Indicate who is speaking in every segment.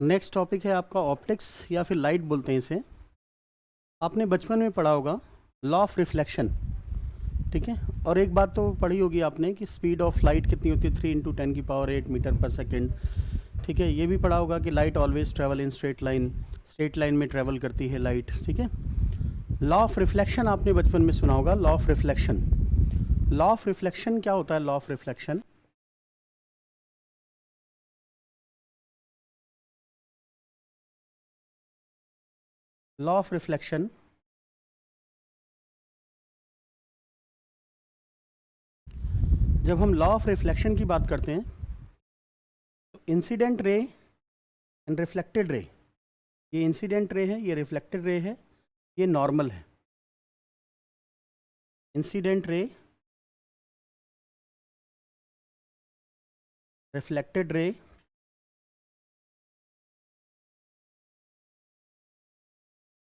Speaker 1: Next topic है आपका optics या फिर लाइट बोलते हैं इसे। आपने बचपन में पढ़ा होगा लॉ ऑफ रिफ्लेक्शन, ठीक है। और एक बात तो पढ़ी होगी आपने कि स्पीड ऑफ लाइट कितनी होती है, 3 × 10⁸ मीटर पर सेकेंड, ठीक है। ये भी पढ़ा होगा कि light always travel in straight line में ट्रैवल करती है लाइट, ठीक है। लॉ ऑफ रिफ्लेक्शन आपने बचपन में सुना होगा, law of reflection. Law of reflection क्या होता है? Law of reflection law of reflection जब हम लॉ ऑफ रिफ्लेक्शन की बात करते हैं तो incident ray and reflected ray, ये इंसिडेंट रे है, ये रिफ्लेक्टेड रे है, ये नॉर्मल है। इंसिडेंट रे, रिफ्लेक्टेड रे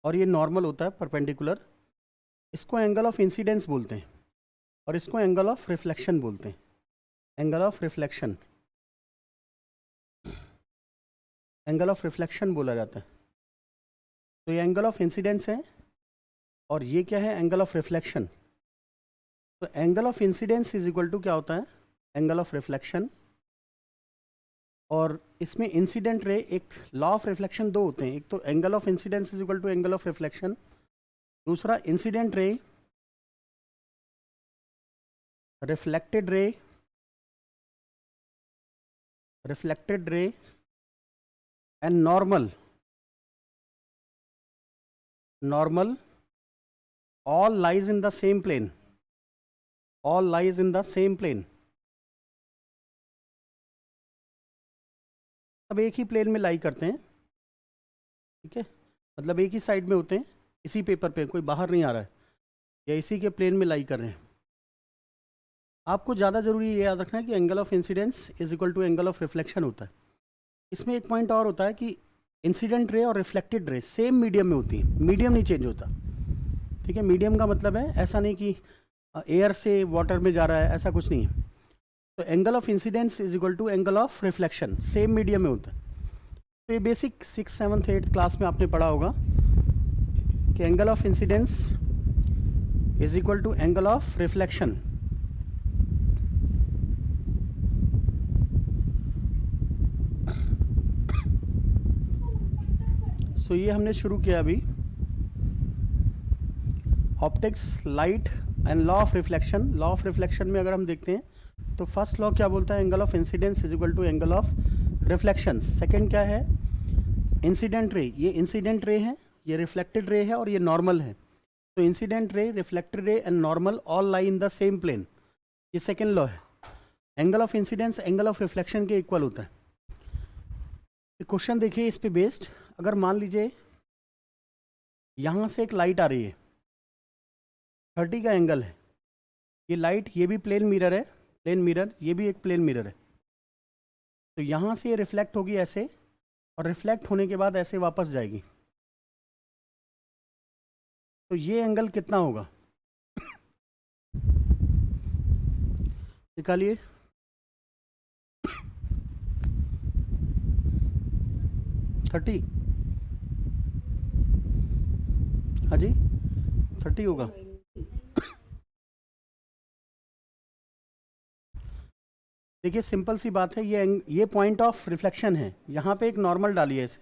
Speaker 1: और ये नॉर्मल होता है परपेंडिकुलर। इसको एंगल ऑफ इंसिडेंस बोलते हैं और इसको एंगल ऑफ रिफ्लेक्शन बोलते हैं। Angle of reflection, angle of reflection बोला जाता है। तो ये एंगल ऑफ इंसिडेंस है और ये क्या है? Angle of reflection. तो angle of incidence is equal to क्या होता है? Angle of reflection. और इसमें इंसिडेंट रे, एक लॉ ऑफ रिफ्लेक्शन दो होते हैं, एक तो angle of incidence is equal to angle of reflection, दूसरा incident ray, reflected ray, reflected ray and normal, normal all lies in the same plane, all lies in the same plane। अब एक ही plane में लाई करते हैं, ठीक है, मतलब एक ही साइड में होते हैं, इसी पेपर पे, कोई बाहर नहीं आ रहा है, या इसी के प्लेन में लाई कर रहे हैं। आपको ज़्यादा ज़रूरी ये याद रखना है कि angle of incidence is equal to angle of reflection होता है। इसमें एक पॉइंट और होता है कि इंसिडेंट रे और रिफ्लेक्टेड रे सेम मीडियम में होती है, मीडियम नहीं चेंज होता, ठीक है। मीडियम का मतलब है ऐसा नहीं कि एयर से वाटर में जा रहा है, ऐसा कुछ नहीं है। तो angle of incidence is equal to angle of reflection, same medium में होता है। तो ये basic 6th 7th 8th class में आपने पढ़ा होगा कि angle of incidence is equal to angle of reflection. So ये हमने शुरू किया अभी optics, light and law of reflection. Law of reflection में अगर हम देखते हैं तो फर्स्ट लॉ क्या बोलता है? Angle of incidence is equal to angle of reflection. Second क्या है? इंसिडेंट रे, ये इंसिडेंट रे है, ये रिफ्लेक्टेड रे है और ये नॉर्मल है। तो incident ray, reflected ray and normal all lie in the same plane, ये सेकंड लॉ है। Angle of incidence angle of reflection के इक्वल होता है। क्वेश्चन देखिए इस पे बेस्ड, अगर मान लीजिए यहाँ से एक लाइट आ रही है, 30 का एंगल है, ये लाइट, ये भी प्लेन मिरर है, प्लेन मिरर, ये भी एक प्लेन मिरर है। तो यहाँ से ये रिफ्लेक्ट होगी ऐसे, और रिफ्लेक्ट होने के बाद ऐसे वापस जाएगी। तो ये एंगल कितना होगा? निकालिए। थर्टी, हाँ जी 30 होगा। देखिए सिंपल सी बात है, ये पॉइंट ऑफ रिफ्लेक्शन है, यहाँ पे एक नॉर्मल डालिए इसे।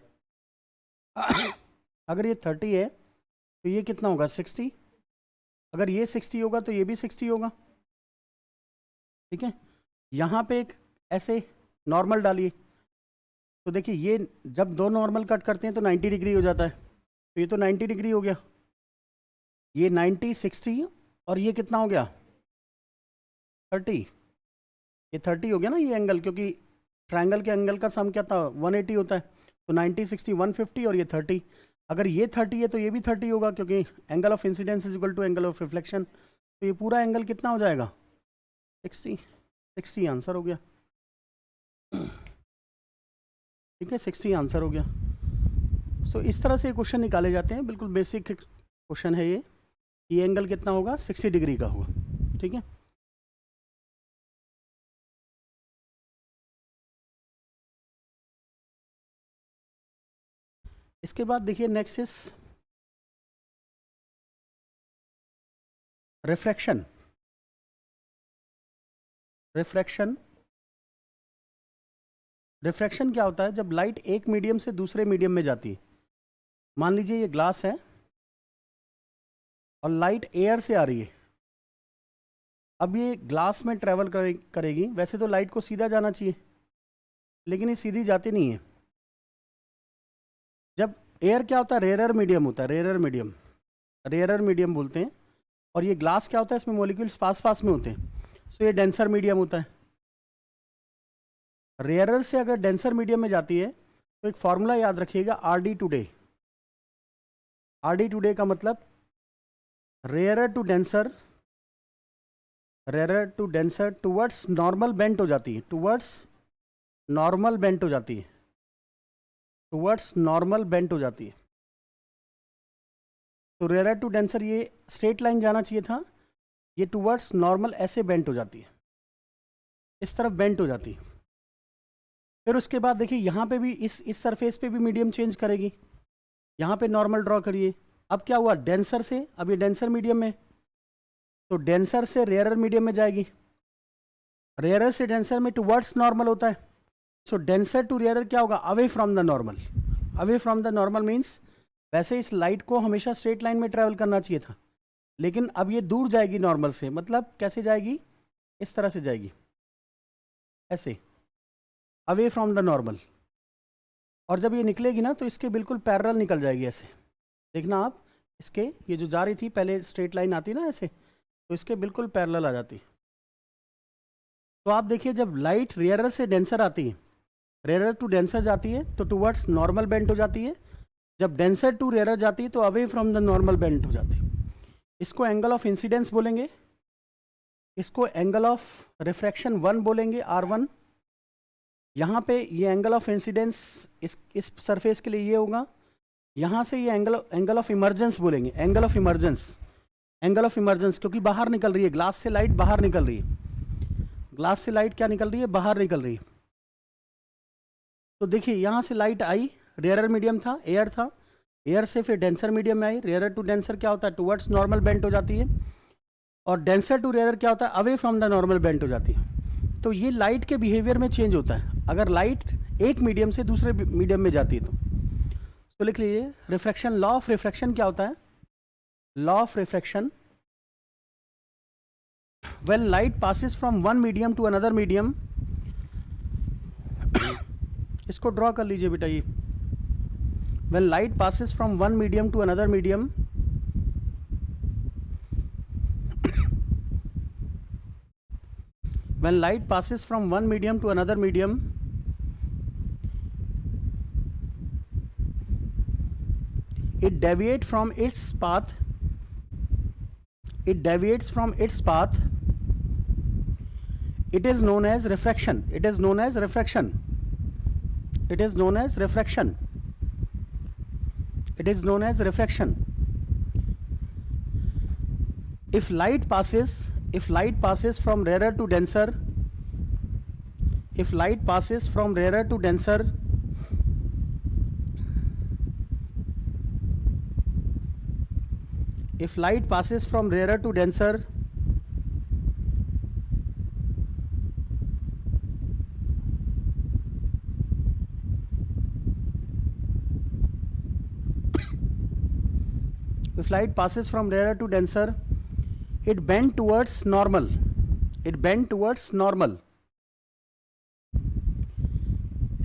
Speaker 1: अगर ये 30 है तो ये कितना होगा? 60। अगर ये 60 होगा तो ये भी 60 होगा, ठीक है। यहाँ पे एक ऐसे नॉर्मल डालिए, तो देखिए ये जब दो नॉर्मल कट करते हैं तो 90 डिग्री हो जाता है, तो ये तो 90 डिग्री हो गया, ये 90 60 और ये कितना हो गया? 30। ये 30 हो गया ना ये एंगल, क्योंकि ट्रायंगल के एंगल का सम क्या था? 180 होता है। तो 90 60 150 और ये 30। अगर ये 30 है तो ये भी 30 होगा, क्योंकि angle of incidence is equal to angle of reflection. तो ये पूरा एंगल कितना हो जाएगा? 60। 60 आंसर हो गया, ठीक है, 60 आंसर हो गया। सो इस तरह से क्वेश्चन निकाले जाते हैं, बिल्कुल बेसिक क्वेश्चन है ये एंगल कितना होगा? 60 डिग्री का होगा, ठीक है। इसके बाद देखिए next is refraction. Refraction refraction क्या होता है? जब लाइट एक मीडियम से दूसरे मीडियम में जाती है, मान लीजिए ये ग्लास है और लाइट एयर से आ रही है। अब ये ग्लास में ट्रेवल करेगी। वैसे तो लाइट को सीधा जाना चाहिए, लेकिन ये सीधी जाती नहीं है। जब एयर क्या होता है? रेयरर मीडियम होता है, रेयरर मीडियम बोलते हैं। और ये ग्लास क्या होता है? इसमें मॉलिक्यूल्स पास पास में होते हैं, सो ये डेंसर मीडियम होता है। रेयरर से अगर डेंसर मीडियम में जाती है तो एक फॉर्मूला याद रखिएगा, R D to day. R D to day का मतलब rarer to denser towards normal bent हो जाती है, टूवर्ड्स नॉर्मल बेंट हो जाती है, टूवर्ड्स नॉर्मल बेंट हो जाती है। तो रेयरर टू डेंसर ये स्ट्रेट लाइन जाना चाहिए था, ये टूवर्ड्स नॉर्मल ऐसे बेंट हो जाती है, इस तरफ बेंट हो जाती है। फिर उसके बाद देखिए यहाँ पे भी इस सरफेस पे भी मीडियम चेंज करेगी। यहाँ पे नॉर्मल ड्रॉ करिए। अब क्या हुआ? डेंसर से, अब ये डेंसर मीडियम में, तो डेंसर से रेयरर मीडियम में जाएगी। रेयरर से डेंसर में टुवर्ड्स नॉर्मल होता है, सो डेंसर टू रेयरर क्या होगा? Away from the normal. Away from the normal means वैसे इस लाइट को हमेशा स्ट्रेट लाइन में ट्रेवल करना चाहिए था, लेकिन अब ये दूर जाएगी नॉर्मल से। मतलब कैसे जाएगी? इस तरह से जाएगी, ऐसे अवे फ्रॉम द नॉर्मल। और जब ये निकलेगी ना तो इसके बिल्कुल पैरेलल निकल जाएगी ऐसे। देखना आप, इसके ये जो जा रही थी पहले स्ट्रेट लाइन आती ना ऐसे, तो इसके बिल्कुल पैरेलल आ जाती। तो आप देखिए जब लाइट रेयरर से डेंसर आती है, रेयरर टू डेंसर जाती है तो टुवर्ड्स नॉर्मल बेंट हो जाती है। जब डेंसर टू रेयरर जाती है तो away from the normal bent हो जाती है। इसको एंगल ऑफ इंसिडेंस बोलेंगे, इसको एंगल ऑफ रिफ्रैक्शन 1 बोलेंगे, R1। यहाँ पे ये एंगल ऑफ इंसिडेंस इस सरफेस के लिए ये होगा। यहाँ से ये एंगल ऑफ इमर्जेंस बोलेंगे, एंगल ऑफ इमर्जेंस, क्योंकि बाहर निकल रही है, ग्लास से लाइट बाहर निकल रही है। ग्लास से लाइट क्या निकल रही है? बाहर निकल रही है। तो देखिए यहाँ से लाइट आई, रेयरर मीडियम था, एयर था, एयर से फिर डेंसर मीडियम में आई। रेयरर टू डेंसर क्या होता है? टुवर्ड्स नॉर्मल बेंट हो जाती है। और डेंसर टू रेयरर क्या होता है? Away from the normal bent हो जाती है। तो ये लाइट के बिहेवियर में चेंज होता है अगर लाइट एक मीडियम से दूसरे मीडियम में जाती है तो लिख लीजिए रिफ्रैक्शन। लॉ ऑफ रिफ्रैक्शन क्या होता है? Law of refraction, when light passes from one medium to another medium, इसको ड्रॉ कर लीजिए बेटा। ये when light passes from one medium to another medium, when light passes from one medium to another medium, it deviates from its path, it is known as refraction. If light passes from rarer to denser, if light passes from rarer to denser, if light passes from rarer to denser, if light passes from rarer to denser, it bend towards normal,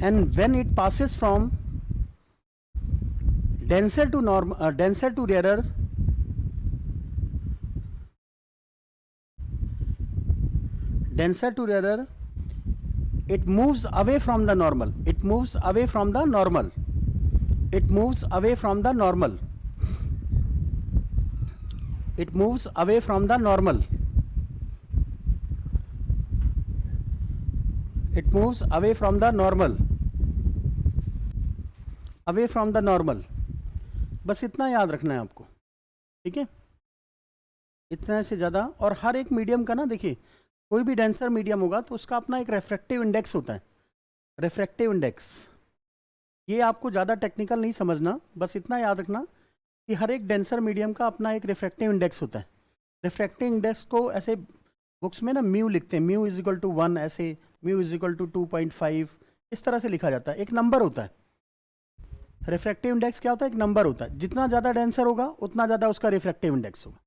Speaker 1: and when it passes from denser to rarer, it moves away from the normal, it moves away from the normal. It moves away from the normal. बस इतना याद रखना है आपको, ठीक है? इतना से ज़्यादा। और हर एक मीडियम का ना, देखिए कोई भी डेंसर मीडियम होगा तो उसका अपना एक रिफ्रैक्टिव इंडेक्स होता है, रिफ्रैक्टिव इंडेक्स। ये आपको ज़्यादा टेक्निकल नहीं समझना, बस इतना याद रखना कि हर एक डेंसर मीडियम का अपना एक रिफ्रैक्टिव इंडेक्स होता है। रिफ्रैक्टिव इंडेक्स को ऐसे बुक्स में ना म्यू लिखते हैं, म्यू इज इक्वल टू 1, ऐसे म्यू इज इक्वल टू 2.5, इस तरह से लिखा जाता है। एक नंबर होता है रिफ्रैक्टिव इंडेक्स, क्या होता है, एक नंबर होता है। जितना ज़्यादा डेंसर होगा उतना ज़्यादा उसका रिफ्रैक्टिव इंडेक्स होगा,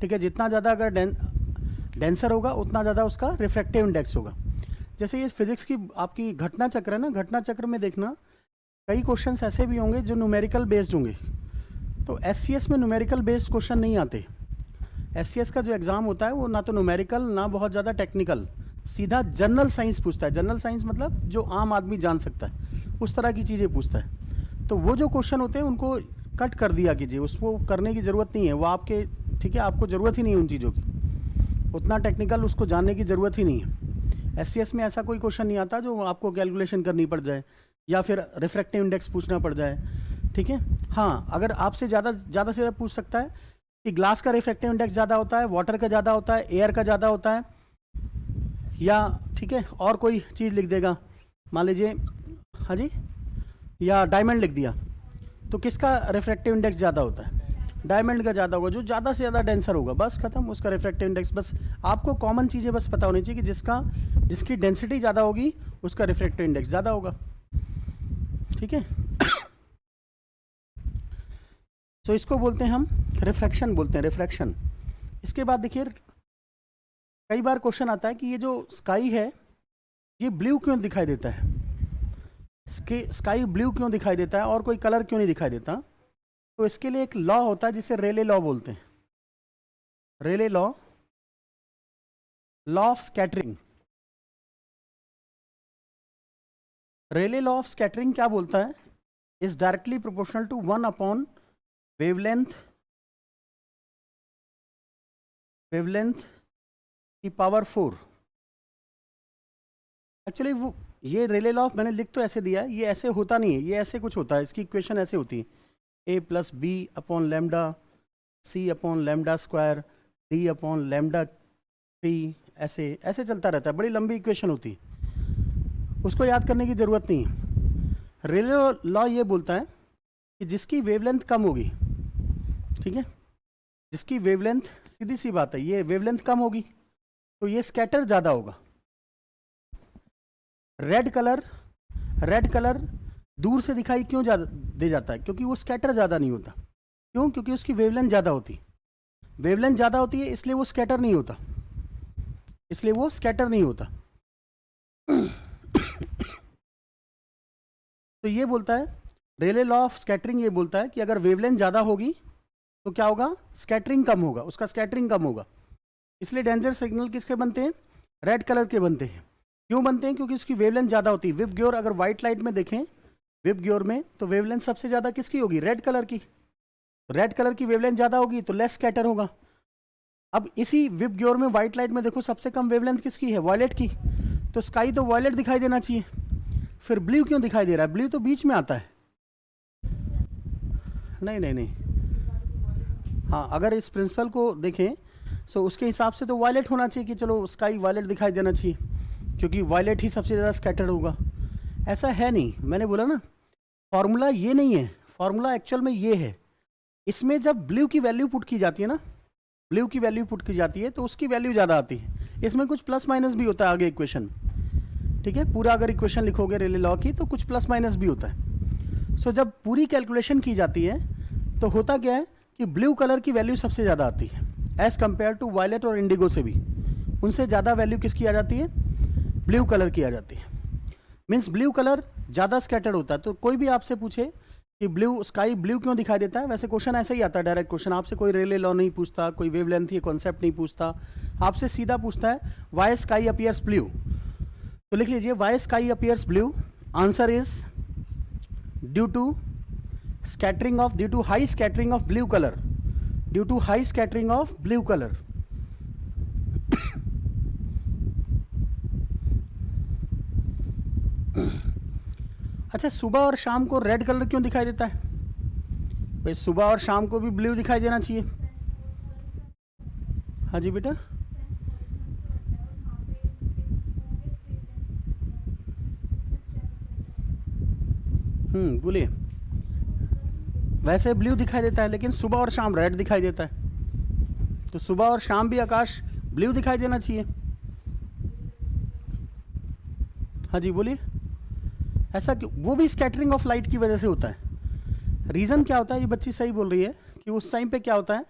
Speaker 1: ठीक है। जितना ज़्यादा अगर डेंसर होगा उतना ज़्यादा उसका रिफ्रैक्टिव इंडेक्स होगा। जैसे ये फिजिक्स की आपकी घटना चक्र है ना, घटना चक्र में देखना कई क्वेश्चंस ऐसे भी होंगे जो न्यूमेरिकल बेस्ड होंगे। तो एससीएस में न्यूमेरिकल बेस्ड क्वेश्चन नहीं आते। एससीएस का जो एग्ज़ाम होता है वो ना तो न्यूमेरिकल ना बहुत ज़्यादा टेक्निकल, सीधा जनरल साइंस पूछता है। जनरल साइंस मतलब जो आम आदमी जान सकता है, उस तरह की चीज़ें पूछता है। तो वो जो क्वेश्चन होते हैं उनको कट कर दिया कीजिए, उसको करने की ज़रूरत नहीं है, वो आपके, ठीक है, आपको ज़रूरत ही नहीं है उन चीज़ों की, उतना टेक्निकल उसको जानने की ज़रूरत ही नहीं है। एससीएस में ऐसा कोई क्वेश्चन नहीं आता जो आपको कैलकुलेशन करनी पड़ जाए या फिर रिफ्रैक्टिव इंडेक्स पूछना पड़ जाए, ठीक है। हाँ, अगर आपसे ज़्यादा से ज़्यादा पूछ सकता है कि ग्लास का रिफ्रैक्टिव इंडेक्स ज़्यादा होता है, वाटर का ज़्यादा होता है, एयर का ज़्यादा होता है, या ठीक है और कोई चीज़ लिख देगा, मान लीजिए, हाँ जी, या डायमंड लिख दिया, तो किसका रिफ्रैक्टिव इंडेक्स ज़्यादा होता है? डायमंड का ज़्यादा होगा, जो ज़्यादा से ज़्यादा डेंसर होगा, बस खत्म, उसका रिफ्रैक्टिव इंडेक्स। बस आपको कॉमन चीज़ें बस पता होनी चाहिए कि जिसकी डेंसिटी ज़्यादा होगी उसका रिफ्रैक्टिव इंडेक्स ज़्यादा होगा, ठीक है। तो इसको बोलते हैं हम रिफ्रैक्शन, बोलते हैं रिफ्रैक्शन। इसके बाद देखिए कई बार क्वेश्चन आता है कि ये जो स्काई है ये ब्लू क्यों दिखाई देता है, स्काई ब्लू क्यों दिखाई देता है और कोई कलर क्यों नहीं दिखाई देता? तो इसके लिए एक लॉ होता है जिसे रेले लॉ बोलते हैं। Rayleigh law, law of scattering. Rayleigh law of scattering क्या बोलता है? Is directly proportional to 1 upon wavelength की पावर 4। एक्चुअली वो ये रेले लॉ मैंने लिख तो ऐसे दिया है, ये ऐसे होता नहीं है, ये ऐसे कुछ होता है, इसकी इक्वेशन ऐसे होती है, a plus B upon lambda C upon lambda square D upon lambda T, ऐसे ऐसे चलता रहता है, बड़ी लंबी इक्वेशन होती है, उसको याद करने की ज़रूरत नहीं है। रेले लॉ ये बोलता है कि जिसकी वेवलेंथ कम होगी, ठीक है, जिसकी वेवलेंथ, सीधी सी बात है, ये वेवलेंथ कम होगी तो ये स्कैटर ज़्यादा होगा। रेड कलर दूर से दिखाई क्यों दे जाता है? क्योंकि वो स्कैटर ज़्यादा नहीं होता। क्यों? क्योंकि उसकी वेवलेंथ ज़्यादा होती है, वेवलेंथ ज़्यादा होती है, इसलिए वो स्कैटर नहीं होता, इसलिए वो स्कैटर नहीं होता। तो ये बोलता है रेले लॉ ऑफ स्कैटरिंग, ये बोलता है कि अगर वेवलेंथ ज़्यादा होगी तो क्या होगा? स्कैटरिंग कम होगा, उसका स्कैटरिंग कम होगा। इसलिए डेंजर सिग्नल किसके बनते हैं? रेड कलर के बनते हैं। क्यों बनते हैं? क्योंकि इसकी वेवलेंथ ज़्यादा होती है। विप ग्योर, अगर वाइट लाइट में देखें विप ग्योर में, तो वेवलेंथ सबसे ज़्यादा किसकी होगी? रेड कलर की। रेड कलर की वेवलेंथ ज़्यादा होगी तो लेस स्कैटर होगा। अब इसी विप ग्योर में वाइट लाइट में देखो सबसे कम वेवलेंथ किसकी है? वॉयलेट की। तो स्काई तो वॉयलेट दिखाई देना चाहिए, फिर ब्लू क्यों दिखाई दे रहा है? ब्लू तो बीच में आता है। नहीं, हाँ, अगर इस प्रिंसिपल को देखें तो उसके हिसाब से तो वायलेट होना चाहिए कि चलो स्काई वायलेट दिखाई देना चाहिए, क्योंकि वायलेट ही सबसे ज़्यादा स्कैटर्ड होगा। ऐसा है नहीं, मैंने बोला ना, फॉर्मूला ये नहीं है, फॉर्मूला एक्चुअल में ये है। इसमें जब ब्लू की वैल्यू पुट की जाती है ना, ब्लू की वैल्यू पुट की जाती है तो उसकी वैल्यू ज़्यादा आती है। इसमें कुछ प्लस माइनस भी होता है आगे इक्वेशन, ठीक है, पूरा अगर इक्वेशन लिखोगे रेले लॉ की तो कुछ प्लस माइनस भी होता है। सो जब पूरी कैलकुलेशन की जाती है तो होता क्या है कि ब्लू कलर की वैल्यू सबसे ज़्यादा आती है एज़ कम्पेयर टू वायलेट और इंडिगो से भी, उनसे ज़्यादा वैल्यू किसकी आ जाती है? ब्लू कलर की आ जाती है। मीन्स ब्लू कलर ज़्यादा स्कैटर्ड होता है। तो कोई भी आपसे पूछे कि ब्लू, स्काई ब्लू क्यों दिखाई देता है, वैसे क्वेश्चन ऐसे ही आता है, डायरेक्ट क्वेश्चन। आपसे कोई रेले लॉ नहीं पूछता, कोई वेवलेंथ ये कॉन्सेप्ट नहीं पूछता, आपसे सीधा पूछता है वाई स्काई अपीयर्स ब्लू। तो लिख लीजिए why sky appears blue, answer is due to scattering of, due to high scattering of blue color, due to high scattering of blue color। अच्छा, सुबह और शाम को रेड कलर क्यों दिखाई देता है? भाई सुबह और शाम को भी ब्लू दिखाई देना चाहिए। हाँ जी बेटा, बोलिए। वैसे ब्लू दिखाई देता है, लेकिन सुबह और शाम रेड दिखाई देता है, तो सुबह और शाम भी आकाश ब्लू दिखाई देना चाहिए। हाँ जी बोलिए। ऐसा क्यों? वो भी स्कैटरिंग ऑफ लाइट की वजह से होता है। रीज़न क्या होता है, ये बच्ची सही बोल रही है कि उस टाइम पे क्या होता है,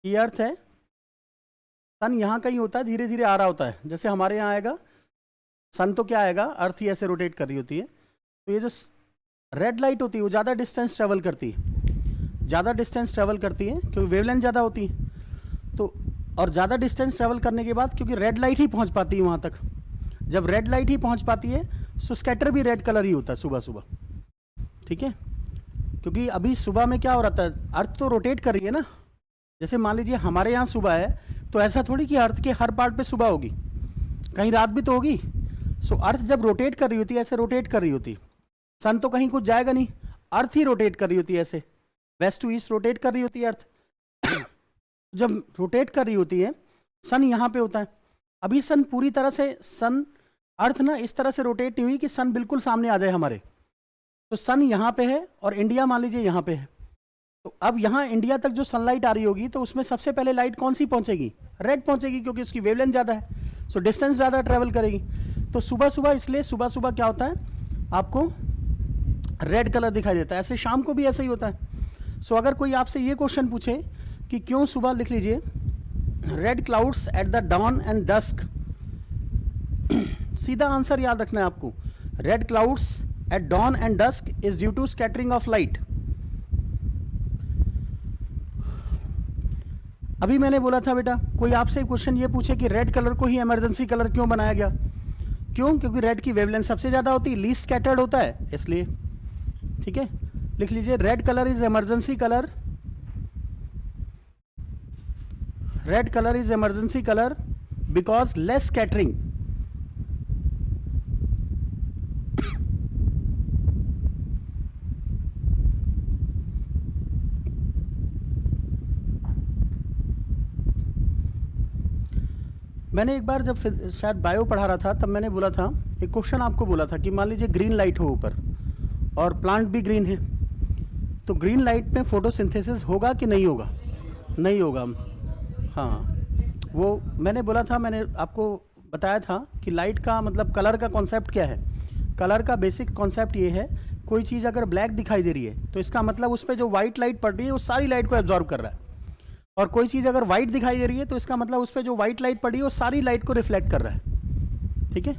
Speaker 1: ये अर्थ है, सन यहाँ कहीं होता है, धीरे धीरे आ रहा होता है, जैसे हमारे यहाँ आएगा सन तो क्या आएगा, अर्थ ही ऐसे रोटेट कर रही होती है। तो ये जो रेड लाइट होती है वो ज़्यादा डिस्टेंस ट्रेवल करती है, ज़्यादा डिस्टेंस ट्रेवल करती है क्योंकि वेवलेंथ ज़्यादा होती है। तो और ज़्यादा डिस्टेंस ट्रेवल करने के बाद क्योंकि रेड लाइट ही पहुँच पाती है वहाँ तक, जब रेड लाइट ही पहुँच पाती है तो स्कैटर भी रेड कलर ही होता है सुबह सुबह, ठीक है। क्योंकि अभी सुबह में क्या हो रहा था, अर्थ तो रोटेट कर रही है ना। जैसे मान लीजिए हमारे यहाँ सुबह है, तो ऐसा थोड़ी कि अर्थ के हर पार्ट पे सुबह होगी, कहीं रात भी तो होगी। सो अर्थ जब रोटेट कर रही होती है, ऐसे रोटेट कर रही होती, सन तो कहीं कुछ जाएगा नहीं, अर्थ ही रोटेट कर रही होती है, ऐसे वेस्ट टू ईस्ट रोटेट कर रही होती है अर्थ। जब रोटेट कर रही होती है, सन यहाँ पे होता है। अभी सन पूरी तरह से, सन अर्थ ना इस तरह से रोटेट नहीं हुई कि सन बिल्कुल सामने आ जाए हमारे। तो सन यहाँ पे है और इंडिया मान लीजिए यहाँ पे है। तो अब यहाँ इंडिया तक जो सनलाइट आ रही होगी, तो उसमें सबसे पहले लाइट कौन सी पहुँचेगी, रेड पहुँचेगी, क्योंकि उसकी वेवलेंथ ज़्यादा है, सो डिस्टेंस ज़्यादा ट्रेवल करेगी। तो सुबह सुबह, इसलिए सुबह सुबह क्या होता है, आपको रेड कलर दिखाई देता है। ऐसे शाम को भी ऐसा ही होता है। सो अगर कोई आपसे ये क्वेश्चन पूछे कि क्यों सुबह, लिख लीजिए red clouds at the dawn and dusk, सीधा आंसर याद रखना है आपको, red clouds at dawn and dusk is due to scattering of light. अभी मैंने बोला था बेटा, कोई आपसे क्वेश्चन ये पूछे कि रेड कलर को ही इमरजेंसी कलर क्यों बनाया गया, क्यों? क्योंकि रेड की वेवलेंथ सबसे ज़्यादा होती है, लीस्ट स्कैटर्ड होता है, इसलिए, ठीक है। लिख लीजिए red colour is emergency colour, red colour is emergency colour because less scattering. मैंने एक बार जब शायद बायो पढ़ा रहा था, तब मैंने बोला था, एक क्वेश्चन आपको बोला था कि मान लीजिए ग्रीन लाइट हो ऊपर और प्लांट भी ग्रीन है, तो ग्रीन लाइट में फोटोसिंथेसिस होगा कि नहीं होगा? नहीं होगा। हाँ, वो मैंने बोला था, मैंने आपको बताया था कि लाइट का मतलब कलर का कॉन्सेप्ट क्या है। कलर का बेसिक कॉन्सेप्ट ये है, कोई चीज़ अगर ब्लैक दिखाई दे रही है तो इसका मतलब उस पर जो वाइट लाइट पड़ रही है वो सारी लाइट को एब्जॉर्ब कर रहा है, और कोई चीज़ अगर वाइट दिखाई दे रही है तो इसका मतलब उस पर जो वाइट लाइट पड़ी है वो सारी लाइट को रिफ्लेक्ट कर रहा है, ठीक है।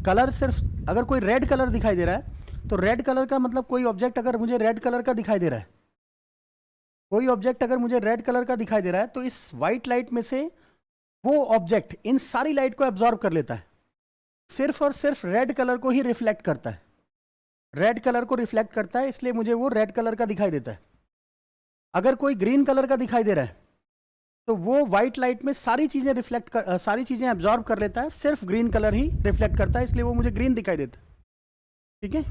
Speaker 1: कलर सिर्फ, अगर कोई रेड कलर दिखाई दे रहा है तो रेड कलर का मतलब कोई ऑब्जेक्ट अगर मुझे रेड कलर का दिखाई दे रहा है, कोई ऑब्जेक्ट अगर मुझे रेड कलर का दिखाई दे रहा है, तो इस वाइट लाइट में से वो ऑब्जेक्ट इन सारी लाइट को एब्जॉर्ब कर लेता है, सिर्फ और सिर्फ रेड कलर को ही रिफ्लेक्ट करता है, रेड कलर को रिफ्लेक्ट करता है, इसलिए मुझे वो रेड कलर का दिखाई देता है। अगर कोई ग्रीन कलर का दिखाई दे रहा है तो वो वाइट लाइट में सारी चीज़ें सारी चीज़ें एब्जॉर्ब कर लेता है, सिर्फ ग्रीन कलर ही रिफ्लेक्ट करता है, इसलिए वो मुझे ग्रीन दिखाई देता है, ठीक है।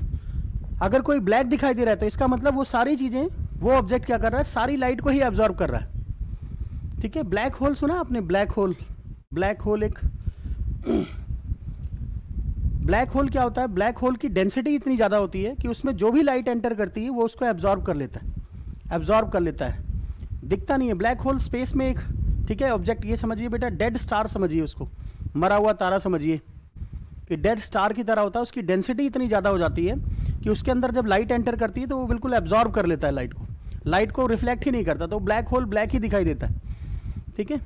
Speaker 1: अगर कोई ब्लैक दिखाई दे रहा है तो इसका मतलब वो सारी चीज़ें, वो ऑब्जेक्ट क्या कर रहा है, सारी लाइट को ही एब्जॉर्ब कर रहा है, ठीक है। ब्लैक होल सुना आपने? ब्लैक होल, ब्लैक होल एक ब्लैक होल क्या होता है, ब्लैक होल की डेंसिटी इतनी ज़्यादा होती है कि उसमें जो भी लाइट एंटर करती है वो उसको एब्जॉर्ब कर लेता है, एब्जॉर्ब कर लेता है, दिखता नहीं है। ब्लैक होल स्पेस में एक, ठीक है, ऑब्जेक्ट, ये समझिए बेटा डेड स्टार समझिए उसको, मरा हुआ तारा समझिए कि डेड स्टार की तरह होता है। उसकी डेंसिटी इतनी ज़्यादा हो जाती है कि उसके अंदर जब लाइट एंटर करती है तो वो बिल्कुल एब्जॉर्ब कर लेता है लाइट को रिफ्लेक्ट ही नहीं करता, तो ब्लैक होल ब्लैक ही दिखाई देता है, ठीक है।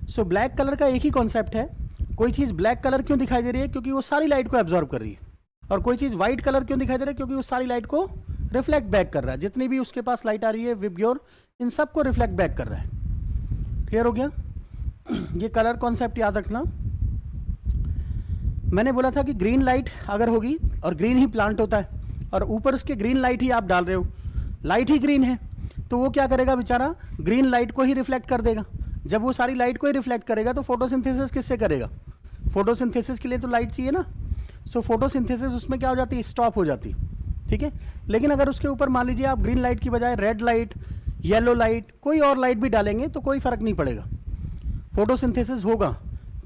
Speaker 1: सो ब्लैक कलर का एक ही कॉन्सेप्ट है, कोई चीज़ ब्लैक कलर क्यों दिखाई दे रही है, क्योंकि वो सारी लाइट को एब्जॉर्ब कर रही है, और कोई चीज़ वाइट कलर क्यों दिखाई दे रहा है, क्योंकि वो सारी लाइट को रिफ्लेक्ट बैक कर रहा है, जितनी भी उसके पास लाइट आ रही है विबग्योर, इन सब को रिफ्लेक्ट बैक कर रहा है। क्लियर हो गया? ये कलर कॉन्सेप्ट याद रखना। मैंने बोला था कि ग्रीन लाइट अगर होगी, और ग्रीन ही प्लांट होता है, और ऊपर उसके ग्रीन लाइट ही आप डाल रहे हो, लाइट ही ग्रीन है, तो वो क्या करेगा बेचारा, ग्रीन लाइट को ही रिफ्लेक्ट कर देगा। जब वो सारी लाइट को ही रिफ्लेक्ट करेगा तो फोटोसिंथेसिस किससे करेगा? फोटोसिंथेसिस के लिए तो लाइट चाहिए ना। सो फोटोसिंथेसिस उसमें क्या हो जाती है, स्टॉप हो जाती, ठीक है। लेकिन अगर उसके ऊपर मान लीजिए आप ग्रीन लाइट की बजाय रेड लाइट, येलो लाइट, कोई और लाइट भी डालेंगे तो कोई फ़र्क नहीं पड़ेगा, फोटोसिंथेसिस होगा,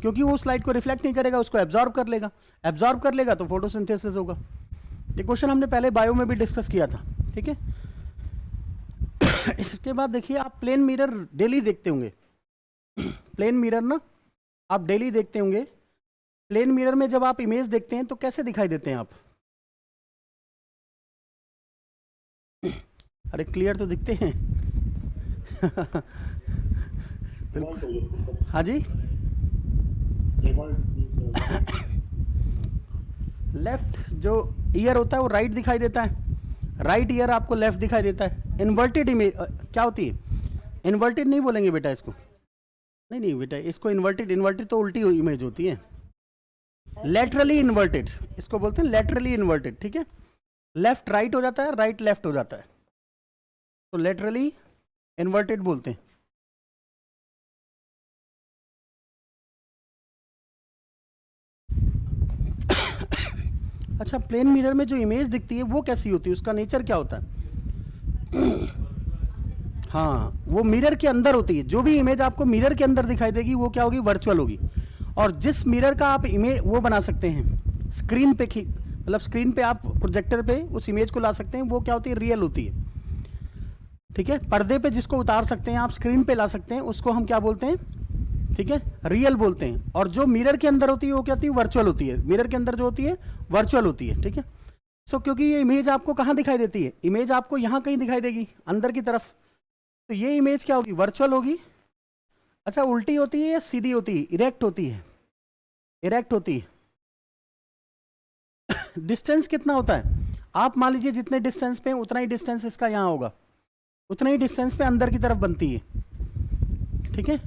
Speaker 1: क्योंकि वो स्लाइट को रिफ्लेक्ट नहीं करेगा, उसको एब्जॉर्ब कर लेगा, एब्जॉर्ब कर लेगा तो फोटोसिंथेसिस होगा। ये क्वेश्चन हमने पहले बायो में भी डिस्कस किया था, ठीक है। इसके बाद देखिए, आप प्लेन मिरर डेली देखते होंगे। प्लेन मिरर ना आप डेली देखते होंगे। प्लेन मिरर में जब आप इमेज देखते हैं तो कैसे दिखाई देते हैं आप? अरे क्लियर तो दिखते हैं। हाँ जी, लेफ्ट जो ईयर होता है वो राइट दिखाई देता है, राइट ईयर आपको लेफ्ट दिखाई देता है। इन्वर्टेड इमेज क्या होती है? इन्वर्टेड नहीं बोलेंगे बेटा इसको, नहीं नहीं बेटा इसको इन्वर्टेड, इन्वर्टेड तो उल्टी इमेज होती है। लेटरली इन्वर्टेड इसको बोलते हैं, लेटरली इन्वर्टेड, ठीक है। लेफ्ट राइट हो जाता है, राइट लेफ्ट हो जाता है, तो लेटरली इन्वर्टेड बोलते हैं। अच्छा, प्लेन मिरर में जो इमेज दिखती है वो कैसी होती है, उसका नेचर क्या होता है? हाँ, वो मिरर के अंदर होती है। जो भी इमेज आपको मिरर के अंदर दिखाई देगी वो क्या होगी? वर्चुअल होगी। और जिस मिरर का आप इमेज वो बना सकते हैं स्क्रीन पे, मतलब स्क्रीन पे आप प्रोजेक्टर पे उस इमेज को ला सकते हैं, वो क्या होती है? रियल होती है, ठीक है। पर्दे पे जिसको उतार सकते हैं आप, स्क्रीन पे ला सकते हैं, उसको हम क्या बोलते हैं? ठीक है, रियल बोलते हैं। और जो मिरर के अंदर होती है वो क्या होती है? वर्चुअल होती है। मिरर के अंदर जो होती है वर्चुअल होती है, ठीक है। सो क्योंकि ये इमेज आपको कहाँ दिखाई देती है? इमेज आपको यहाँ कहीं दिखाई देगी, अंदर की तरफ, तो ये इमेज क्या होगी? वर्चुअल होगी। अच्छा, उल्टी होती है या सीधी होती है? इरेक्ट होती है, इरेक्ट होती है। डिस्टेंस कितना होता है? आप मान लीजिए जितने डिस्टेंस पे उतना ही डिस्टेंस इसका यहाँ होगा, उतना ही डिस्टेंस पे अंदर की तरफ बनती है, ठीक है।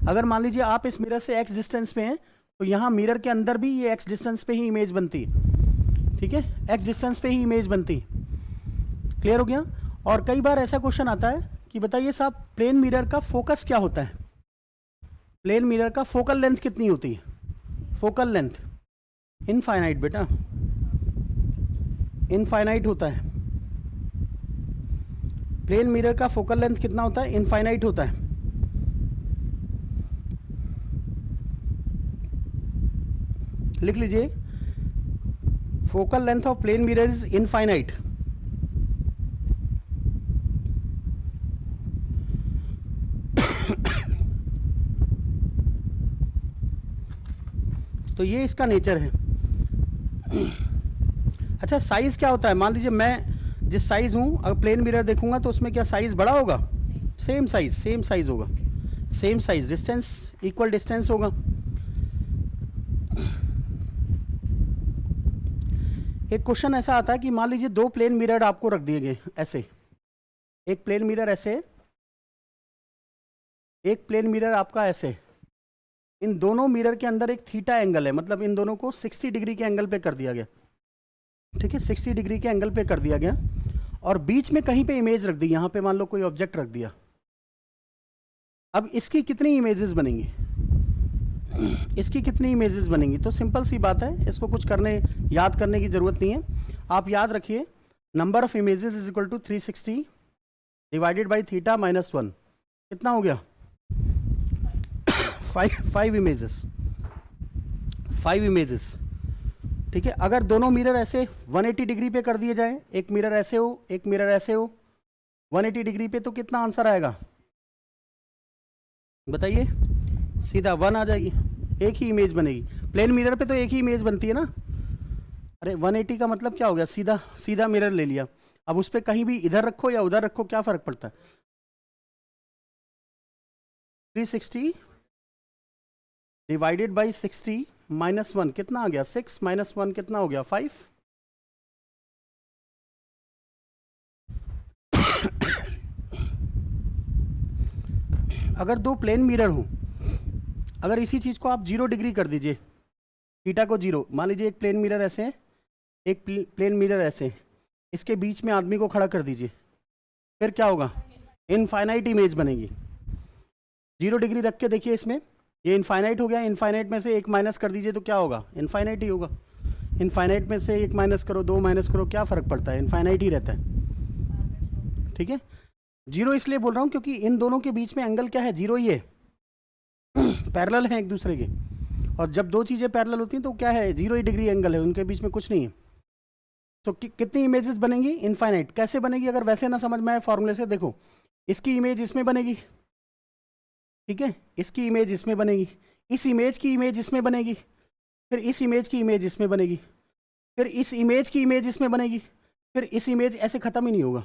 Speaker 1: अगर मान लीजिए आप इस मिरर से x डिस्टेंस पे हैं तो यहाँ मिरर के अंदर भी ये x डिस्टेंस पे ही इमेज बनती है, ठीक है। x डिस्टेंस पे ही इमेज बनती है। क्लियर हो गया? और कई बार ऐसा क्वेश्चन आता है कि बताइए साहब, प्लेन मिरर का फोकस क्या होता है? प्लेन मिरर का फोकल लेंथ कितनी होती है? फोकल लेंथ इनफाइनाइट बेटा, इनफाइनाइट होता है। प्लेन मिरर का फोकल लेंथ कितना होता है? इनफाइनाइट होता है। लिख लीजिए, focal length of plane mirror is infinite. तो ये इसका नेचर है। अच्छा, साइज क्या होता है? मान लीजिए मैं जिस साइज हूं, अगर प्लेन मिरर देखूंगा तो उसमें क्या साइज बड़ा होगा? सेम साइज, सेम साइज होगा, same size. Distance equal distance होगा। एक क्वेश्चन ऐसा आता है कि मान लीजिए दो प्लेन मिरर आपको रख दिए गए ऐसे, एक प्लेन मिरर ऐसे, एक प्लेन मिरर आपका ऐसे। इन दोनों मिरर के अंदर एक थीटा एंगल है, मतलब इन दोनों को 60 डिग्री के एंगल पे कर दिया गया, ठीक है। 60 डिग्री के एंगल पे कर दिया गया और बीच में कहीं पे इमेज रख दी, यहां पे मान लो कोई ऑब्जेक्ट रख दिया। अब इसकी कितनी इमेजेस बनेंगी? इसकी कितनी इमेजेस बनेंगी? तो सिंपल सी बात है, इसको कुछ याद करने की जरूरत नहीं है। आप याद रखिए, number of images is equal to 360 divided by theta minus 1। कितना हो गया? 5 इमेजेस, 5 इमेजेस, ठीक है। अगर दोनों मिरर ऐसे 180 डिग्री पे कर दिए जाए, एक मिरर ऐसे हो, एक मिरर ऐसे हो 180 डिग्री पे, तो कितना आंसर आएगा बताइए? सीधा 1 आ जाएगी, एक ही इमेज बनेगी। प्लेन मिरर पे तो एक ही इमेज बनती है ना। अरे 180 का मतलब क्या हो गया? सीधा सीधा मिरर ले लिया। अब उस पर कहीं भी इधर रखो या उधर रखो, क्या फर्क पड़ता है? 360 डिवाइडेड बाई 60 माइनस 1 कितना आ गया? 6 माइनस 1 कितना हो गया? 5। अगर दो प्लेन मिरर हो, अगर इसी चीज को आप 0 डिग्री कर दीजिए, थीटा को 0, मान लीजिए एक प्लेन मिरर ऐसे, एक प्लेन मिरर ऐसे, इसके बीच में आदमी को खड़ा कर दीजिए, फिर क्या होगा? इनफाइनाइट इमेज बनेगी। 0 डिग्री रख के देखिए, इसमें ये इनफाइनाइट हो गया। इनफाइनाइट में से एक माइनस कर दीजिए तो क्या होगा? इनफाइनाइट ही होगा। इनफाइनाइट में से एक माइनस करो, 2 माइनस करो, क्या फ़र्क पड़ता है? इनफाइनाइट ही रहता है, ठीक है। 0 इसलिए बोल रहा हूँ क्योंकि इन दोनों के बीच में एंगल क्या है? 0 ही है, पैरेलल है एक दूसरे के। और जब दो चीज़ें पैरेलल होती हैं तो क्या है, 0 डिग्री एंगल है, उनके बीच में कुछ नहीं है। तो कितनी इमेजेस बनेंगी, इनफाइनाइट। कैसे बनेगी, अगर वैसे ना समझ में आए फॉर्मूले से, देखो इसकी इमेज इसमें बनेगी, ठीक है, इसकी इमेज इसमें बनेगी, इस इमेज की इमेज इसमें बनेगी, फिर इस इमेज की इमेज इसमें बनेगी, फिर इस इमेज की इमेज इसमें बनेगी, फिर इस इमेज, ऐसे ख़त्म ही नहीं होगा।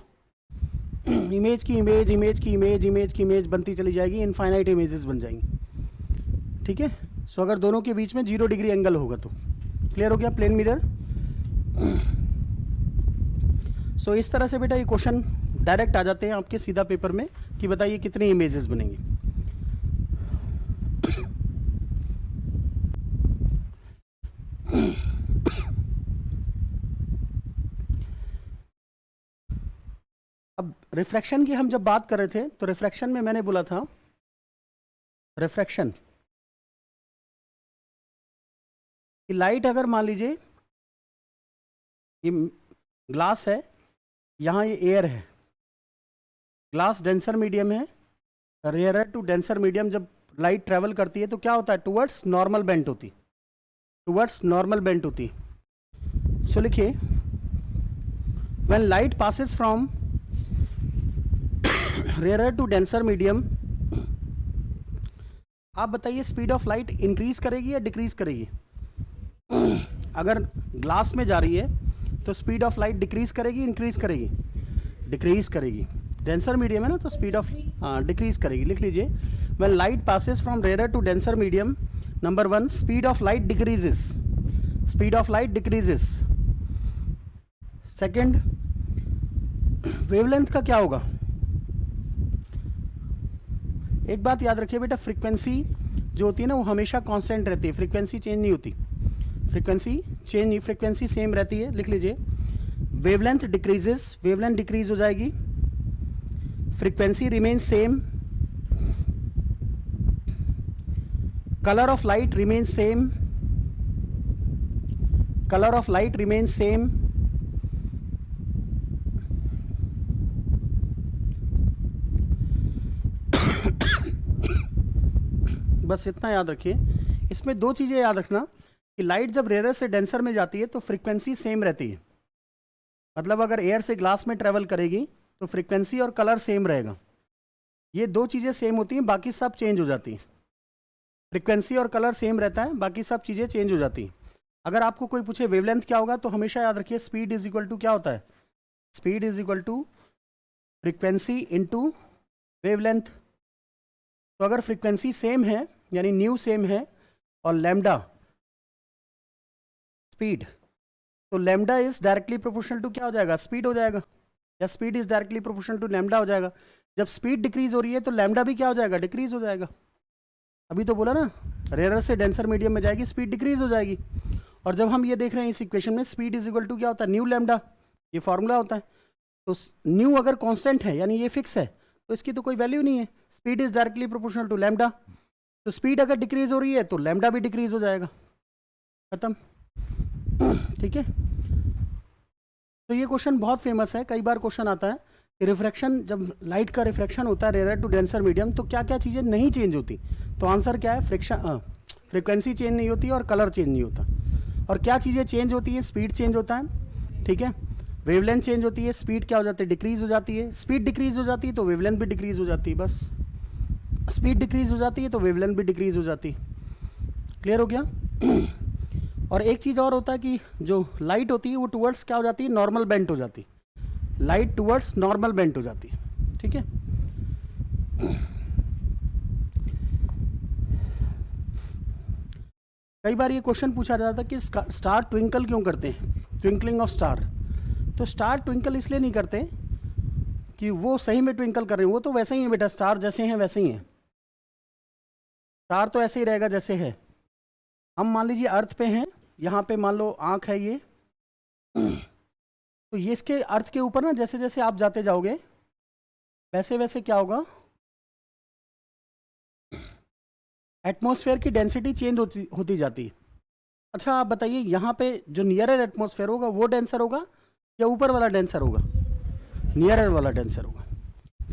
Speaker 1: इमेज की इमेज, इमेज की इमेज, इमेज की इमेज बनती चली जाएगी, इनफाइनाइट इमेजेस बन जाएंगी, ठीक है। सो अगर दोनों के बीच में 0 डिग्री एंगल होगा तो क्लियर हो गया, प्लेन मिरर। सो इस तरह से बेटा ये क्वेश्चन डायरेक्ट आ जाते हैं आपके सीधा पेपर में कि बताइए कितनी इमेजेस बनेंगी। अब रिफ्रैक्शन की हम जब बात कर रहे थे तो रिफ्रैक्शन में मैंने बोला था, रिफ्रैक्शन कि लाइट अगर मान लीजिए ये ग्लास है, यहाँ ये एयर है, ग्लास डेंसर मीडियम है, रेयरर टू डेंसर मीडियम जब लाइट ट्रेवल करती है तो क्या होता है, टुवर्ड्स नॉर्मल बेंट होती, टुवर्ड्स नॉर्मल बेंट होती। सो लिखिए, when light passes from rarer to denser medium, आप बताइए स्पीड ऑफ लाइट इंक्रीज करेगी या डिक्रीज करेगी। अगर ग्लास में जा रही है तो स्पीड ऑफ लाइट डिक्रीज करेगी, इंक्रीज करेगी, डिक्रीज करेगी। डेंसर मीडियम है ना, तो स्पीड ऑफ डिक्रीज करेगी। लिख लीजिए, when light passes from rare to denser medium, number 1 speed of light decreases, speed of light decreases. Second, wavelength का क्या होगा। एक बात याद रखिए बेटा, फ्रीक्वेंसी जो होती है ना वो हमेशा कांस्टेंट रहती है, फ्रीक्वेंसी चेंज नहीं होती, फ्रीक्वेंसी चेंज नहीं, फ्रीक्वेंसी सेम रहती है। लिख लीजिए, वेवलेंथ डिक्रीजेस, वेवलेंथ डिक्रीज हो जाएगी, frequency remain same, colour of light remain same, colour of light remain same, बस इतना याद रखिए। इसमें दो चीजें याद रखना कि लाइट जब रेयर से डेंसर में जाती है तो फ्रीक्वेंसी सेम रहती है, मतलब अगर एयर से ग्लास में ट्रेवल करेगी तो फ्रीक्वेंसी और कलर सेम रहेगा। ये दो चीज़ें सेम होती हैं, बाकी सब चेंज हो जाती हैं। फ्रीक्वेंसी और कलर सेम रहता है, बाकी सब चीज़ें चेंज हो जाती हैं। अगर आपको कोई पूछे वेवलेंथ क्या होगा तो हमेशा याद रखिए स्पीड इज इक्वल टू क्या होता है, speed is equal to frequency into wavelength. तो अगर फ्रीक्वेंसी सेम है यानी न्यू सेम है और लैम्डा स्पीड, तो lambda is directly proportional to क्या हो जाएगा, स्पीड हो जाएगा, या speed is directly proportional to lambda हो जाएगा। जब स्पीड डिक्रीज हो रही है तो लैम्डा भी क्या हो जाएगा, डिक्रीज हो जाएगा। अभी तो बोला ना, रेयर से डेंसर मीडियम में जाएगी स्पीड डिक्रीज हो जाएगी। और जब हम ये देख रहे हैं इस इक्वेशन में, स्पीड इज इक्वल टू क्या होता है, न्यू लैम्डा, ये फॉर्मूला होता है। तो न्यू अगर कांस्टेंट है यानी ये फिक्स है तो इसकी तो कोई वैल्यू नहीं है, speed is directly proportional to lambda. तो स्पीड अगर डिक्रीज हो रही है तो लैम्डा भी डिक्रीज हो जाएगा, खत्म, ठीक है। तो ये क्वेश्चन बहुत फेमस है, कई बार क्वेश्चन आता है कि रिफ्रैक्शन, जब लाइट का रिफ्रैक्शन होता है रेयर टू डेंसर मीडियम तो क्या क्या चीज़ें नहीं चेंज होती। तो आंसर क्या है, फ्रीक्वेंसी चेंज नहीं होती और कलर चेंज नहीं होता। और क्या चीज़ें चेंज होती है, स्पीड चेंज होता है, ठीक है, वेवलेंथ चेंज होती है, स्पीड क्या हो जाती है, डिक्रीज हो जाती है। स्पीड डिक्रीज हो जाती है तो वेवलेंथ भी डिक्रीज हो जाती है, बस स्पीड डिक्रीज हो जाती है तो वेवलेंथ भी डिक्रीज हो जाती है। क्लियर हो गया। और एक चीज़ और होता है कि जो लाइट होती है वो टुवर्ड्स क्या हो जाती है, नॉर्मल बेंट हो जाती है, लाइट टुवर्ड्स नॉर्मल बेंट हो जाती है, ठीक है। कई बार ये क्वेश्चन पूछा जाता है कि स्टार ट्विंकल क्यों करते हैं, ट्विंकलिंग ऑफ स्टार। तो स्टार ट्विंकल इसलिए नहीं करते कि वो सही में ट्विंकल कर रहे हैं, वो तो वैसे ही है बेटा, स्टार जैसे हैं वैसे ही हैं, स्टार तो ऐसे ही रहेगा जैसे है। हम मान लीजिए अर्थ पे हैं, यहाँ पे मान लो आँख है ये, तो ये इसके अर्थ के ऊपर ना जैसे जैसे आप जाते जाओगे वैसे वैसे क्या होगा, एटमॉस्फेयर की डेंसिटी चेंज होती जाती है। अच्छा आप बताइए, यहाँ पे जो नियरर एटमॉस्फेयर होगा वो डेंसर होगा या ऊपर वाला डेंसर होगा, नियरर वाला डेंसर होगा।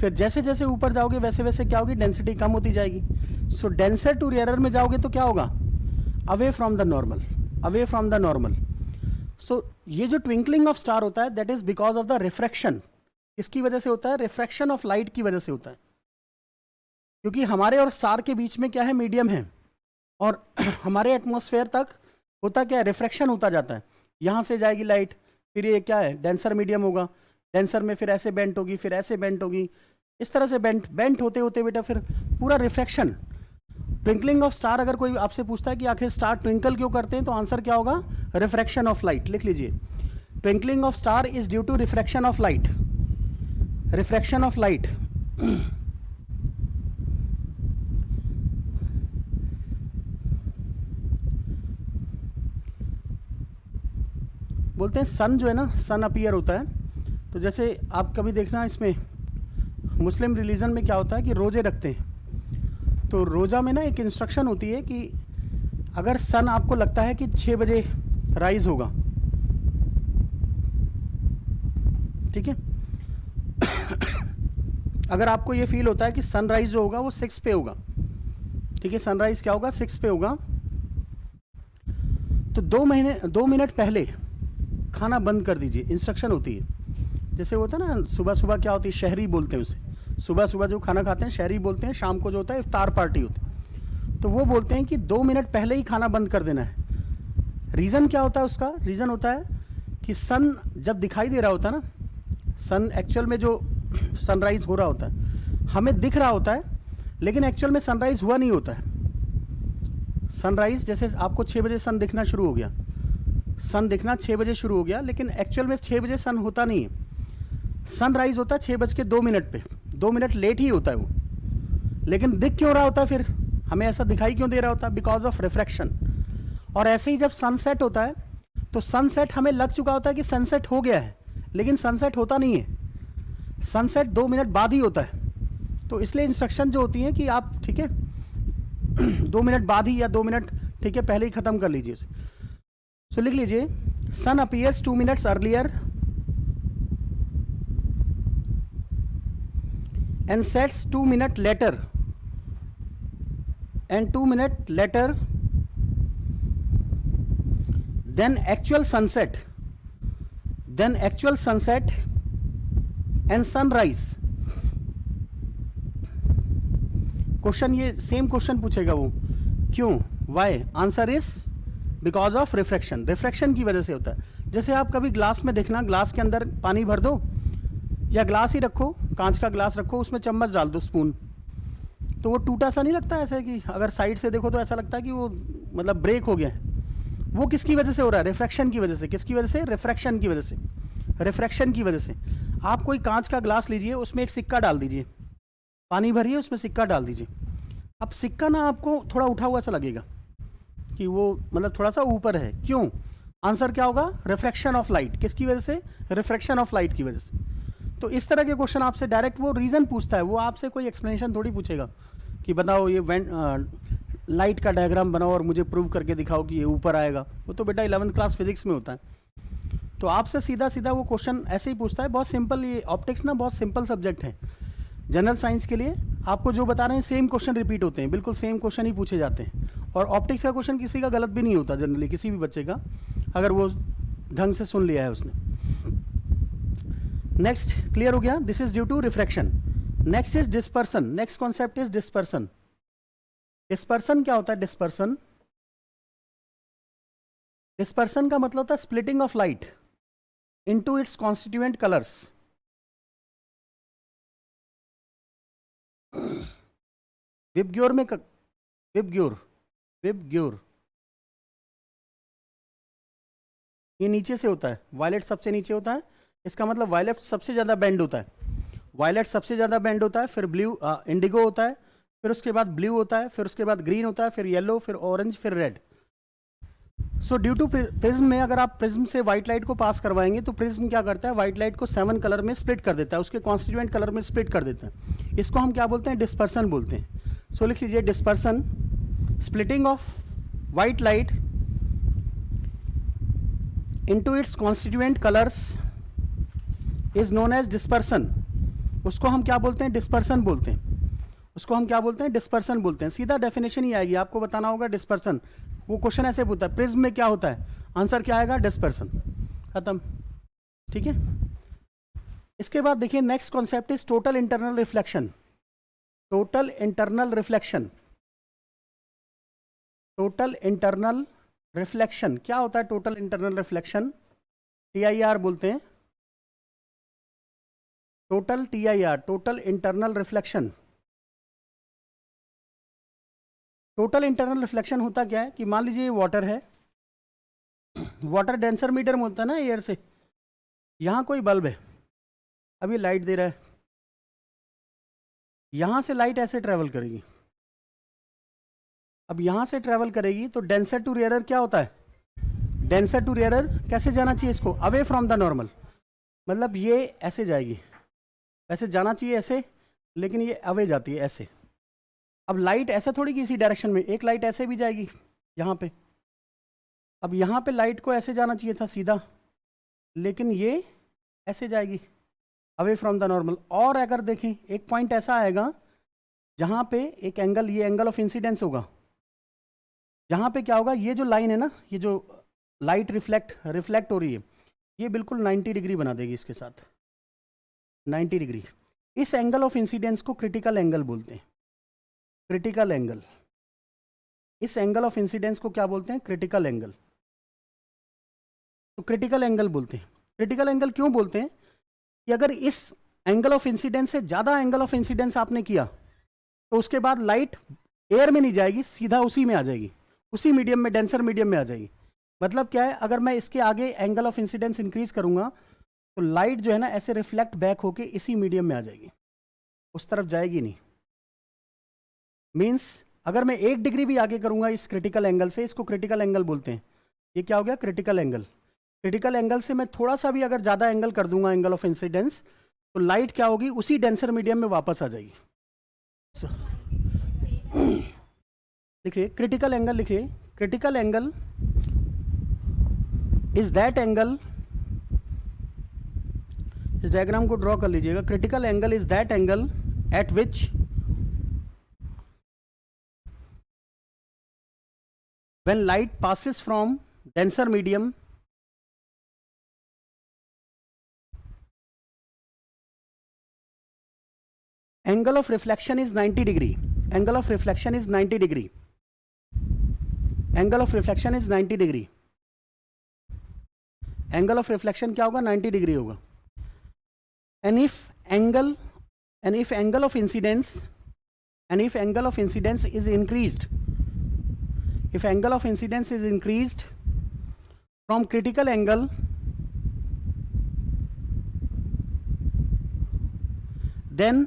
Speaker 1: फिर जैसे जैसे ऊपर जाओगे वैसे वैसे क्या होगी, डेंसिटी कम होती जाएगी। सो डेंसर टू रेयरर में जाओगे तो क्या होगा, away from the normal, away from the normal. So ये जो ट्विंकलिंग ऑफ स्टार होता है that is because of the refraction. किसकी वजह से होता है? रिफ्रैक्शन ऑफ लाइट की वजह से होता है, क्योंकि हमारे और स्टार के बीच में क्या है? मीडियम है, और हमारे एटमॉस्फेयर तक होता क्या है? रिफ्रैक्शन होता जाता है। यहाँ से जाएगी लाइट, फिर ये क्या है? डेंसर मीडियम होगा, डेंसर में फिर ऐसे बेंट होगी, फिर ऐसे बेंट होगी, इस तरह से बेंट होते होते बेटा फिर पूरा रिफ्रैक्शन। ट्विंकलिंग ऑफ स्टार अगर कोई आपसे पूछता है कि आखिर स्टार ट्विंकल क्यों करते हैं, तो आंसर क्या होगा? Refraction of light. लिख लीजिए, twinkling of star is due to refraction of light, refraction of light. बोलते हैं सन जो है ना, सन अपीयर होता है। तो जैसे आप कभी देखना इसमें मुस्लिम रिलीजन में क्या होता है कि रोजे रखते हैं, तो रोज़ा में ना एक इंस्ट्रक्शन होती है कि अगर सन आपको लगता है कि 6 बजे राइज होगा, ठीक है, अगर आपको ये फील होता है कि सनराइज जो होगा वो 6 पे होगा, ठीक है, सनराइज क्या होगा? 6 पे होगा, तो 2 मिनट पहले खाना बंद कर दीजिए। इंस्ट्रक्शन होती है, जैसे होता है ना सुबह सुबह क्या होती है? शहरी बोलते हैं उसे, सुबह सुबह जो खाना खाते हैं शहरी बोलते हैं, शाम को जो होता है इफ्तार पार्टी होती है, तो वो बोलते हैं कि 2 मिनट पहले ही खाना बंद कर देना है। रीज़न क्या होता है उसका? रीज़न होता है कि सन जब दिखाई दे रहा होता है ना, सन एक्चुअल में जो सनराइज हो रहा होता है हमें दिख रहा होता है, लेकिन एक्चुअल में सनराइज हुआ नहीं होता है। सनराइज जैसे आपको 6 बजे सन दिखना शुरू हो गया, सन दिखना 6 बजे शुरू हो गया, लेकिन एक्चुअल में 6 बजे सन होता नहीं है। सनराइज होता है 6:02 पे, 2 मिनट लेट ही होता है वो, लेकिन दिख क्यों रहा होता है? फिर हमें ऐसा दिखाई क्यों दे रहा होता है? Because of refraction. और ऐसे ही जब सनसेट होता है तो सनसेट हमें लग चुका होता है कि सनसेट हो गया है, लेकिन सनसेट होता नहीं है, सनसेट 2 मिनट बाद ही होता है। तो इसलिए इंस्ट्रक्शन जो होती है कि आप, ठीक है, 2 मिनट बाद ही या 2 मिनट, ठीक है, पहले ही ख़त्म कर लीजिए उसे। सो लिख लीजिए, sun appears 2 minutes earlier and sets 2 minutes later, and 2 minutes later then actual sunset and sunrise। Question ये सेम क्वेश्चन पूछेगा वो, क्यों? Why? Answer is because of refraction. Refraction की वजह से होता है। जैसे आप कभी ग्लास में देखना, ग्लास के अंदर पानी भर दो या ग्लास ही रखो, कांच का ग्लास रखो, उसमें चम्मच डाल दो, स्पून, तो वो टूटा सा नहीं लगता ऐसे कि अगर साइड से देखो तो ऐसा लगता है कि वो मतलब ब्रेक हो गया है। वो किसकी वजह से हो रहा है? रिफ्रैक्शन की वजह से। किसकी वजह से? रिफ्रैक्शन की वजह से, रिफ्रैक्शन की वजह से। आप कोई कांच का ग्लास लीजिए, उसमें एक सिक्का डाल दीजिए, पानी भरिए, उसमें सिक्का डाल दीजिए। अब सिक्का ना आपको थोड़ा उठा हुआ सा लगेगा कि वो मतलब थोड़ा सा ऊपर है, क्यों? आंसर क्या होगा? Refraction of light. किसकी वजह से? रिफ्रैक्शन ऑफ लाइट की वजह से। तो इस तरह के क्वेश्चन आपसे डायरेक्ट वो रीज़न पूछता है, वो आपसे कोई एक्सप्लेनेशन थोड़ी पूछेगा कि बताओ ये लाइट का डायग्राम बनाओ और मुझे प्रूव करके दिखाओ कि ये ऊपर आएगा। वो तो बेटा 11th क्लास फिजिक्स में होता है। तो आपसे सीधा सीधा वो क्वेश्चन ऐसे ही पूछता है। बहुत सिंपल, ये ऑप्टिक्स ना बहुत सिंपल सब्जेक्ट है। जनरल साइंस के लिए आपको जो बता रहे हैं सेम क्वेश्चन रिपीट होते हैं, बिल्कुल सेम क्वेश्चन ही पूछे जाते हैं। और ऑप्टिक्स का क्वेश्चन किसी का गलत भी नहीं होता जनरली, किसी भी बच्चे का, अगर वो ढंग से सुन लिया है उसने। नेक्स्ट, क्लियर हो गया? This is due to refraction. Next is dispersion. Next concept is dispersion. Dispersion क्या होता है? डिस्पर्सन, डिस्पर्सन का मतलब होता है splitting of light into its constituent colours. VIBGYOR में विबग्योर ये नीचे से होता है, वायलेट सबसे नीचे होता है, इसका मतलब वायलेट सबसे ज़्यादा बेंड होता है, वायलेट सबसे ज़्यादा बेंड होता है, फिर ब्लू इंडिगो होता है, फिर उसके बाद ब्लू होता है, फिर उसके बाद ग्रीन होता है, फिर येलो, फिर ऑरेंज, फिर red. So due to prism में अगर आप प्रिज्म से व्हाइट लाइट को पास करवाएंगे तो प्रिज्म क्या करता है? व्हाइट लाइट को 7 कलर में स्प्लिट कर देता है, उसके कॉन्स्टिट्यूएंट कलर में स्प्लिट कर देता है। इसको हम क्या बोलते हैं? डिस्पर्सन बोलते हैं। सो लिख लीजिए, dispersion, splitting of white light into its constituent colours is known as dispersion. उसको हम क्या बोलते हैं? डिस्पर्सन बोलते हैं। उसको हम क्या बोलते हैं, डिस्पर्सन बोलते हैं। सीधा डेफिनेशन ही आएगी, आपको बताना होगा डिस्पर्सन। वो क्वेश्चन ऐसे पूछता है प्रिज्म में क्या होता है, आंसर क्या आएगा, डिस्पर्सन, खत्म। ठीक है, इसके बाद देखिए next concept is total internal reflection. Total internal reflection, total internal reflection क्या होता है? टोटल इंटरनल रिफ्लेक्शन TIR बोलते हैं, total TIR, total internal reflection. Total internal reflection होता क्या है कि मान लीजिए ये वाटर है, वाटर डेंसर मीडियम होता है ना एयर से, यहां कोई बल्ब है, अभी लाइट दे रहा है, यहां से लाइट ऐसे ट्रेवल करेगी। अब यहां से ट्रेवल करेगी तो डेंसर टू रेयरर क्या होता है, डेंसर टू रेयरर कैसे जाना चाहिए इसको, अवे फ्रॉम द नॉर्मल, मतलब ये ऐसे जाएगी, वैसे जाना चाहिए ऐसे, लेकिन ये अवे जाती है ऐसे। अब लाइट ऐसा थोड़ी कि इसी डायरेक्शन में, एक लाइट ऐसे भी जाएगी यहाँ पे, अब यहाँ पे लाइट को ऐसे जाना चाहिए था सीधा, लेकिन ये ऐसे जाएगी अवे फ्रॉम द नॉर्मल। और अगर देखें एक पॉइंट ऐसा आएगा जहाँ पे एक एंगल, ये एंगल ऑफ इंसिडेंस होगा, जहाँ पे क्या होगा, ये जो लाइन है ना, ये जो लाइट रिफ्लेक्ट हो रही है, ये बिल्कुल 90 डिग्री बना देगी इसके साथ, 90 डिग्री। इस एंगल ऑफ इंसिडेंस को क्रिटिकल एंगल बोलते हैं, क्रिटिकल एंगल। इस एंगल ऑफ इंसिडेंस को क्या बोलते हैं, क्रिटिकल एंगल। तो क्रिटिकल एंगल बोलते हैं। क्रिटिकल एंगल क्यों बोलते हैं कि अगर इस एंगल ऑफ इंसिडेंस से ज़्यादा एंगल ऑफ इंसिडेंस आपने किया तो उसके बाद लाइट एयर में नहीं जाएगी, सीधा उसी में आ जाएगी, उसी मीडियम में, डेंसर मीडियम में आ जाएगी। मतलब क्या है, अगर मैं इसके आगे एंगल ऑफ इंसिडेंस इंक्रीज करूंगा तो लाइट जो है ना ऐसे रिफ्लेक्ट बैक होके इसी मीडियम में आ जाएगी, उस तरफ जाएगी नहीं। मीन्स अगर मैं 1 डिग्री भी आगे करूंगा इस क्रिटिकल एंगल से, इसको क्रिटिकल एंगल बोलते हैं। ये क्या हो गया, क्रिटिकल एंगल। क्रिटिकल एंगल से मैं थोड़ा सा भी अगर ज़्यादा एंगल कर दूंगा एंगल ऑफ इंसिडेंस, तो लाइट क्या होगी, उसी डेंसर मीडियम में वापस आ जाएगी। लिखिए क्रिटिकल एंगल, लिखिए critical angle is that angle, इस डायग्राम को ड्रॉ कर लीजिएगा। Critical angle is that angle eight which when light passes from denser medium angle of reflection is 90 degree, angle of reflection is 90 degree, angle of reflection is 90 degree, angle of reflection क्या होगा, 90 degree होगा। and if angle of incidence, and if angle of incidence is increased, if angle of incidence is increased from critical angle, then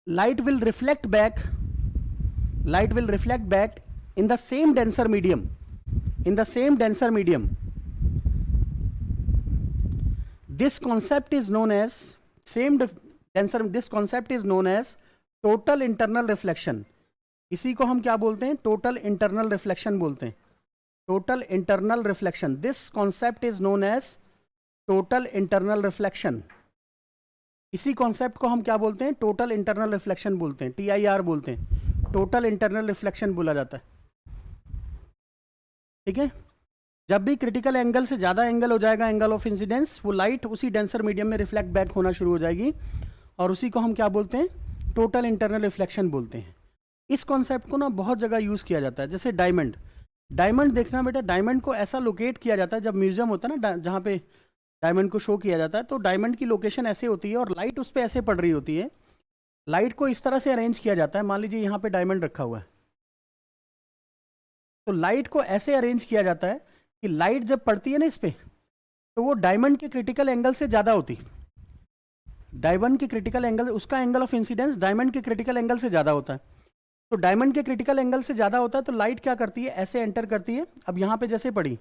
Speaker 1: light will reflect back in the same denser medium, in the same denser medium. This concept is known as this concept is known as total internal reflection. इसी को हम क्या बोलते हैं, total internal reflection बोलते हैं, total internal reflection. This concept is known as total internal reflection. इसी concept को हम क्या बोलते हैं, टोटल इंटरनल रिफ्लेक्शन बोलते हैं, TIR बोलते हैं, टोटल इंटरनल रिफ्लेक्शन बोला जाता है। ठीक है, जब भी क्रिटिकल एंगल से ज़्यादा एंगल हो जाएगा एंगल ऑफ इंसिडेंस, वो लाइट उसी डेंसर मीडियम में रिफ्लेक्ट बैक होना शुरू हो जाएगी, और उसी को हम क्या बोलते हैं, टोटल इंटरनल रिफ्लेक्शन बोलते हैं। इस कॉन्सेप्ट को ना बहुत जगह यूज़ किया जाता है, जैसे डायमंड देखना बेटा, डायमंड को ऐसा लोकेट किया जाता है, जब म्यूजियम होता है ना जहाँ पे डायमंड को शो किया जाता है, तो डायमंड की लोकेशन ऐसे होती है और लाइट उस पर ऐसे पड़ रही होती है। लाइट को इस तरह से अरेंज किया जाता है, मान लीजिए यहाँ पे डायमंड रखा हुआ है, तो लाइट को ऐसे अरेंज किया जाता है कि लाइट जब पड़ती है ना इस पर, तो वो डायमंड के क्रिटिकल एंगल से ज़्यादा होती, डायमंड के क्रिटिकल एंगल, उसका एंगल ऑफ इंसिडेंस डायमंड के क्रिटिकल एंगल से ज़्यादा होता है। तो डायमंड के क्रिटिकल एंगल से ज़्यादा होता है, तो लाइट क्या करती है, ऐसे एंटर करती है। अब यहाँ पे जैसे पड़ी,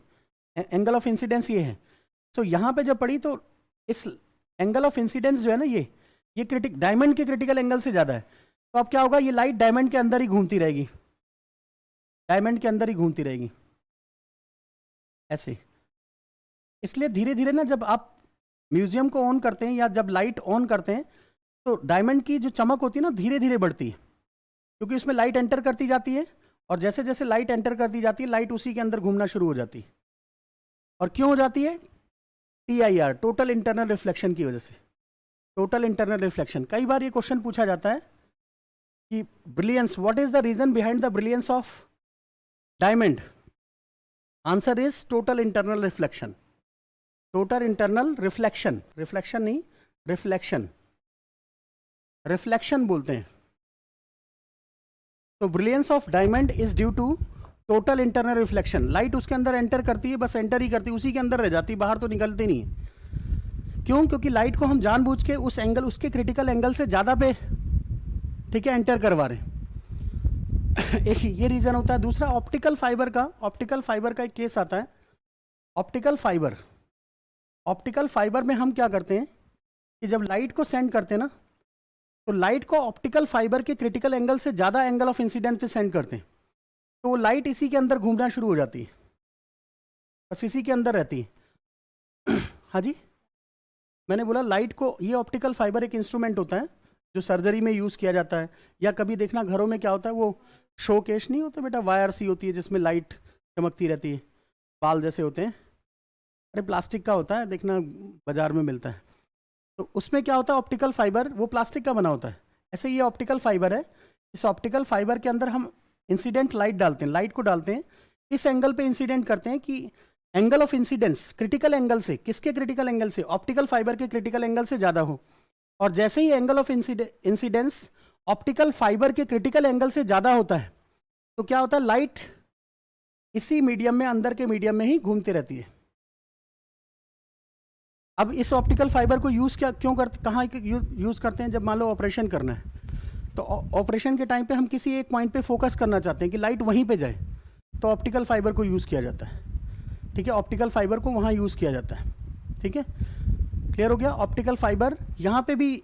Speaker 1: एंगल ऑफ इंसिडेंस ये है, तो यहाँ पे जब पड़ी तो इस एंगल ऑफ इंसिडेंस जो है ना, ये डायमंड के क्रिटिकल एंगल से ज़्यादा है, तो अब क्या होगा, ये लाइट डायमंड के अंदर ही घूमती रहेगी, डायमंड के अंदर ही घूमती रहेगी ऐसे। इसलिए धीरे धीरे ना जब आप म्यूजियम को ऑन करते हैं या जब लाइट ऑन करते हैं, तो डायमंड की जो चमक होती है ना धीरे धीरे बढ़ती है, क्योंकि उसमें लाइट एंटर करती जाती है, और जैसे जैसे लाइट एंटर करती जाती है लाइट उसी के अंदर घूमना शुरू हो जाती है। और क्यों हो जाती है? TIR, टोटल इंटरनल रिफ्लेक्शन की वजह से। टोटल इंटरनल रिफ्लेक्शन, कई बार ये क्वेश्चन पूछा जाता है कि brilliance, what is the reason behind the brilliance of diamond? Answer is total internal reflection. Total internal reflection, reflection नहीं, रिफ्लेक्शन, रिफ्लेक्शन बोलते हैं। तो brilliance of diamond is due to total internal reflection. Light उसके अंदर enter करती है, बस enter ही करती है, उसी के अंदर रह जाती है, बाहर तो निकलती नहीं है। क्यों? क्योंकि लाइट को हम जानबूझ के उस एंगल, उसके क्रिटिकल एंगल से ज़्यादा पे, ठीक है, एंटर करवा रहे हैं। एक ये रीज़न होता है। दूसरा ऑप्टिकल फाइबर का, ऑप्टिकल फाइबर का एक केस आता है। ऑप्टिकल फाइबर, ऑप्टिकल फाइबर में हम क्या करते हैं कि जब लाइट को सेंड करते हैं ना, तो लाइट को ऑप्टिकल फाइबर के क्रिटिकल एंगल से ज़्यादा एंगल ऑफ इंसिडेंस पे सेंड करते हैं, तो वो लाइट इसी के अंदर घूमना शुरू हो जाती है, बस इसी के अंदर रहती है। हाँ जी, मैंने बोला लाइट को, ये ऑप्टिकल फाइबर एक इंस्ट्रूमेंट होता है जो सर्जरी में यूज़ किया जाता है, या कभी देखना घरों में क्या होता है, वो शो केस नहीं होता बेटा, वायर सी होती है जिसमें लाइट चमकती रहती है, बाल जैसे होते हैं, अरे प्लास्टिक का होता है, देखना बाजार में मिलता है। तो उसमें क्या होता है, ऑप्टिकल फाइबर वो प्लास्टिक का बना होता है। ऐसे ये ऑप्टिकल फाइबर है, इस ऑप्टिकल फाइबर के अंदर हम इंसिडेंट लाइट डालते हैं, लाइट को डालते हैं, इस एंगल पे इंसिडेंट करते हैं कि angle of incidence critical angle से, किसके क्रिटिकल एंगल से? ऑप्टिकल फाइबर के क्रिटिकल एंगल से ज़्यादा हो। और जैसे ही angle of incidence optical fibre के क्रिटिकल एंगल से ज़्यादा होता है, तो क्या होता है, लाइट इसी मीडियम में, अंदर के मीडियम में ही घूमती रहती है। अब इस ऑप्टिकल फाइबर को यूज़ क्यों करते, कहाँ यूज़ करते हैं? जब मान लो ऑपरेशन करना है, तो ऑपरेशन के टाइम पे हम किसी एक पॉइंट पे फोकस करना चाहते हैं कि लाइट वहीं पे जाए, तो ऑप्टिकल फाइबर को यूज़ किया जाता है। ठीक है, ऑप्टिकल फाइबर को वहाँ यूज़ किया जाता है। ठीक है, क्लियर हो गया? ऑप्टिकल फाइबर यहाँ पे भी,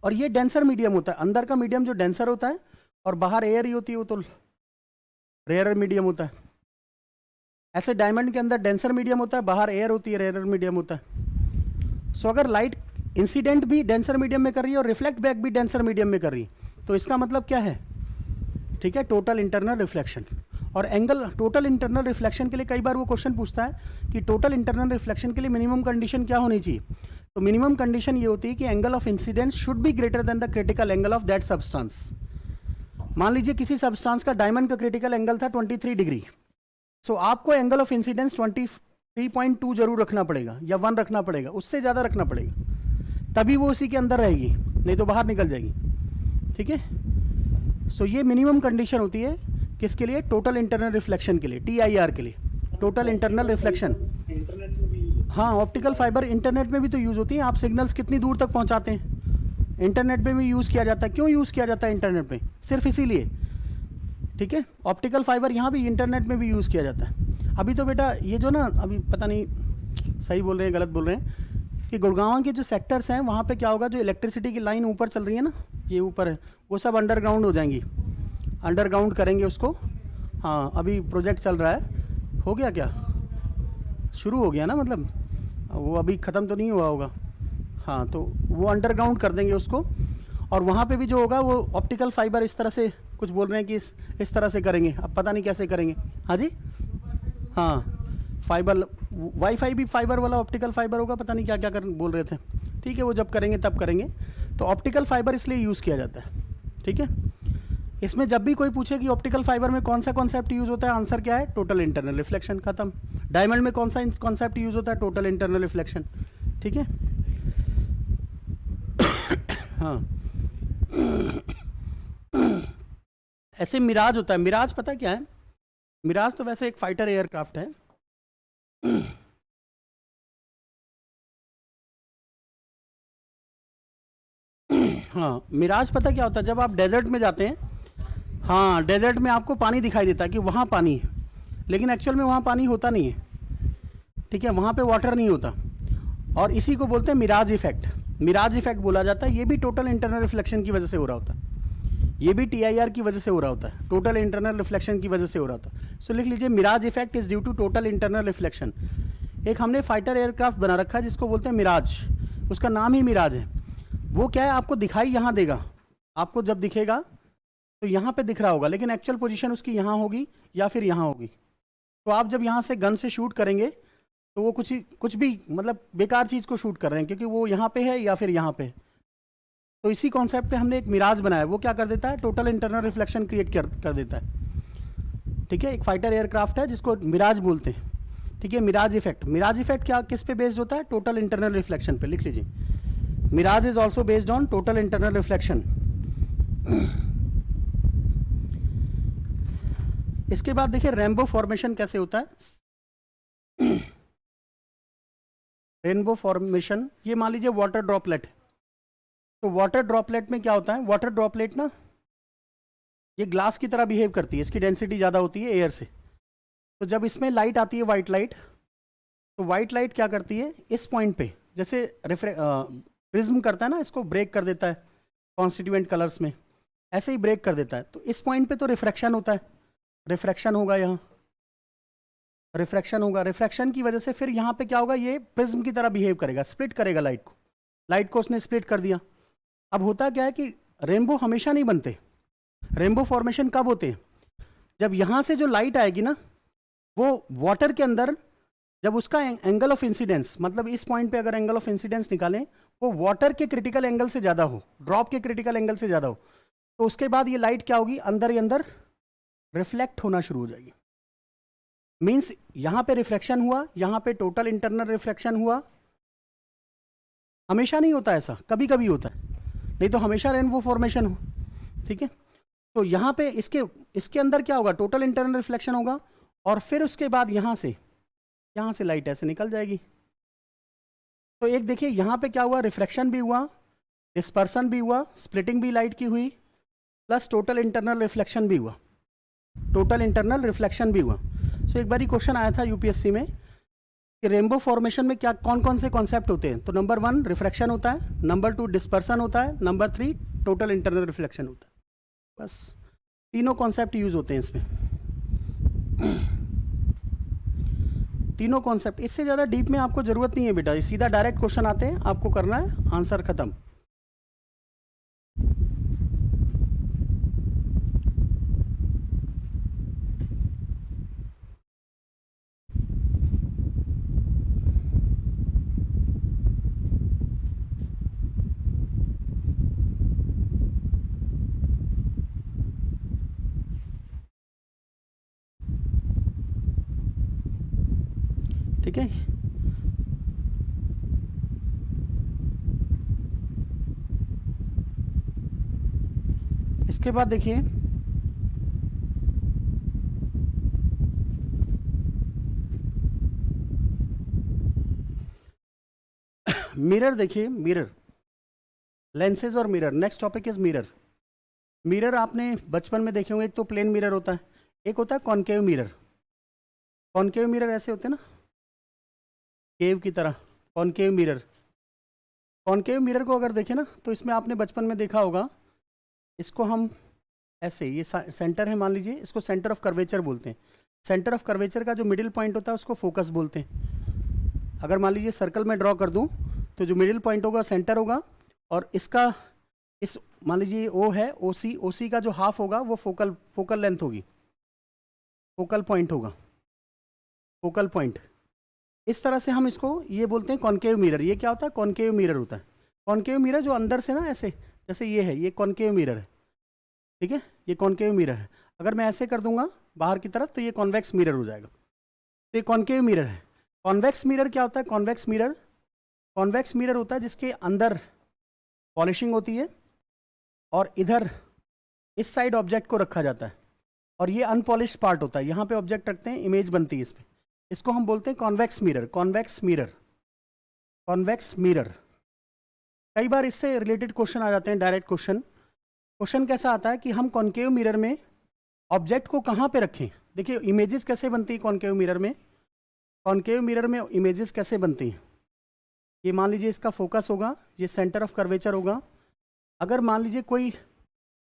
Speaker 1: और ये डेंसर मीडियम होता है, अंदर का मीडियम जो डेंसर होता है, और बाहर एयर ही होती है, वो तो रेयर मीडियम होता है। ऐसे डायमंड के अंदर डेंसर मीडियम होता है, बाहर एयर होती है, रेयर मीडियम होता है। सो अगर लाइट इंसिडेंट भी डेंसर मीडियम में कर रही है और रिफ्लेक्ट बैक भी डेंसर मीडियम में कर रही है, तो इसका मतलब क्या है? ठीक है, टोटल इंटरनल रिफ्लेक्शन। और एंगल, टोटल इंटरनल रिफ्लेक्शन के लिए कई बार वो क्वेश्चन पूछता है कि टोटल इंटरनल रिफ्लेक्शन के लिए मिनिमम कंडीशन क्या होनी चाहिए? तो मिनिमम कंडीशन ये होती है कि angle of incidence should be greater than the critical angle of that substance. मान लीजिए किसी सब्सटेंस का डायमंड का क्रिटिकल एंगल था 23 डिग्री, सो आपको एंगल ऑफ इंसिडेंस 23.2 जरूर रखना पड़ेगा, या 1 रखना पड़ेगा, उससे ज़्यादा रखना पड़ेगा, तभी वो उसी के अंदर रहेगी, नहीं तो बाहर निकल जाएगी। ठीक है, सो ये मिनिमम कंडीशन होती है किसके लिए? टोटल इंटरनल रिफ्लेक्शन के लिए, TIR के लिए, टोटल इंटरनल रिफ्लेक्शन। हाँ, ऑप्टिकल फाइबर इंटरनेट में भी तो यूज़ होती है। आप सिग्नल्स कितनी दूर तक पहुँचाते हैं, इंटरनेट पे भी यूज़ किया जाता है। क्यों यूज़ किया जाता है इंटरनेट पे? सिर्फ इसीलिए। ठीक है, ऑप्टिकल फाइबर यहाँ भी इंटरनेट में भी यूज़ किया जाता है। अभी तो बेटा ये जो ना, अभी पता नहीं सही बोल रहे हैं गलत बोल रहे हैं, कि गुड़गांव के जो सेक्टर्स हैं वहाँ पे क्या होगा, जो इलेक्ट्रिसिटी की लाइन ऊपर चल रही है ना, ये ऊपर है, वो सब अंडरग्राउंड हो जाएंगी, अंडरग्राउंड करेंगे उसको। हाँ, अभी प्रोजेक्ट चल रहा है, हो गया क्या? शुरू हो गया ना, मतलब वो अभी ख़त्म तो नहीं हुआ होगा। हाँ, तो वो अंडरग्राउंड कर देंगे उसको, और वहाँ पे भी जो होगा वो ऑप्टिकल फाइबर इस तरह से, कुछ बोल रहे हैं कि इस तरह से करेंगे, अब पता नहीं कैसे करेंगे। हाँ जी, हाँ, फाइबर, वाईफाई भी फाइबर वाला ऑप्टिकल फाइबर होगा, पता नहीं क्या क्या बोल रहे थे। ठीक है, वो जब करेंगे तब करेंगे। तो ऑप्टिकल फाइबर इसलिए यूज़ किया जाता है। ठीक है, इसमें जब भी कोई पूछे कि ऑप्टिकल फाइबर में कौन सा कॉन्सेप्ट यूज़ होता है, आंसर क्या है? टोटल इंटरनल रिफ्लेक्शन, खत्म। डायमंड में कौन सा कॉन्सेप्ट यूज़ होता है? Total internal reflection. ठीक है, हाँ। ऐसे मिराज होता है। मिराज पता क्या है? मिराज तो वैसे एक फाइटर एयरक्राफ्ट है। हाँ, मिराज पता क्या होता है? जब आप डेजर्ट में जाते हैं, हाँ, डेजर्ट में आपको पानी दिखाई देता है कि वहाँ पानी है, लेकिन एक्चुअल में वहाँ पानी होता नहीं है। ठीक है, वहाँ पे वाटर नहीं होता, और इसी को बोलते हैं मिराज इफेक्ट। मिराज इफेक्ट बोला जाता है। ये भी टोटल इंटरनल रिफ्लेक्शन की वजह से हो रहा होता है, ये भी TIR की वजह से हो रहा होता है, टोटल इंटरनल रिफ्लेक्शन की वजह से हो रहा होता है। सो लिख लीजिए, mirage effect is due to total internal reflection. एक हमने फाइटर एयरक्राफ्ट बना रखा है जिसको बोलते हैं मिराज, उसका नाम ही मिराज है। वो क्या है, आपको दिखाई यहाँ देगा, आपको जब दिखेगा तो यहाँ पे दिख रहा होगा, लेकिन एक्चुअल पोजीशन उसकी यहाँ होगी या फिर यहाँ होगी। तो आप जब यहाँ से गन से शूट करेंगे तो वो कुछ भी मतलब बेकार चीज़ को शूट कर रहे हैं, क्योंकि वो यहाँ पे है या फिर यहाँ पे है। तो इसी कॉन्सेप्ट पे हमने एक मिराज बनाया, वो क्या कर देता है, टोटल इंटरनल रिफ्लेक्शन क्रिएट कर देता है। ठीक है, एक फाइटर एयरक्राफ्ट है जिसको मिराज बोलते हैं। ठीक है, मिराज इफेक्ट। मिराज इफेक्ट क्या किस पे बेस्ड होता है, टोटल इंटरनल रिफ्लेक्शन पे। लिख लीजिए, mirage is also based on total internal reflection. इसके बाद देखिए रेनबो फॉर्मेशन कैसे होता है। रेनबो फॉर्मेशन, ये मान लीजिए वाटर ड्रॉपलेट। तो वाटर ड्रॉपलेट में क्या होता है, वाटर ड्रॉपलेट ना ये ग्लास की तरह बिहेव करती है, इसकी डेंसिटी ज़्यादा होती है एयर से। तो जब इसमें लाइट आती है, वाइट लाइट, तो वाइट लाइट क्या करती है, इस पॉइंट पे जैसे प्रिज्म करता है ना, इसको ब्रेक कर देता है कॉन्स्टिट्यूएंट कलर्स में, ऐसे ही ब्रेक कर देता है। तो इस पॉइंट पे तो रिफ्रैक्शन होता है, रिफ्रैक्शन होगा, यहाँ रिफ्रैक्शन होगा। रिफ्रैक्शन की वजह से फिर यहाँ पे क्या होगा, ये प्रिज्म की तरह बिहेव करेगा, स्प्लिट करेगा लाइट को उसने स्प्लिट कर दिया। अब होता क्या है कि रेनबो हमेशा नहीं बनते। रेनबो फॉर्मेशन कब होते हैं, जब यहाँ से जो लाइट आएगी ना, वो वाटर के अंदर जब उसका एंगल ऑफ इंसिडेंस, मतलब इस पॉइंट पे अगर एंगल ऑफ इंसिडेंस निकालें, वो वाटर के क्रिटिकल एंगल से ज़्यादा हो, ड्रॉप के क्रिटिकल एंगल से ज़्यादा हो, तो उसके बाद ये लाइट क्या होगी, अंदर ही अंदर रिफ्लेक्ट होना शुरू हो जाएगी। मीन्स यहाँ पे रिफ्लेक्शन हुआ, यहाँ पे टोटल इंटरनल रिफ्लेक्शन हुआ। हमेशा नहीं होता ऐसा, कभी कभी होता है, नहीं तो हमेशा रेनबो फॉर्मेशन हो। ठीक है, तो यहाँ पे इसके अंदर क्या होगा, टोटल इंटरनल रिफ्लेक्शन होगा, और फिर उसके बाद यहाँ से लाइट ऐसे निकल जाएगी। तो एक देखिए यहाँ पे क्या हुआ, रिफ्लेक्शन भी हुआ, डिस्पर्सन भी हुआ, स्प्लिटिंग भी लाइट की हुई, प्लस टोटल इंटरनल रिफ्लेक्शन भी हुआ, टोटल इंटरनल रिफ्लेक्शन भी हुआ। सो एक बार ही क्वेश्चन आया था यूपीएससी में कि रेनबो फॉर्मेशन में क्या कौन कौन से कॉन्सेप्ट होते हैं। तो नंबर 1 रिफ्रैक्शन होता है, नंबर 2 डिस्पर्सन होता है, नंबर 3 टोटल इंटरनल रिफ्लेक्शन होता है। बस तीनों कॉन्सेप्ट यूज होते हैं इसमें, तीनों कॉन्सेप्ट। इससे ज़्यादा डीप में आपको ज़रूरत नहीं है बेटा, ये सीधा डायरेक्ट क्वेश्चन आते हैं, आपको करना है, आंसर खत्म। ठीक है, इसके बाद देखिए मिरर। देखिए मिरर, लेंसेज और mirror. Next topic is mirror. Mirror आपने बचपन में देखे होंगे, एक तो प्लेन मिरर होता है, एक होता है कॉनकेव मिरर। कॉनकेव मिरर ऐसे होते हैं ना, केव की तरह, कॉनकेव मिरर। कॉनकेव मिरर को अगर देखें ना, तो इसमें आपने बचपन में देखा होगा, इसको हम ऐसे, ये सेंटर है मान लीजिए, इसको सेंटर ऑफ कर्वेचर बोलते हैं। सेंटर ऑफ कर्वेचर का जो मिडिल पॉइंट होता है उसको फोकस बोलते हैं। अगर मान लीजिए सर्कल में ड्रॉ कर दूं, तो जो मिडिल पॉइंट होगा सेंटर होगा, और इसका इस मान लीजिए ओ है, ओसी का जो हाफ होगा वो फोकल लेंथ होगी, फोकल पॉइंट होगा, फोकल पॉइंट। इस तरह से हम इसको ये बोलते हैं कॉनकेव मिरर। ये क्या होता है, कॉनकेव मिरर होता है। कॉनकेव मिरर जो अंदर से ना ऐसे, जैसे ये है, ये कॉनकेव मिरर है। ठीक है, ये कॉनकेव मिरर है। अगर मैं ऐसे कर दूंगा बाहर की तरफ, तो ये कॉन्वेक्स मिरर हो जाएगा। तो ये कॉनकेव मिरर है। कॉन्वेक्स मिरर क्या होता है, कॉन्वेक्स मिरर होता है जिसके अंदर पॉलिशिंग होती है, और इधर इस साइड ऑब्जेक्ट को रखा जाता है, और ये अनपॉलिश्ड पार्ट होता है, यहाँ पे ऑब्जेक्ट रखते हैं, इमेज बनती है इस पर। इसको हम बोलते हैं कॉन्वेक्स मिरर। Convex mirror. कई बार इससे रिलेटेड क्वेश्चन आ जाते हैं, डायरेक्ट क्वेश्चन कैसा आता है कि हम कॉनकेव मिरर में ऑब्जेक्ट को कहाँ पे रखें। देखिए इमेजेस कैसे बनती है कॉनकेव मिरर में, कॉनकेव मिरर में इमेजेस कैसे बनती हैं। ये मान लीजिए इसका फोकस होगा, ये सेंटर ऑफ कर्वेचर होगा। अगर मान लीजिए कोई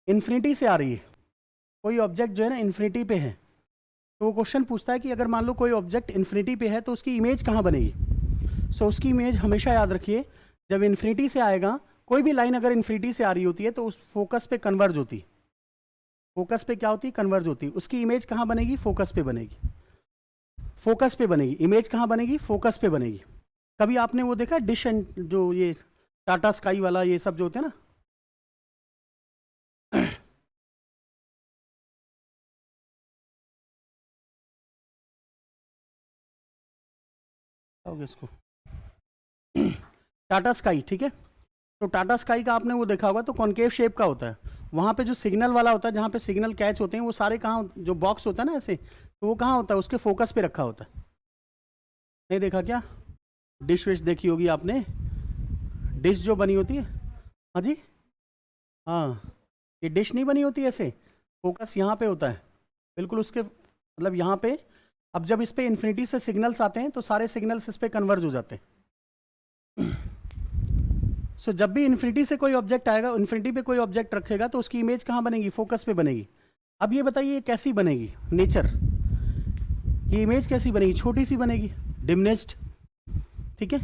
Speaker 1: इन्फिनिटी से आ रही है, कोई ऑब्जेक्ट जो है ना इन्फिनिटी पे है, तो वो क्वेश्चन पूछता है कि अगर मान लो कोई ऑब्जेक्ट इन्फिनिटी पे है तो उसकी इमेज कहाँ बनेगी। सो उसकी इमेज हमेशा याद रखिए, जब इन्फिनिटी से आएगा कोई भी लाइन अगर इन्फिनिटी से आ रही होती है तो उस फोकस पे कन्वर्ज होती है। फोकस पे क्या होती है? कन्वर्ज होती है। उसकी इमेज कहाँ बनेगी? फोकस पे बनेगी। फोकस पे बनेगी। इमेज कहाँ बनेगी? फोकस पे बनेगी। कभी आपने वो देखा डिश एंड जो ये टाटा स्काई वाला ये सब जो होते हैं ना, क्या हो गया इसको, टाटा स्काई, ठीक है। तो टाटा स्काई का आपने वो देखा होगा तो कॉनकेव शेप का होता है। वहाँ पे जो सिग्नल वाला होता है, जहाँ पे सिग्नल कैच होते हैं, वो सारे कहाँ, जो बॉक्स होता है ना ऐसे, तो वो कहाँ होता है? उसके फोकस पे रखा होता है। नहीं देखा क्या? डिश विश देखी होगी आपने, डिश जो बनी होती है। हाँ जी, हाँ, ये डिश नहीं बनी होती ऐसे, फोकस यहाँ पे होता है बिल्कुल उसके, मतलब यहाँ पे। अब जब इस पे इन्फिनिटी से सिग्नल्स आते हैं तो सारे सिग्नल्स इस पे कन्वर्ज हो जाते हैं। सो जब भी इन्फिनिटी से कोई ऑब्जेक्ट आएगा, इन्फिनिटी पे कोई ऑब्जेक्ट रखेगा तो उसकी इमेज कहाँ बनेगी? फोकस पे बनेगी। अब ये बताइए कैसी बनेगी? नेचर, ये इमेज कैसी बनेगी? छोटी सी बनेगी, डिमनेस्ड, ठीक है।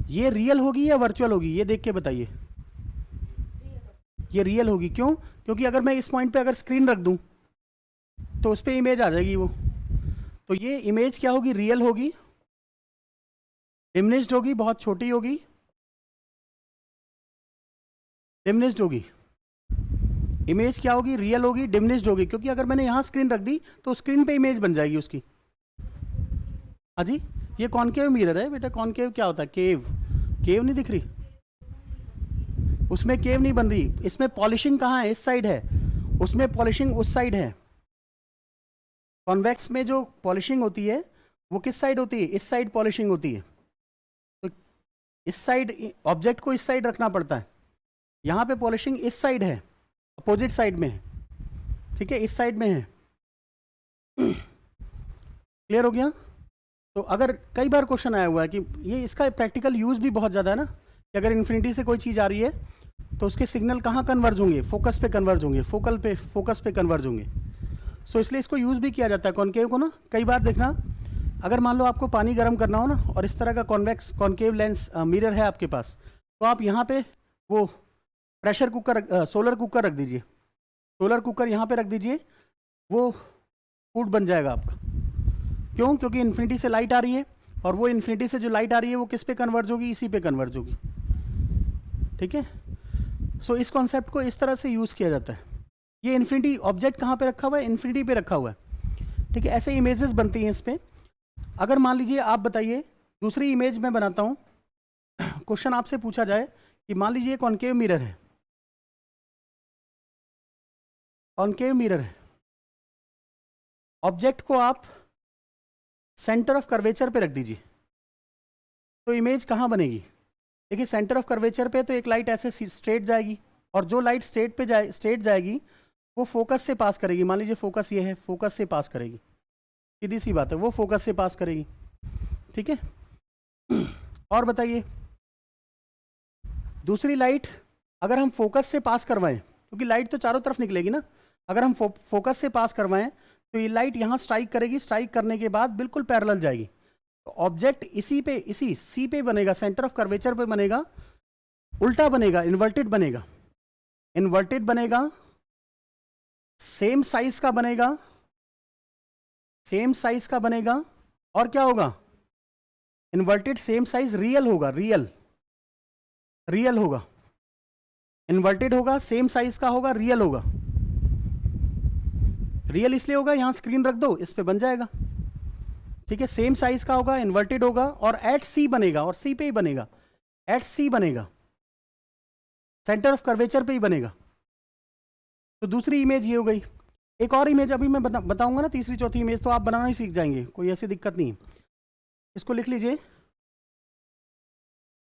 Speaker 1: ये रियल होगी या वर्चुअल होगी? ये देख के बताइए। ये रियल होगी। क्यों? क्योंकि अगर मैं इस पॉइंट पे अगर स्क्रीन रख दूं तो उस पर इमेज आ जाएगी वो। तो ये इमेज क्या होगी? रियल होगी, डिमनिश्ड होगी, बहुत छोटी होगी, डिमनिश्ड होगी। इमेज क्या होगी? रियल होगी, डिमनिश्ड होगी। क्योंकि अगर मैंने यहां स्क्रीन रख दी तो स्क्रीन पे इमेज बन जाएगी उसकी। हाँ जी, ये कॉनकेव मिरर है बेटा। कॉनकेव क्या होता है? केव। केव नहीं दिख रही उसमें, केव नहीं बन रही। इसमें पॉलिशिंग कहाँ है? इस साइड है, उसमें पॉलिशिंग उस साइड है। कॉन्वेक्स में जो पॉलिशिंग होती है वो किस साइड होती है? इस साइड पॉलिशिंग होती है। तो इस साइड ऑब्जेक्ट को इस साइड रखना पड़ता है। यहाँ पे पॉलिशिंग इस साइड है, अपोजिट साइड में है, ठीक है, इस साइड में है। क्लियर हो गया? तो अगर कई बार क्वेश्चन आया हुआ है कि ये इसका प्रैक्टिकल यूज भी बहुत ज़्यादा है ना, कि अगर इन्फिनिटी से कोई चीज़ आ रही है तो उसके सिग्नल कहाँ कन्वर्ज होंगे? फोकस पे कन्वर्ज होंगे, फोकल पे, फोकस पे कन्वर्ज होंगे। सो इसलिए इसको यूज़ भी किया जाता है कॉनकेव को ना। कई बार देखना, अगर मान लो आपको पानी गर्म करना हो ना और इस तरह का कॉन्वेक्स कॉनकेव लेंस मिरर है आपके पास, तो आप यहाँ पे वो प्रेशर कुकर, सोलर कुकर रख दीजिए। सोलर कुकर यहाँ पे रख दीजिए, वो फूड बन जाएगा आपका। क्यों? क्योंकि इन्फिनिटी से लाइट आ रही है और वो इन्फिनिटी से जो लाइट आ रही है वो किस पे कन्वर्ज होगी? इसी पे कन्वर्ज होगी, ठीक है। सो इस कॉन्सेप्ट को इस तरह से यूज़ किया जाता है। ये इन्फिनिटी ऑब्जेक्ट कहाँ पे रखा हुआ है? इन्फिनिटी पे रखा हुआ है, ठीक है। ऐसे इमेजेस बनती हैं इस पे। अगर मान लीजिए आप बताइए, दूसरी इमेज मैं बनाता हूँ। क्वेश्चन आपसे पूछा जाए कि मान लीजिए कॉनकेव मिरर है, कॉनकेव मिरर है, ऑब्जेक्ट को आप सेंटर ऑफ कर्वेचर पे रख दीजिए, तो इमेज कहाँ बनेगी? देखिए सेंटर ऑफ कर्वेचर पे तो एक लाइट ऐसे स्ट्रेट जाएगी, और जो लाइट स्ट्रेट जाएगी वो फोकस से पास करेगी। मान लीजिए फोकस ये है, फोकस से पास करेगी, सीधी सी बात है, वो फोकस से पास करेगी, ठीक है। और बताइए, दूसरी लाइट अगर हम फोकस से पास करवाएं, क्योंकि लाइट तो चारों तरफ निकलेगी ना, अगर हम फोकस से पास करवाएं तो ये लाइट यहाँ स्ट्राइक करेगी, स्ट्राइक करने के बाद बिल्कुल पैरेलल जाएगी। तो ऑब्जेक्ट इसी पे, इसी सी पे बनेगा, सेंटर ऑफ कर्वेचर पे बनेगा, उल्टा बनेगा, इन्वर्टेड बनेगा, इन्वर्टेड बनेगा, सेम साइज का बनेगा, सेम साइज का बनेगा, और क्या होगा? इन्वर्टेड सेम साइज, रियल होगा, रियल, रियल होगा, इन्वर्टेड होगा, सेम साइज का होगा, रियल होगा। रियल इसलिए होगा, यहां स्क्रीन रख दो, इस पे बन जाएगा, ठीक है। सेम साइज का होगा, इन्वर्टेड होगा, और एट सी बनेगा, और सी पे ही बनेगा, एट सी बनेगा, सेंटर ऑफ कर्वेचर पे ही बनेगा। तो दूसरी इमेज ये हो गई। एक और इमेज अभी मैं बताऊंगा ना, तीसरी चौथी इमेज, तो आप बनाना ही सीख जाएंगे, कोई ऐसी दिक्कत नहीं है। इसको लिख लीजिए,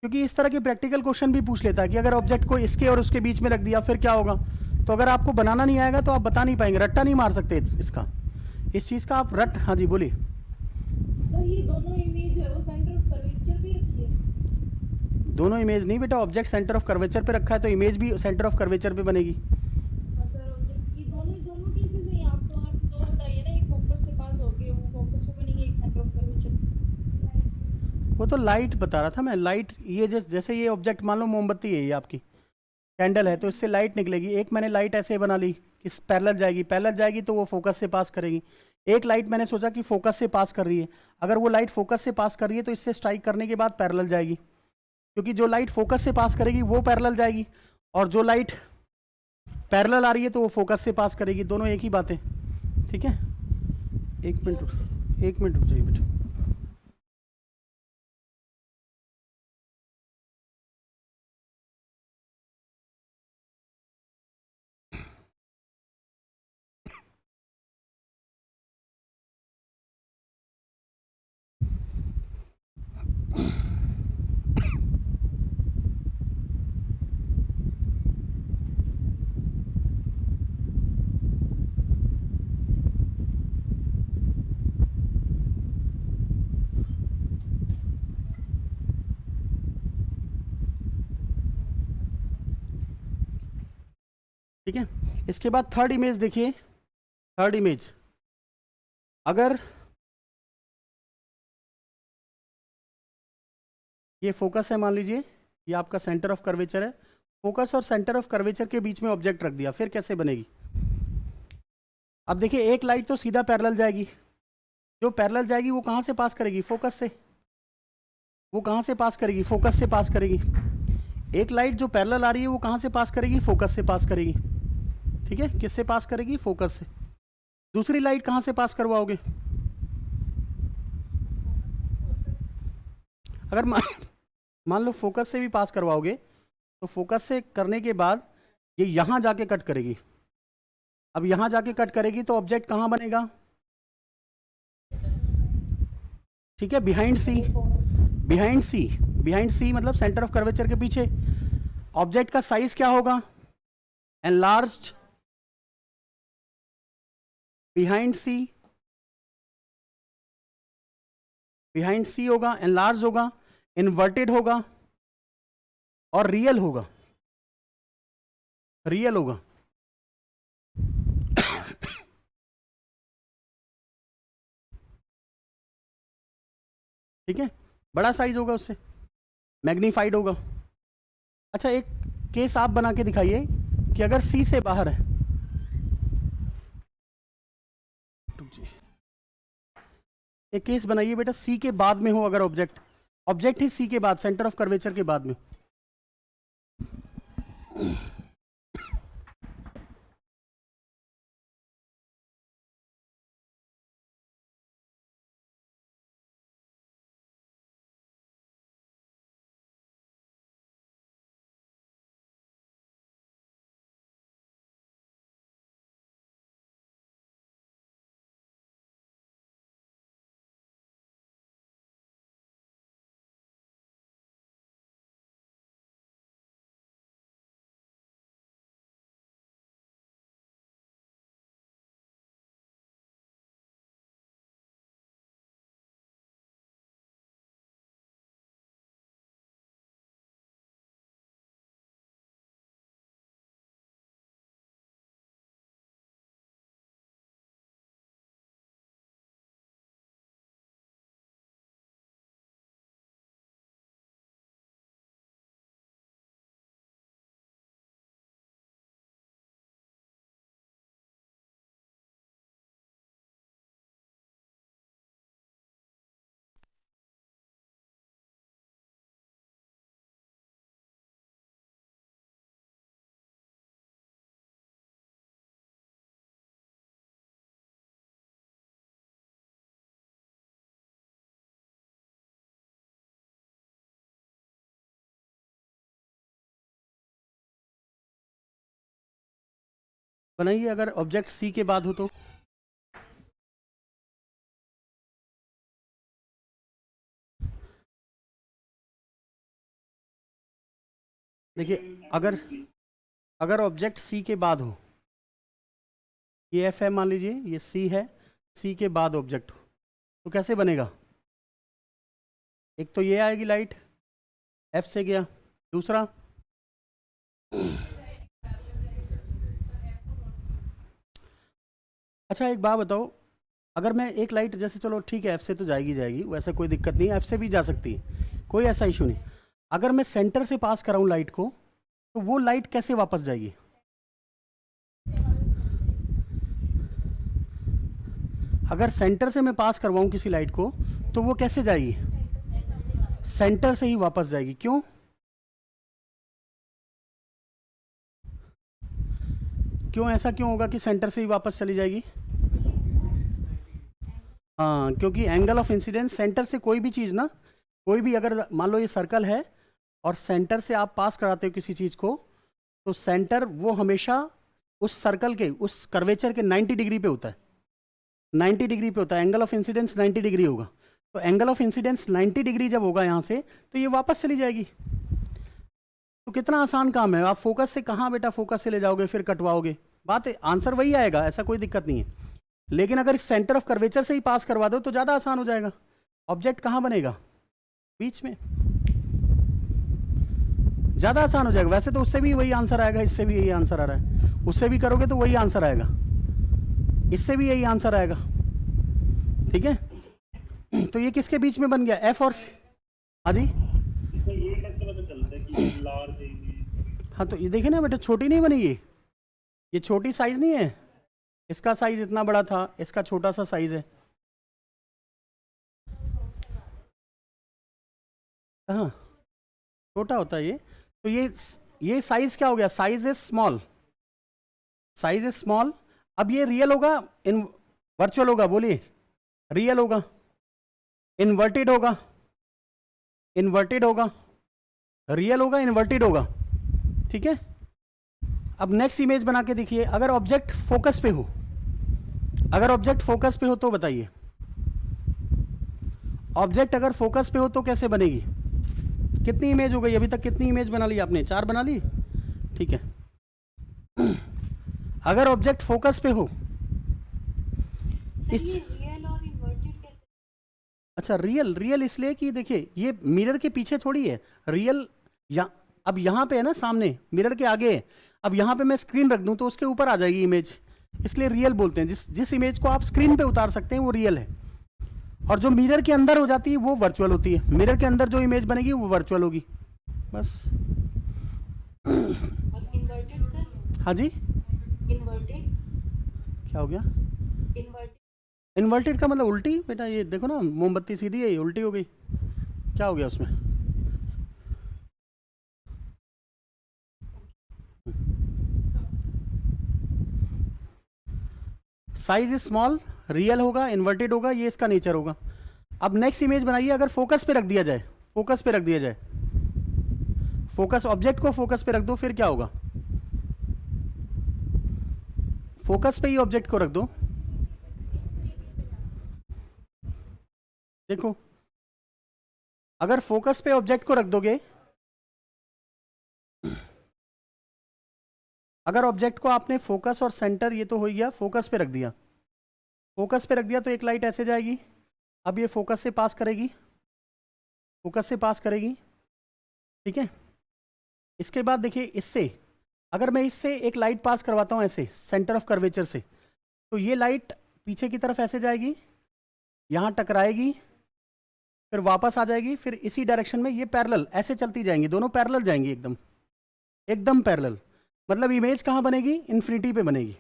Speaker 1: क्योंकि इस तरह के प्रैक्टिकल क्वेश्चन भी पूछ लेता है कि अगर ऑब्जेक्ट को इसके और उसके बीच में रख दिया फिर क्या होगा। तो अगर आपको बनाना नहीं आएगा तो आप बता नहीं पाएंगे, रट्टा नहीं मार सकते इसका, इस चीज़ का आप रट। हाँ जी बोलिए
Speaker 2: सर, ये दोनों इमेज है वो सेंटर ऑफ कर्वेचर पे रखी है?
Speaker 1: दोनों इमेज नहीं बेटा, ऑब्जेक्ट सेंटर ऑफ कर्वेचर पे रखा है तो इमेज भी सेंटर ऑफ कर्वेचर पे बनेगी।
Speaker 2: हाँ सर, ऑब्जेक्ट ये दोनों केसेस में आप तो बताइए ना, एक फोकस से पास हो गए, वो फोकस पे बनेगी, एक सेंटर ऑफ कर्वेचर।
Speaker 1: वो तो लाइट बता रहा था मैं, लाइट, ये जैसे ये ऑब्जेक्ट मान लो मोमबत्ती है ये आपकी, कैंडल है तो इससे लाइट निकलेगी। एक मैंने लाइट ऐसे बना ली कि पैरेलल जाएगी, पैरेलल जाएगी तो वो फोकस से पास करेगी। एक लाइट मैंने सोचा कि फोकस से पास कर रही है, अगर वो लाइट फोकस से पास कर रही है तो इससे स्ट्राइक करने के बाद पैरेलल जाएगी, क्योंकि जो लाइट फोकस से पास करेगी वो पैरेलल जाएगी, और जो लाइट पैरेलल आ रही है तो वो फोकस से पास करेगी। दोनों एक ही बात है, ठीक है। एक मिनट रुक जाइए बेटा। ठीक है, इसके बाद थर्ड इमेज देखिए। थर्ड इमेज, अगर ये फोकस है, मान लीजिए ये आपका सेंटर ऑफ कर्वेचर है, फोकस और सेंटर ऑफ कर्वेचर के बीच में ऑब्जेक्ट रख दिया, फिर कैसे बनेगी? अब देखिए एक लाइट तो सीधा पैरेलल जाएगी, जो पैरेलल जाएगी वो कहाँ से पास करेगी? फोकस से। वो कहाँ से पास करेगी? फोकस से पास करेगी। एक लाइट जो पैरेलल आ रही है वो कहाँ से पास करेगी? फोकस से पास करेगी, ठीक है। किससे पास करेगी? फोकस से। दूसरी लाइट कहाँ से पास करवाओगे? अगर मान लो फोकस से भी पास करवाओगे तो फोकस से करने के बाद ये यहां जाके कट करेगी। अब यहां जाके कट करेगी तो ऑब्जेक्ट कहां बनेगा? ठीक है, बिहाइंड सी। बिहाइंड सी, बिहाइंड सी मतलब सेंटर ऑफ कर्वेचर के पीछे। ऑब्जेक्ट का साइज क्या होगा? एनलार्ज्ड बिहाइंड सी। बिहाइंड सी होगा, एनलार्ज होगा, इन्वर्टेड होगा और रियल होगा। रियल होगा। ठीक है, बड़ा साइज होगा, उससे मैग्नीफाइड होगा। अच्छा, एक केस आप बना के दिखाइए कि अगर सी से बाहर है, एक केस बनाइए बेटा, सी के बाद में हो अगर ऑब्जेक्ट, ऑब्जेक्ट ही सी के बाद, सेंटर ऑफ कर्वेचर के बाद में। बनाइए अगर ऑब्जेक्ट सी के बाद हो तो। देखिए अगर अगर ऑब्जेक्ट सी के बाद हो, ये एफ है मान लीजिए, ये सी है, सी के बाद ऑब्जेक्ट हो तो कैसे बनेगा? एक तो ये आएगी लाइट, एफ से गया। दूसरा, अच्छा एक बात बताओ, अगर मैं एक लाइट, जैसे चलो ठीक है एफ से तो जाएगी जाएगी, वैसे कोई दिक्कत नहीं है, एफ से भी जा सकती है, कोई ऐसा इशू नहीं। अगर मैं सेंटर से पास कराऊं लाइट को तो वो लाइट कैसे वापस जाएगी? अगर सेंटर से मैं पास करवाऊं किसी लाइट को तो वो कैसे जाएगी? सेंटर से ही वापस जाएगी। क्यों? क्यों ऐसा क्यों होगा कि सेंटर से ही वापस चली जाएगी? हाँ, क्योंकि एंगल ऑफ इंसिडेंस सेंटर से कोई भी चीज़ ना, कोई भी अगर मान लो ये सर्कल है और सेंटर से आप पास कराते हो किसी चीज़ को, तो सेंटर वो हमेशा उस सर्कल के उस कर्वेचर के 90 डिग्री पे होता है। 90 डिग्री पे होता है, एंगल ऑफ इंसिडेंस 90 डिग्री होगा। तो एंगल ऑफ इंसिडेंस 90 डिग्री जब होगा यहाँ से, तो ये वापस चली जाएगी। तो कितना आसान काम है। आप फोकस से कहाँ बेटा फोकस से ले जाओगे फिर कटवाओगे, बात है, आंसर वही आएगा, ऐसा कोई दिक्कत नहीं है। लेकिन अगर इस सेंटर ऑफ कर्वेचर से ही पास करवा दो तो ज़्यादा आसान हो जाएगा। ऑब्जेक्ट कहाँ बनेगा? बीच में, ज़्यादा आसान हो जाएगा। वैसे तो उससे भी वही आंसर आएगा, इससे भी यही आंसर आ रहा है, उससे भी करोगे तो वही आंसर आएगा, इससे भी यही आंसर आएगा। ठीक है, तो ये किसके बीच में बन गया? एफ और सी। हाँ जी,
Speaker 3: ये कैसे पता चलता है कि लार्ज है?
Speaker 1: हाँ तो ये देखिए ना बेटा, छोटी नहीं बनी ये छोटी साइज नहीं है। इसका साइज इतना बड़ा था, इसका छोटा सा साइज है। हाँ, छोटा होता है ये। तो ये साइज क्या हो गया? Size is small, size is small. अब ये रियल होगा इन वर्चुअल होगा? बोलिए, रियल होगा, इन्वर्टेड होगा, इन्वर्टेड होगा, रियल होगा, इन्वर्टेड होगा। ठीक है, अब नेक्स्ट इमेज बना के देखिए। अगर ऑब्जेक्ट फोकस पे हो, अगर ऑब्जेक्ट फोकस पे हो तो बताइए, ऑब्जेक्ट अगर फोकस पे हो तो कैसे बनेगी? कितनी इमेज हो गई अभी तक? कितनी इमेज बना ली आपने? 4 बना ली। ठीक है, अगर ऑब्जेक्ट फोकस पे हो इस,
Speaker 2: रियल और इन्वर्टेड कैसे?
Speaker 1: अच्छा रियल इसलिए कि देखिए ये मिरर के पीछे थोड़ी है रियल, अब यहाँ पे है ना, सामने मिरर के आगे है। अब यहाँ पे मैं स्क्रीन रख दूं तो उसके ऊपर आ जाएगी इमेज, इसलिए रियल बोलते हैं। जिस इमेज को आप स्क्रीन पे उतार सकते हैं वो रियल है, और जो मिरर के अंदर हो जाती है वो वर्चुअल होती है। मिरर के अंदर जो इमेज बनेगी वो वर्चुअल होगी, बस।
Speaker 2: और इन्वर्टेड सर?
Speaker 1: हाँ जी,
Speaker 2: इन्वर्टेड
Speaker 1: क्या हो गया?
Speaker 2: इन्वर्टेड
Speaker 1: इन्वर्टेड का मतलब उल्टी बेटा। ये देखो ना, मोमबत्ती सीधी है, ये उल्टी हो गई, क्या हो गया उसमें? साइज इज स्मॉल, रियल होगा, इन्वर्टेड होगा, ये इसका नेचर होगा। अब नेक्स्ट इमेज बनाइए। अगर फोकस पे रख दिया जाए, फोकस पे रख दिया जाए, फोकस ऑब्जेक्ट को फोकस पे रख दो, फिर क्या होगा? फोकस पे ही ऑब्जेक्ट को रख दो, देखो अगर फोकस पे ऑब्जेक्ट को रख दोगे, अगर ऑब्जेक्ट को आपने फोकस और सेंटर, ये तो हो गया, फोकस पे रख दिया, फोकस पे रख दिया तो एक लाइट ऐसे जाएगी। अब ये फोकस से पास करेगी, फोकस से पास करेगी। ठीक है, इसके बाद देखिए इससे, अगर मैं इससे एक लाइट पास करवाता हूँ ऐसे सेंटर ऑफ कर्वेचर से, तो ये लाइट पीछे की तरफ ऐसे जाएगी, यहाँ टकराएगी, फिर वापस आ जाएगी, फिर इसी डायरेक्शन में ये पैरेलल ऐसे चलती जाएंगी, दोनों पैरेलल जाएंगी, एकदम एकदम पैरेलल। मतलब इमेज कहाँ बनेगी? इन्फिनिटी पे बनेगी,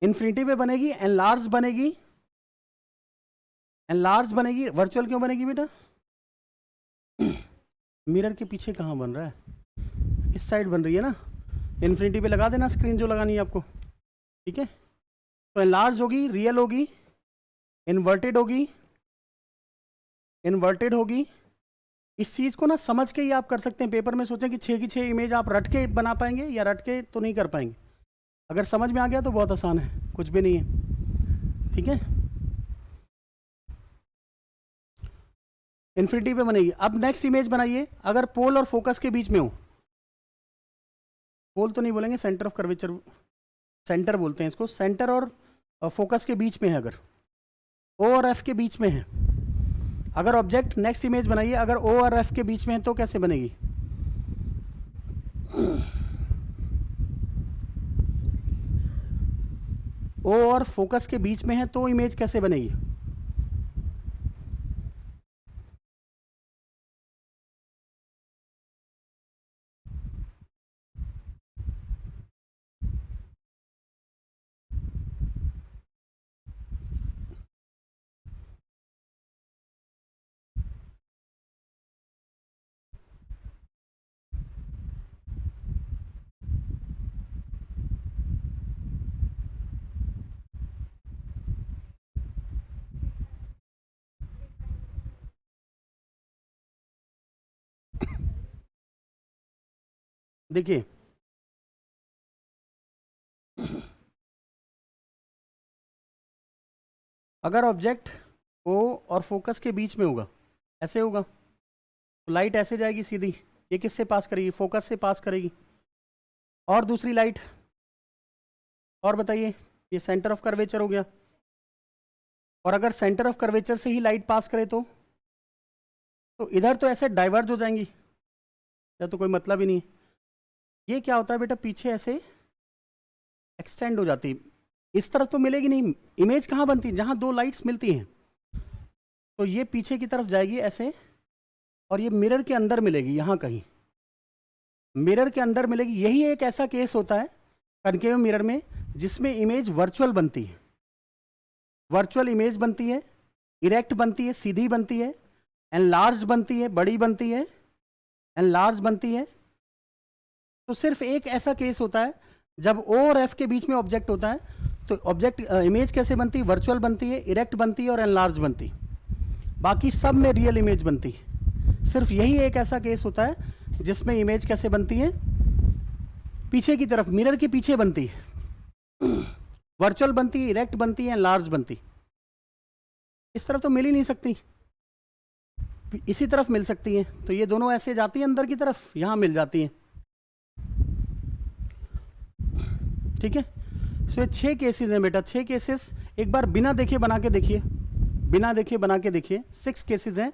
Speaker 1: इन्फिनिटी पे बनेगी, एनलार्ज बनेगी, एनलार्ज बनेगी। वर्चुअल क्यों बनेगी बेटा? मिरर के पीछे कहाँ बन रहा है? इस साइड बन रही है ना। इन्फिनिटी पे लगा देना स्क्रीन जो लगानी है आपको। ठीक है, तो एनलार्ज होगी, रियल होगी, इन्वर्टेड होगी, इन्वर्टेड होगी। इस चीज़ को ना समझ के ही आप कर सकते हैं। पेपर में सोचें कि 6 की 6 इमेज आप रट के बना पाएंगे, या रट के तो नहीं कर पाएंगे। अगर समझ में आ गया तो बहुत आसान है, कुछ भी नहीं है। ठीक है, इन्फिनिटी पे बनेगी। अब नेक्स्ट इमेज बनाइए। अगर पोल और फोकस के बीच में हो, पोल तो नहीं बोलेंगे, सेंटर ऑफ कर्वेचर, सेंटर बोलते हैं इसको, सेंटर और फोकस के बीच में है, अगर ओ और एफ के बीच में है, अगर ऑब्जेक्ट, नेक्स्ट इमेज बनाइए, अगर ओ और एफ के बीच में है तो कैसे बनेगी? ओ और फोकस के बीच में है तो इमेज कैसे बनेगी? देखिए अगर ऑब्जेक्ट ओ और फोकस के बीच में होगा, ऐसे होगा, तो लाइट ऐसे जाएगी सीधी, ये किससे पास करेगी? फोकस से पास करेगी। और दूसरी लाइट, और बताइए, ये सेंटर ऑफ कर्वेचर हो गया। और अगर सेंटर ऑफ कर्वेचर से ही लाइट पास करे तो इधर तो ऐसे डाइवर्ज हो जाएंगी, या तो कोई मतलब ही नहीं। ये क्या होता है बेटा, पीछे ऐसे एक्सटेंड हो जाती, इस तरफ तो मिलेगी नहीं। इमेज कहाँ बनती है? जहाँ दो लाइट्स मिलती हैं, तो ये पीछे की तरफ जाएगी ऐसे, और ये मिरर के अंदर मिलेगी, यहाँ कहीं मिरर के अंदर मिलेगी। यही एक ऐसा केस होता है कनकेव मिरर में जिसमें इमेज वर्चुअल बनती है। वर्चुअल इमेज बनती है, इरेक्ट बनती है, सीधी बनती है, एनलार्ज बनती है, बड़ी बनती है, एनलार्ज बनती है। तो सिर्फ एक ऐसा केस होता है जब ओ और एफ के बीच में ऑब्जेक्ट होता है, तो ऑब्जेक्ट इमेज कैसे बनती है? वर्चुअल बनती है, इरेक्ट बनती है और एनलार्ज बनती है। बाकी सब में रियल इमेज बनती है। सिर्फ यही एक ऐसा केस होता है जिसमें इमेज कैसे बनती है? पीछे की तरफ, मिरर के पीछे बनती है, वर्चुअल बनती है, इरेक्ट बनती है, एनलार्ज बनती है। इस तरफ तो मिल ही नहीं सकती, इसी तरफ मिल सकती है। तो ये दोनों ऐसे जाती हैं अंदर की तरफ, यहां मिल जाती हैं। ठीक है, सो ये 6 केसेस हैं बेटा, 6 केसेस। एक बार बिना देखे बना के देखिए, बिना देखे बना के देखिए। 6 केसेस हैं।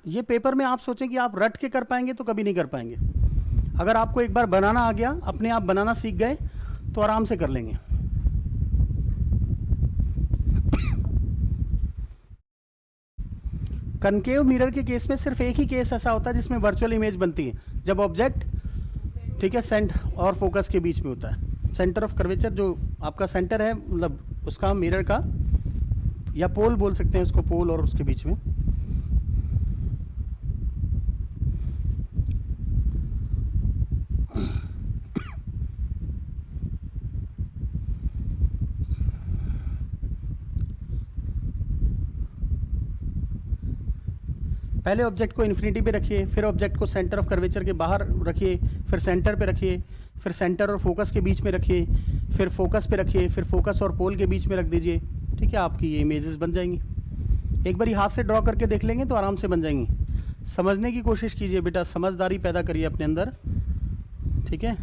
Speaker 1: ये पेपर में आप सोचें कि आप रट के कर पाएंगे तो कभी नहीं कर पाएंगे। अगर आपको एक बार बनाना आ गया, अपने आप बनाना सीख गए, तो आराम से कर लेंगे। कनकेव मिरर के केस में सिर्फ एक ही केस ऐसा होता है जिसमें वर्चुअल इमेज बनती है, जब ऑब्जेक्ट, ठीक है, सेंटर और फोकस के बीच में होता है। सेंटर ऑफ कर्वेचर जो आपका सेंटर है, मतलब उसका मिरर का, या पोल बोल सकते हैं उसको, पोल और उसके बीच में। पहले ऑब्जेक्ट को इन्फिनिटी पे रखिए, फिर ऑब्जेक्ट को सेंटर ऑफ कर्वेचर के बाहर रखिए, फिर सेंटर पे रखिए, फिर सेंटर और फोकस के बीच में रखिए, फिर फोकस पे रखिए, फिर फोकस और पोल के बीच में रख दीजिए। ठीक है, आपकी ये इमेजेस बन जाएंगी। एक बार हाथ से ड्रॉ करके देख लेंगे तो आराम से बन जाएंगी। समझने की कोशिश कीजिए बेटा, समझदारी पैदा करिए अपने अंदर। ठीक है,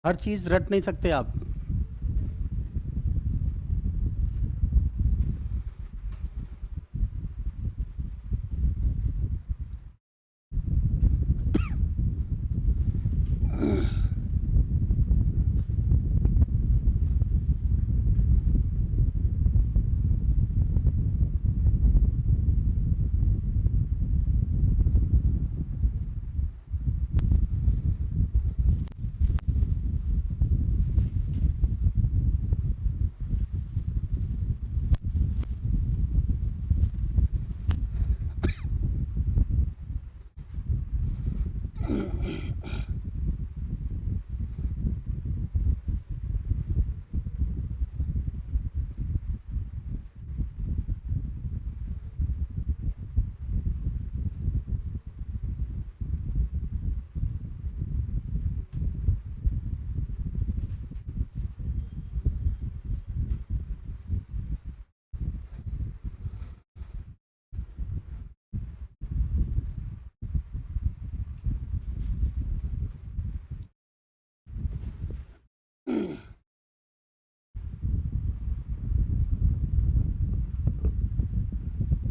Speaker 1: हर चीज़ रट नहीं सकते आप।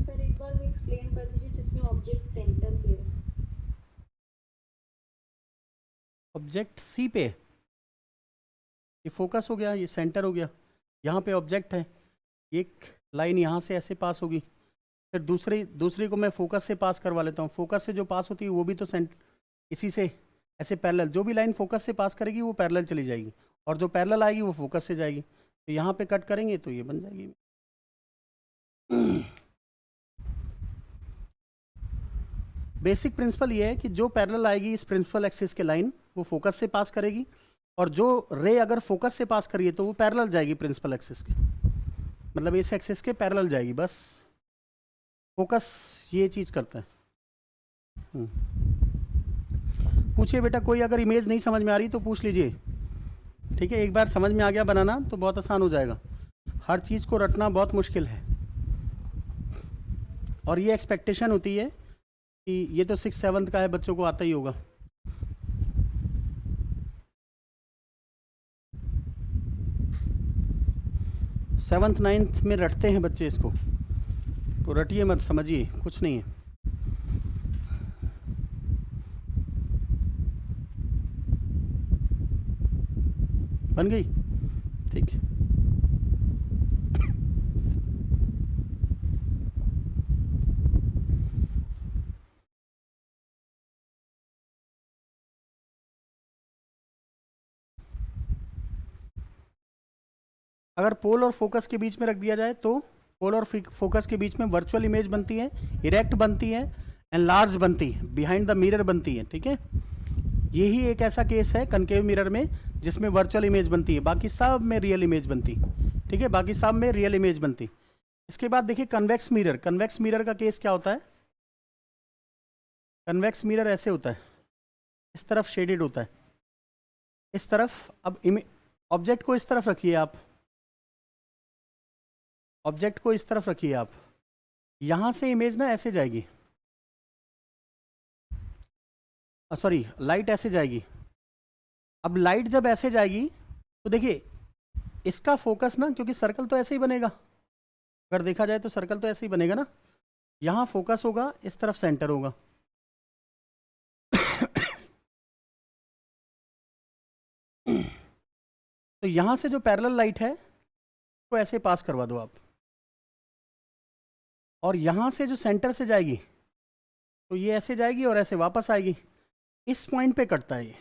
Speaker 2: सर एक बार वो एक्सप्लेन कर दीजिए जिसमें ऑब्जेक्ट सेंटर पे है।
Speaker 1: ऑब्जेक्ट सी पे, ये फोकस हो गया, ये सेंटर हो गया, यहाँ पे ऑब्जेक्ट है, एक लाइन यहाँ से ऐसे पास होगी, फिर दूसरी को मैं फोकस से पास करवा लेता हूँ। फोकस से जो पास होती है वो भी तो इसी से ऐसे पैरेलल, जो भी लाइन फोकस से पास करेगी वो पैरेलल चली जाएगी, और जो पैरेलल आएगी वो फोकस से जाएगी। तो यहाँ पे कट करेंगे तो ये बन जाएगी। बेसिक प्रिंसिपल ये है कि जो पैरेलल आएगी इस प्रिंसिपल एक्सिस के लाइन, वो फोकस से पास करेगी, और जो रे अगर फोकस से पास करिए तो वो पैरेलल जाएगी प्रिंसिपल एक्सिस के, मतलब इस एक्सिस के पैरेलल जाएगी। बस फोकस ये चीज़ करता है। पूछिए बेटा, कोई अगर इमेज नहीं समझ में आ रही तो पूछ लीजिए, ठीक है। एक बार समझ में आ गया बनाना तो बहुत आसान हो जाएगा। हर चीज़ को रटना बहुत मुश्किल है, और ये एक्सपेक्टेशन होती है कि ये तो 6th-7th का है, बच्चों को आता ही होगा। सेवन्थ 9th में रटते हैं बच्चे इसको, तो रटिए मत, समझिए, कुछ नहीं है। बन गई, ठीक है। अगर पोल और फोकस के बीच में रख दिया जाए तो पोल और फोकस के बीच में वर्चुअल इमेज बनती है, इरेक्ट बनती है, एनलार्ज बनती है, बिहाइंड द मिरर बनती है, ठीक है। यही एक ऐसा केस है कनकेव मिरर में जिसमें वर्चुअल इमेज बनती है, बाकी सब में रियल इमेज बनती, ठीक है, बाकी सब में रियल इमेज बनती। इसके बाद देखिए कन्वेक्स मिरर। कन्वेक्स मिरर का केस क्या होता है? कन्वेक्स मिरर ऐसे होता है, इस तरफ शेडेड होता है, इस तरफ। अब ऑब्जेक्ट को इस तरफ रखिए आप, ऑब्जेक्ट को इस तरफ रखिए आप, यहां से इमेज ना ऐसे जाएगी, सॉरी लाइट ऐसे जाएगी। अब लाइट जब ऐसे जाएगी तो देखिए इसका फोकस ना, क्योंकि सर्कल तो ऐसे ही बनेगा, अगर देखा जाए तो सर्कल तो ऐसे ही बनेगा ना, यहां फोकस होगा, इस तरफ सेंटर होगा। तो यहां से जो पैरेलल लाइट है वो ऐसे पास करवा दो आप, और यहां से जो सेंटर से जाएगी तो ये ऐसे जाएगी और ऐसे वापस आएगी। इस पॉइंट पे कटता है ये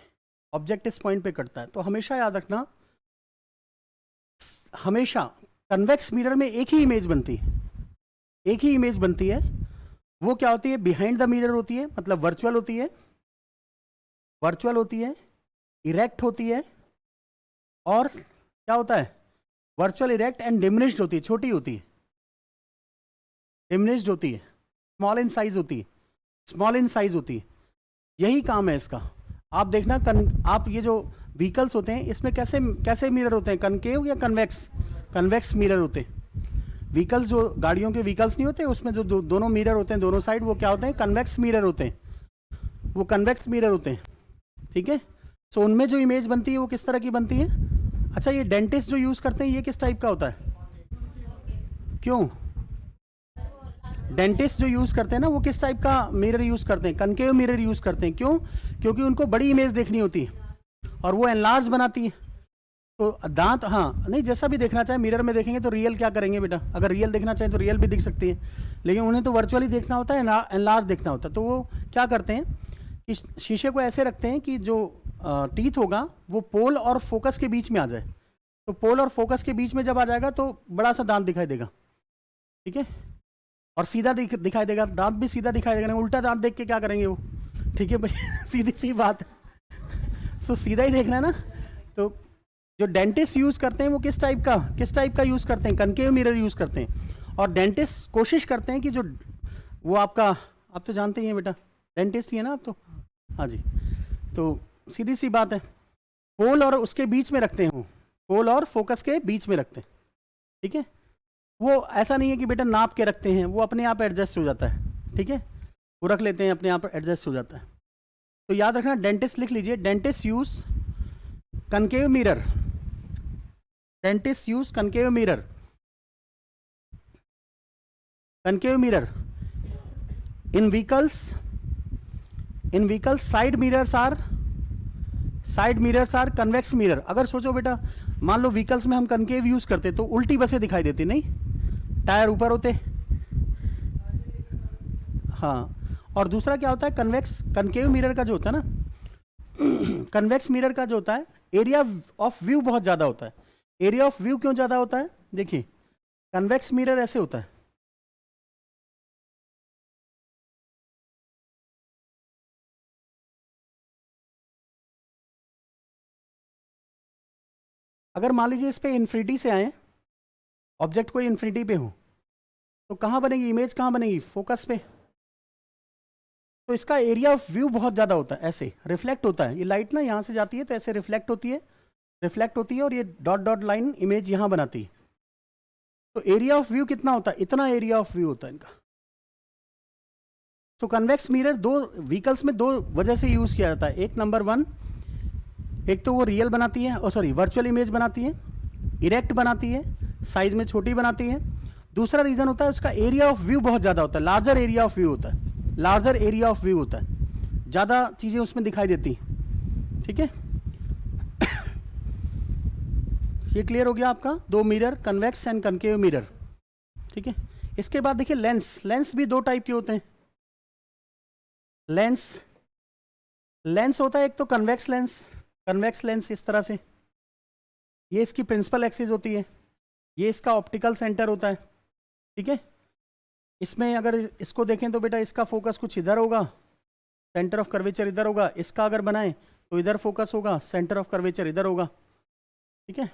Speaker 1: ऑब्जेक्ट, इस पॉइंट पे कटता है। तो हमेशा याद रखना, हमेशा कन्वेक्स मिरर में एक ही इमेज बनती है, एक ही इमेज बनती है। वो क्या होती है? बिहाइंड द मिरर होती है, मतलब वर्चुअल होती है, वर्चुअल होती है, इरेक्ट होती है, और क्या होता है? वर्चुअल, इरेक्ट एंड डिमिनिश्ड होती है, छोटी होती है, डिमिनिश्ड होती है, स्मॉल इन साइज होती है, स्मॉल इन साइज होती है। यही काम है इसका। आप देखना आप ये जो व्हीकल्स होते हैं इसमें कैसे कैसे मिरर होते हैं, कनकेव या कन्वेक्स? कन्वेक्स मिरर होते हैं। व्हीकल्स जो गाड़ियों के व्हीकल्स नहीं होते उसमें जो दोनों मिरर होते हैं दोनों साइड, वो क्या होते हैं? कन्वेक्स मिरर होते हैं, वो कन्वेक्स मिरर होते हैं, ठीक है। सो उनमें जो इमेज बनती है वो किस तरह की बनती है? अच्छा, ये डेंटिस्ट जो यूज करते हैं ये किस टाइप का होता है? क्यों? डेंटिस्ट जो यूज करते हैं ना वो किस टाइप का मिरर यूज करते हैं? कनकेव मिरर यूज करते हैं। क्यों? क्योंकि उनको बड़ी इमेज देखनी होती है और वो एनलार्ज बनाती है। तो दांत, हाँ नहीं, जैसा भी देखना चाहे मिरर में देखेंगे तो रियल क्या करेंगे बेटा? अगर रियल देखना चाहें तो रियल भी दिख सकती है, लेकिन उन्हें तो वर्चुअली देखना होता है, एनलार्ज देखना होता है। तो वो क्या करते हैं कि शीशे को ऐसे रखते हैं कि जो टीथ होगा वो पोल और फोकस के बीच में आ जाए। तो पोल और फोकस के बीच में जब आ जाएगा तो बड़ा सा दांत दिखाई देगा, ठीक है, और सीधा दिखाई देगा, दांत भी सीधा दिखाई देगा। उल्टा दांत देख के क्या करेंगे वो? ठीक है भाई, सीधी सी बात है। सो सीधा ही देखना है ना। तो जो डेंटिस्ट यूज करते हैं वो किस टाइप का यूज करते हैं? कनकेव मिरर यूज करते हैं। और डेंटिस्ट कोशिश करते हैं कि जो वो आपका, आप तो जानते ही हैं बेटा, डेंटिस्ट ही है ना आप तो, हाँ जी। तो सीधी सी बात है, पोल और उसके बीच में रखते हैं, वो पोल और फोकस के बीच में रखते हैं, ठीक है। वो ऐसा नहीं है कि बेटा नाप के रखते हैं, वो अपने आप एडजस्ट हो जाता है, ठीक है, वो रख लेते हैं, अपने आप एडजस्ट हो जाता है। तो याद रखना, डेंटिस्ट लिख लीजिए, dentist use concave mirror, dentist use concave mirror, concave mirror in vehicles side mirrors are convex mirror. अगर सोचो बेटा, मान लो व्हीकल्स में हम कनकेव यूज करते तो उल्टी बसें दिखाई देती, नहीं, टायर ऊपर होते, हाँ। और दूसरा क्या होता है? कनकेव मिरर का जो होता है ना, कन्वेक्स मिरर का जो होता है, एरिया ऑफ व्यू बहुत ज्यादा होता है। एरिया ऑफ व्यू क्यों ज्यादा होता है? देखिए, कन्वेक्स मिरर ऐसे होता है, अगर मान लीजिए इस पे इन्फिनिटी से आए, ऑब्जेक्ट कोई इन्फिनिटी पे हो, तो कहाँ बनेगी इमेज? कहाँ बनेगी? फोकस पे, तो इसका एरिया ऑफ व्यू बहुत ज़्यादा होता है, ऐसे रिफ्लेक्ट होता है। ये लाइट ना यहाँ से जाती है तो ऐसे रिफ्लेक्ट होती है और ये डॉट डॉट लाइन इमेज यहाँ बनाती है। तो एरिया ऑफ व्यू कितना होता है, इतना एरिया ऑफ व्यू होता है इनका। तो कन्वेक्स मिरर दो व्हीकल्स में दो वजह से यूज़ किया जाता है। एक नंबर वन, एक तो वो रियल बनाती है, वर्चुअल इमेज बनाती है, इरेक्ट बनाती है, साइज में छोटी बनाती है। दूसरा रीज़न होता है उसका एरिया ऑफ व्यू बहुत ज़्यादा होता है, लार्जर एरिया ऑफ व्यू होता है, लार्जर एरिया ऑफ व्यू होता है, ज़्यादा चीज़ें उसमें दिखाई देती हैं। ठीक है, ये क्लियर हो गया आपका, दो mirror, convex and concave mirror. ठीक है, इसके बाद देखिए लेंस भी दो टाइप के होते हैं। लेंस होता है एक तो कन्वेक्स लेंस इस तरह से, ये इसकी प्रिंसिपल एक्सिस होती है, ये इसका ऑप्टिकल सेंटर होता है। ठीक है, इसमें अगर इसको देखें तो बेटा इसका फोकस कुछ इधर होगा, सेंटर ऑफ कर्वेचर इधर होगा। इसका अगर बनाए तो इधर फोकस होगा, सेंटर ऑफ कर्वेचर इधर होगा। ठीक है,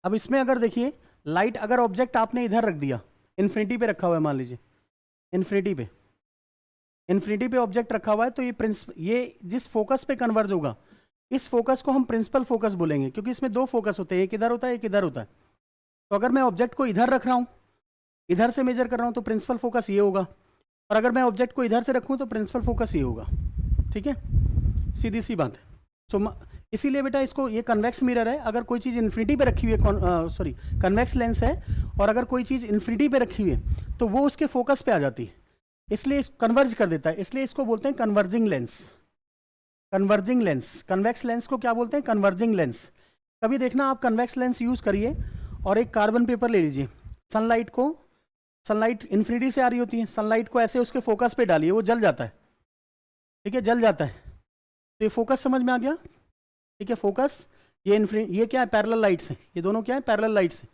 Speaker 1: अब इसमें अगर देखिए लाइट, अगर ऑब्जेक्ट आपने इधर रख दिया, इन्फिनिटी पे रखा हुआ है, मान लीजिए इन्फिनिटी पे ऑब्जेक्ट रखा हुआ है, तो ये जिस फोकस पे कन्वर्ज होगा, इस फोकस को हम प्रिंसिपल फोकस बोलेंगे, क्योंकि इसमें दो फोकस होते हैं, एक इधर होता है, एक इधर होता है। तो अगर मैं ऑब्जेक्ट को इधर रख रहा हूँ, इधर से मेजर कर रहा हूँ, तो प्रिंसिपल फोकस ये होगा, और अगर मैं ऑब्जेक्ट को इधर से रखूँ तो प्रिंसिपल फोकस ये होगा। ठीक है, सीधी सी बात है। सो इसीलिए बेटा इसको, ये कन्वेक्स मिरर है, अगर कोई चीज़ इन्फिनिटी पे रखी हुई है, कन्वेक्स लेंस है, और अगर कोई चीज़ इन्फिनिटी पे रखी हुई है तो वो उसके फोकस पे आ जाती है, इसलिए कन्वर्ज कर देता है, इसलिए इसको बोलते हैं कन्वर्जिंग लेंस। कन्वेक्स लेंस को क्या बोलते हैं, कन्वर्जिंग लेंस। कभी देखना आप कन्वेक्स लेंस यूज़ करिए और एक कार्बन पेपर ले लीजिए, सनलाइट इन्फिनिटी से आ रही होती है, सनलाइट को ऐसे उसके फोकस पे डालिए, वो जल जाता है। ठीक है, जल जाता है। तो ये फोकस समझ में आ गया। ठीक है, फोकस, ये क्या है, पैरेलल लाइट्स हैं, ये दोनों क्या है, पैरेलल लाइट्स हैं,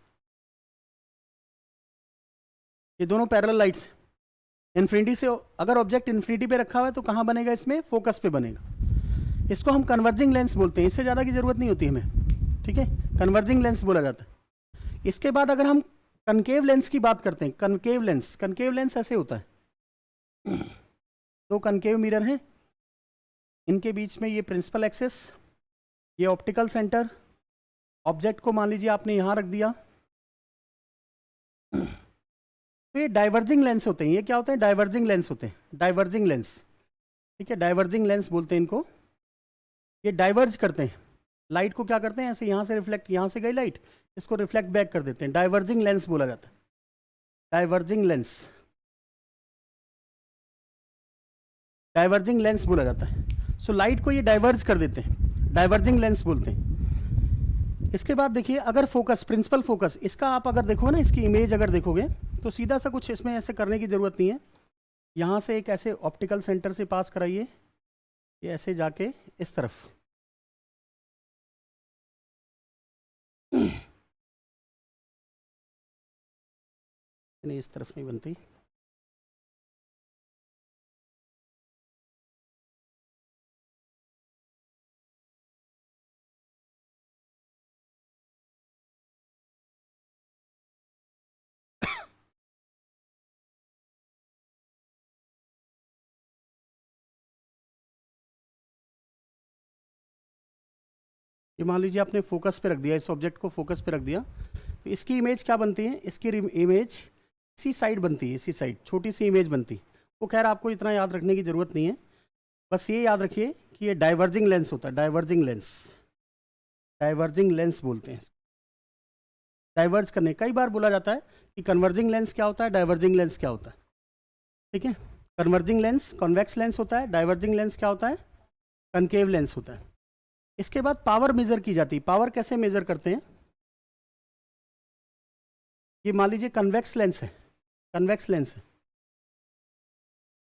Speaker 1: ये दोनों पैरेलल लाइट्स हैं। इन्फिनिटी से अगर ऑब्जेक्ट इन्फिनिटी पे रखा हुआ है तो कहाँ बनेगा, इसमें फोकस पे बनेगा। इसको हम कन्वर्जिंग लेंस बोलते हैं, इससे ज़्यादा की ज़रूरत नहीं होती हमें। ठीक है, कन्वर्जिंग लेंस बोला जाता है। इसके बाद अगर हम कनकेव लेंस की बात करते हैं, कनकेव लेंस ऐसे होता है, दो कनकेव मिरर हैं, इनके बीच में ये प्रिंसिपल एक्सिस, ये ऑप्टिकल सेंटर, ऑब्जेक्ट को मान लीजिए आपने यहाँ रख दिया, तो ये डाइवर्जिंग लेंस होते हैं। ये क्या होते हैं, डाइवर्जिंग लेंस होते हैं, डाइवर्जिंग लेंस। ठीक है, डाइवर्जिंग लेंस बोलते हैं इनको। ये डाइवर्ज करते हैं, लाइट को क्या करते हैं, ऐसे यहाँ से रिफ्लेक्ट, यहाँ से गई लाइट, इसको रिफ्लेक्ट बैक कर देते हैं, डाइवर्जिंग लेंस बोला जाता है, डाइवर्जिंग लेंस बोला जाता है। सो लाइट को ये डाइवर्ज कर देते हैं, डाइवर्जिंग लेंस बोलते हैं। इसके बाद देखिए, अगर फोकस, प्रिंसिपल फोकस, इसका आप अगर देखो ना, इसकी इमेज अगर देखोगे तो सीधा सा कुछ इसमें ऐसे करने की ज़रूरत नहीं है। यहाँ से एक ऐसे ऑप्टिकल सेंटर से पास कराइए, ये ऐसे जाके इस तरफ, नहीं इस तरफ नहीं बनती, ये मान लीजिए आपने फोकस पे रख दिया, इस ऑब्जेक्ट को फोकस पे रख दिया, तो इसकी इमेज क्या बनती है, इसकी इमेज इसी साइड बनती है, इसी साइड छोटी सी इमेज बनती है। वो खैर आपको इतना याद रखने की ज़रूरत नहीं है, बस ये याद रखिए कि ये डाइवर्जिंग लेंस होता है, डाइवर्जिंग लेंस बोलते हैं। डाइवर्ज करने, कई बार बोला जाता है कि कन्वर्जिंग लेंस क्या होता है, डाइवर्जिंग लेंस क्या होता है। ठीक है, कन्वर्जिंग लेंस कॉन्वेक्स लेंस होता है, डाइवर्जिंग लेंस क्या होता है, कनकेव लेंस होता है। इसके बाद पावर मेजर की जाती है। पावर कैसे मेजर करते हैं, ये मान लीजिए कन्वेक्स लेंस है,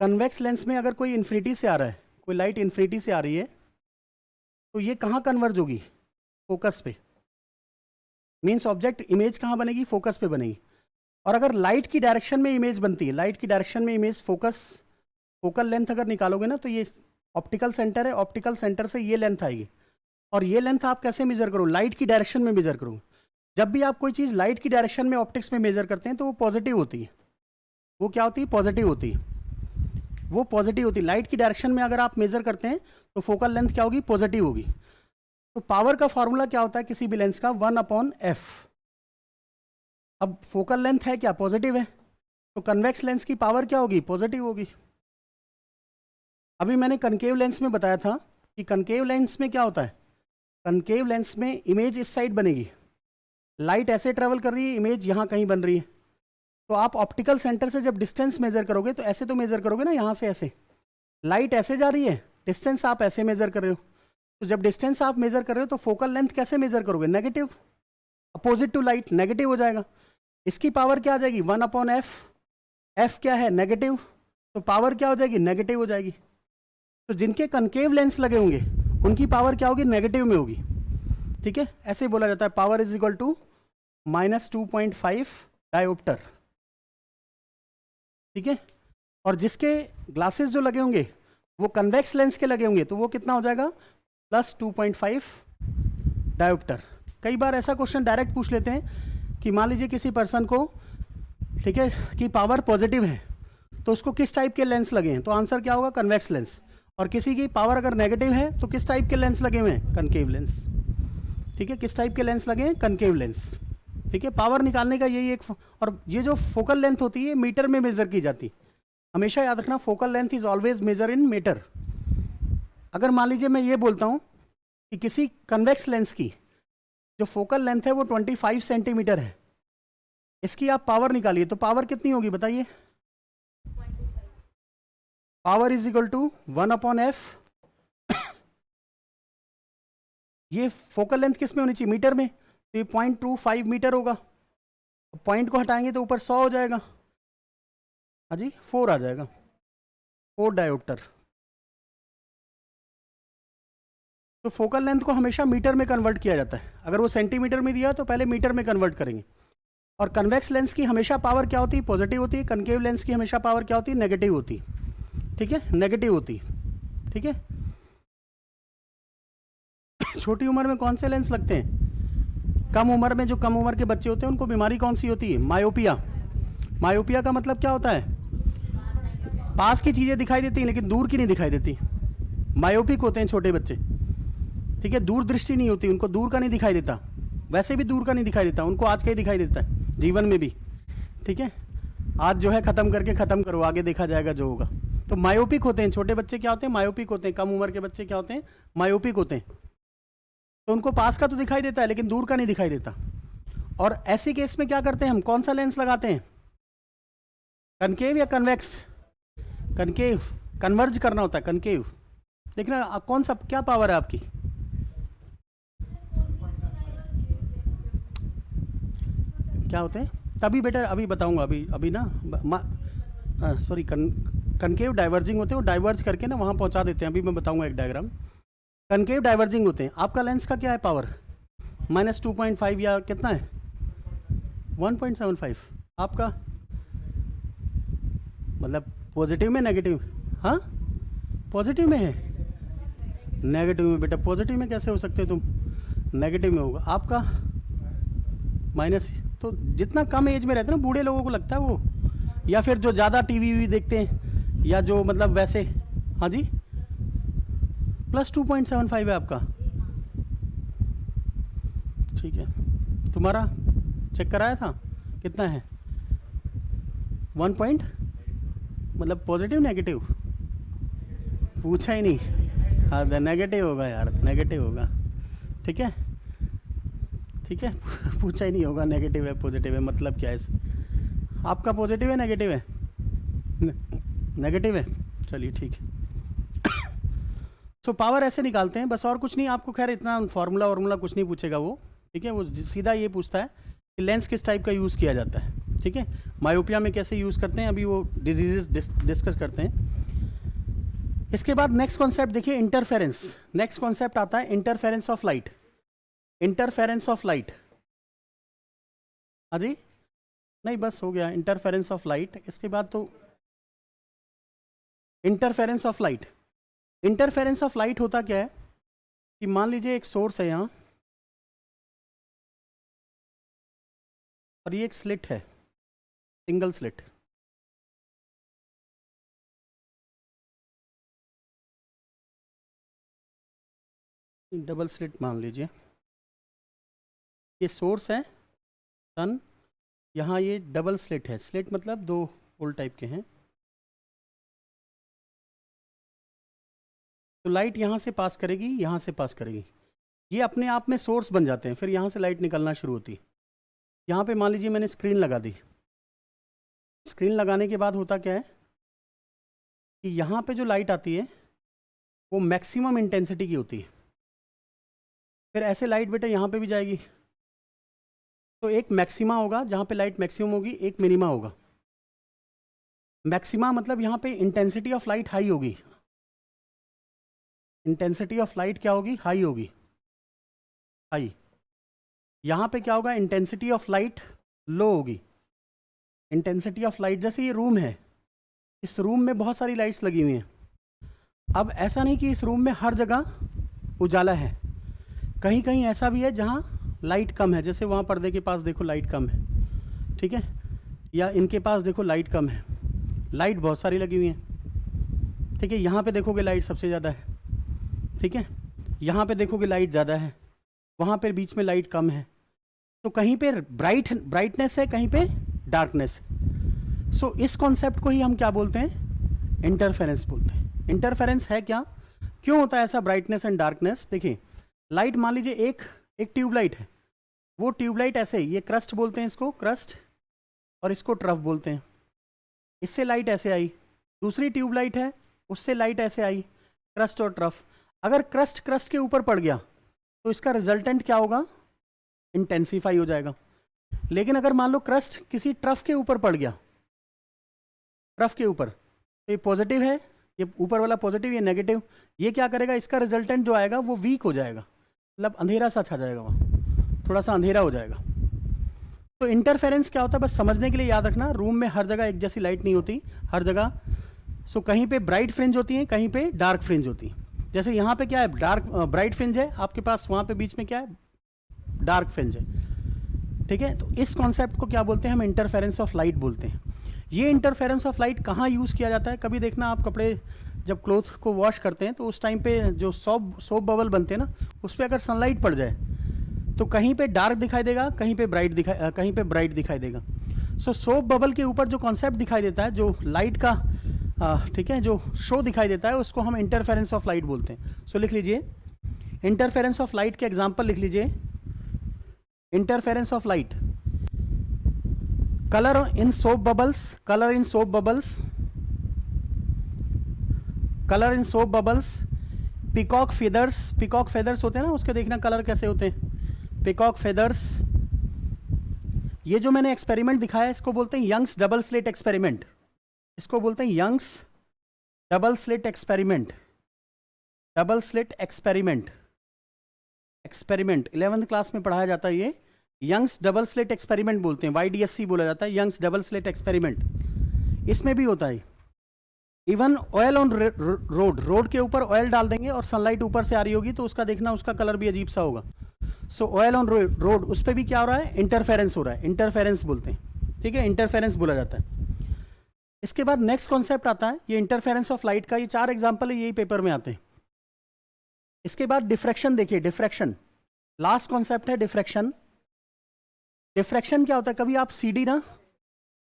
Speaker 1: कन्वेक्स लेंस में अगर कोई इन्फिनिटी से आ रहा है, कोई लाइट इन्फिनिटी से आ रही है, तो ये कहाँ कन्वर्ज होगी, फोकस पे। मीन्स ऑब्जेक्ट इमेज कहाँ बनेगी, फोकस पे बनेगी। और अगर लाइट की डायरेक्शन में इमेज बनती है, लाइट की डायरेक्शन में इमेज, फोकल लेंथ अगर निकालोगे ना, तो ये ऑप्टिकल सेंटर है, ऑप्टिकल सेंटर से ये लेंथ आएगी, और ये लेंथ आप कैसे मेजर करो, लाइट की डायरेक्शन में मेजर करो। जब भी आप कोई चीज़ लाइट की डायरेक्शन में ऑप्टिक्स में मेजर करते हैं तो वो पॉजिटिव होती है, वो क्या होती है, पॉजिटिव होती है, वो पॉजिटिव होती है। लाइट की डायरेक्शन में अगर आप मेजर करते हैं तो फोकल लेंथ क्या होगी, पॉजिटिव होगी। तो पावर का फॉर्मूला क्या होता है किसी भी लेंस का, 1/f। अब फोकल लेंथ है क्या, पॉजिटिव है, तो कन्वेक्स लेंस की पावर क्या होगी, पॉजिटिव होगी। अभी मैंने कनकेव लेंस में बताया था कि कनकेव लेंस में क्या होता है, कनकेव लेंस में इमेज इस साइड बनेगी, लाइट ऐसे ट्रेवल कर रही है, इमेज यहाँ कहीं बन रही है। तो आप ऑप्टिकल सेंटर से जब डिस्टेंस मेजर करोगे तो ऐसे तो मेजर करोगे ना, यहाँ से ऐसे, लाइट ऐसे जा रही है, डिस्टेंस आप ऐसे मेजर कर रहे हो। तो जब डिस्टेंस आप मेजर कर रहे हो तो फोकल लेंथ कैसे मेजर करोगे, negative, opposite to light, negative हो जाएगा। इसकी पावर क्या आ जाएगी, 1/f। f क्या है, नेगेटिव, तो पावर क्या हो जाएगी, नेगेटिव हो जाएगी। तो जिनके कनकेव लेंस लगे होंगे उनकी पावर क्या होगी, नेगेटिव में होगी। ठीक है, ऐसे बोला जाता है power is equal to -2.5 dioptre. ठीक है, और जिसके ग्लासेस जो लगे होंगे वो कन्वेक्स लेंस के लगे होंगे तो वो कितना हो जाएगा, +2.5 डायोप्टर। कई बार ऐसा क्वेश्चन डायरेक्ट पूछ लेते हैं कि मान लीजिए किसी पर्सन को, ठीक है, कि पावर पॉजिटिव है तो उसको किस टाइप के लेंस लगे हैं, तो आंसर क्या होगा, कन्वेक्स लेंस। और किसी की पावर अगर नेगेटिव है तो किस टाइप के लेंस लगे हुए हैं, कनकेव लेंस। ठीक है, किस टाइप के लेंस लगे हैं, कनकेव लेंस। ठीक है, पावर निकालने का यही एक, और ये जो फोकल लेंथ होती है मीटर में मेजर की जाती, हमेशा याद रखना, focal length is always measure in metre. अगर मान लीजिए मैं ये बोलता हूँ कि किसी कन्वेक्स लेंस की जो फोकल लेंथ है वो 25 सेंटीमीटर है, इसकी आप पावर निकालिए तो पावर कितनी होगी बताइए, power is equal to 1/f। ये फोकल लेंथ किस में होनी चाहिए, मीटर में, तो ये 0.25 मीटर होगा। पॉइंट को हटाएंगे तो ऊपर 100 हो जाएगा, हाँ जी 4 आ जाएगा, 4 डायोप्टर। तो फोकल लेंथ को हमेशा मीटर में कन्वर्ट किया जाता है, अगर वो सेंटीमीटर में दिया तो पहले मीटर में कन्वर्ट करेंगे। और कन्वेक्स लेंस की हमेशा पावर क्या होती है, पॉजिटिव होती है। कनकेव लेंस की हमेशा पावर क्या होती है, नेगेटिव होती है। ठीक है, नेगेटिव होती है। ठीक है, छोटी उम्र में कौन से लेंस लगते हैं, कम उम्र में, जो कम उम्र के बच्चे होते हैं उनको बीमारी कौन सी होती है, मायोपिया। मायोपिया का मतलब क्या होता है, पास की चीज़ें दिखाई देती हैं लेकिन दूर की नहीं दिखाई देती, मायोपिक होते हैं छोटे बच्चे। ठीक है, दूर दृष्टि नहीं होती उनको, दूर का नहीं दिखाई देता, वैसे भी दूर का नहीं दिखाई देता उनको, आज का ही दिखाई देता है जीवन में भी। ठीक है, आज जो है ख़त्म करके ख़त्म करो, आगे देखा जाएगा जो होगा। तो मायोपिक होते हैं छोटे बच्चे, क्या होते हैं, मायोपिक होते हैं। कम उम्र के बच्चे क्या होते हैं, मायोपिक होते हैं। तो उनको पास का तो दिखाई देता है लेकिन दूर का नहीं दिखाई देता। और ऐसे केस में क्या करते हैं हम, कौन सा लेंस लगाते हैं, कनकेव या कन्वेक्स, कनकेव, कन्वर्ज करना होता है कनकेव। देखना कौन सा, क्या पावर है आपकी, क्या होते हैं, तभी बेटा अभी बताऊंगा, अभी ना सॉरी, कनकेव डाइवर्जिंग होते हैं, वो डाइवर्ज करके ना वहाँ पहुँचा देते हैं, अभी मैं बताऊंगा एक डायग्राम। कनकेव डाइवर्जिंग होते हैं। आपका लेंस का क्या है पावर, -2.5 या कितना है, 1.75। आपका मतलब पॉजिटिव में, नेगेटिव, हाँ पॉजिटिव में है, नेगेटिव में बेटा, पॉजिटिव में कैसे हो सकते हो तुम, नेगेटिव में होगा आपका माइनस। तो जितना कम एज में रहते हैं ना बूढ़े लोगों को लगता है वो, या फिर जो ज़्यादा टीवी देखते हैं, या जो मतलब वैसे, हाँ जी +2.75 है आपका। ठीक है, तुम्हारा चेक कराया था कितना है, 1 पॉइंट, मतलब पॉजिटिव नेगेटिव, पूछा ही नहीं, हाँ नेगेटिव होगा यार, नेगेटिव होगा। ठीक है, ठीक है, पूछा ही नहीं होगा, नेगेटिव है पॉजिटिव है, मतलब क्या है आपका, पॉजिटिव है नेगेटिव है, नेगेटिव है, चलिए ठीक है। तो पावर ऐसे निकालते हैं बस, और कुछ नहीं। आपको खैर इतना फार्मूला वार्मूला कुछ नहीं पूछेगा वो, ठीक है, वो सीधा ये पूछता है कि लेंस किस टाइप का यूज़ किया जाता है। ठीक है, मायोपिया में कैसे यूज़ करते हैं, अभी वो डिजीजेस डिस्कस करते हैं। इसके बाद नेक्स्ट कॉन्सेप्ट देखिए, इंटरफेरेंस। नेक्स्ट कॉन्सेप्ट आता है interference of light. Interference of light, हाँ जी, नहीं बस हो गया, इंटरफेरेंस ऑफ लाइट। इसके बाद तो interference of light, interference of light होता क्या है कि मान लीजिए एक सोर्स है यहाँ और ये एक स्लिट है, सिंगल स्लिट, डबल स्लिट मान लीजिए, ये सोर्स है सन, यहाँ ये डबल स्लिट है, स्लिट मतलब दो होल टाइप के हैं। तो लाइट यहाँ से पास करेगी, यहाँ से पास करेगी, ये अपने आप में सोर्स बन जाते हैं, फिर यहाँ से लाइट निकलना शुरू होती है। यहाँ पे मान लीजिए मैंने स्क्रीन लगा दी, स्क्रीन लगाने के बाद होता क्या है कि यहाँ पे जो लाइट आती है वो मैक्सिमम इंटेंसिटी की होती है, फिर ऐसे लाइट बेटा यहाँ पे भी जाएगी, तो एक मैक्सिमा होगा जहाँ पे लाइट मैक्सिमम होगी, एक मिनिमा होगा। मैक्सिमा मतलब यहाँ पे इंटेंसिटी ऑफ लाइट हाई होगी, इंटेंसिटी ऑफ लाइट क्या होगी, हाई होगी, हाई। यहाँ पे क्या होगा, इंटेंसिटी ऑफ लाइट लो होगी, इंटेंसिटी ऑफ लाइट। जैसे ये रूम है, इस रूम में बहुत सारी लाइट्स लगी हुई हैं, अब ऐसा नहीं कि इस रूम में हर जगह उजाला है, कहीं कहीं ऐसा भी है जहाँ लाइट कम है, जैसे वहाँ पर्दे के पास देखो लाइट कम है, ठीक है, या इनके पास देखो लाइट कम है, लाइट बहुत सारी लगी हुई है, ठीक है, यहाँ पे देखोगे लाइट सबसे ज़्यादा है, ठीक है, यहाँ पे देखोगे लाइट ज़्यादा है, वहाँ पे बीच में लाइट कम है, तो कहीं पे ब्राइटनेस है, कहीं पे डार्कनेस। सो इस कॉन्सेप्ट को ही हम क्या बोलते हैं, इंटरफेरेंस बोलते हैं। इंटरफेरेंस है क्या, क्यों होता है ऐसा ब्राइटनेस एंड डार्कनेस। देखिए लाइट मान लीजिए एक ट्यूबलाइट है, वो ट्यूबलाइट ऐसे, ये क्रस्ट बोलते हैं इसको, क्रस्ट, और इसको ट्रफ बोलते हैं, इससे लाइट ऐसे आई, दूसरी ट्यूबलाइट है उससे लाइट ऐसे आई, क्रस्ट और ट्रफ। अगर क्रस्ट के ऊपर पड़ गया तो इसका रिजल्टेंट क्या होगा, इंटेंसीफाई हो जाएगा। लेकिन अगर मान लो क्रस्ट किसी ट्रफ के ऊपर पड़ गया, ट्रफ के ऊपर, तो ये पॉजिटिव है, ये ऊपर वाला पॉजिटिव, ये नेगेटिव, ये क्या करेगा, इसका रिजल्टेंट जो आएगा वो वीक हो जाएगा, मतलब अंधेरा सा छा जाएगा, वहाँ थोड़ा सा अंधेरा हो जाएगा। तो इंटरफेरेंस क्या होता है, बस समझने के लिए याद रखना, रूम में हर जगह एक जैसी लाइट नहीं होती, हर जगह। सो कहीं पे ब्राइट फ्रिंज होती है, कहीं पे डार्क फ्रिंज होती है। जैसे यहाँ पे क्या है, ब्राइट फ्रिंज है आपके पास, वहाँ पे बीच में क्या है, डार्क फ्रिंज है, ठीक है। तो इस कॉन्सेप्ट को क्या बोलते हैं हम, इंटरफेरेंस ऑफ लाइट बोलते हैं। ये इंटरफेरेंस ऑफ लाइट कहाँ यूज़ किया जाता है, कभी देखना आप कपड़े जब क्लोथ को वॉश करते हैं तो उस टाइम पे जो सोप बबल बनते हैं ना, उस पर अगर सनलाइट पड़ जाए तो कहीं पे डार्क दिखाई देगा, कहीं पे ब्राइट दिखाई देगा। सो सोप बबल के ऊपर जो कॉन्सेप्ट दिखाई देता है, जो लाइट का ठीक है, जो शो दिखाई देता है, उसको हम इंटरफेरेंस ऑफ लाइट बोलते हैं। सो लिख लीजिए, इंटरफेरेंस ऑफ लाइट के एग्जाम्पल लिख लीजिए। Interference of light, colour in soap bubbles, colour in soap bubbles, colour in soap bubbles, peacock feathers होते हैं ना, उसके देखना कलर कैसे होते हैं, पिकॉक फेदर्स। ये जो मैंने एक्सपेरिमेंट दिखाया इसको बोलते हैं यंग्स डबल स्लिट एक्सपेरिमेंट, इसको बोलते हैं Young's double slit experiment, double slit experiment, experiment 11th class में पढ़ाया जाता है, ये यंग्स डबल स्लिट एक्सपेरिमेंट बोलते हैं, YDSC बोला जाता है, यंग्स डबल स्लिट एक्सपेरिमेंट। इसमें भी होता है, इवन ऑयल ऑन रोड के ऊपर ऑयल डाल देंगे और सनलाइट ऊपर से आ रही होगी तो उसका देखना, उसका कलर भी अजीब सा होगा। सो ऑयल ऑन रोड, उस पर भी क्या हो रहा है, इंटरफेरेंस हो रहा है, इंटरफेरेंस बोलते हैं, ठीक है, इंटरफेरेंस बोला जाता है। इसके बाद नेक्स्ट कॉन्सेप्ट आता है, ये इंटरफेरेंस ऑफ लाइट का, ये 4 एग्जाम्पल है, यही पेपर में आते हैं। इसके बाद डिफ्रैक्शन देखिए, डिफ्रैक्शन लास्ट कॉन्सेप्ट है, डिफ्रैक्शन। डिफ्रैक्शन क्या होता है, कभी आप सीडी ना,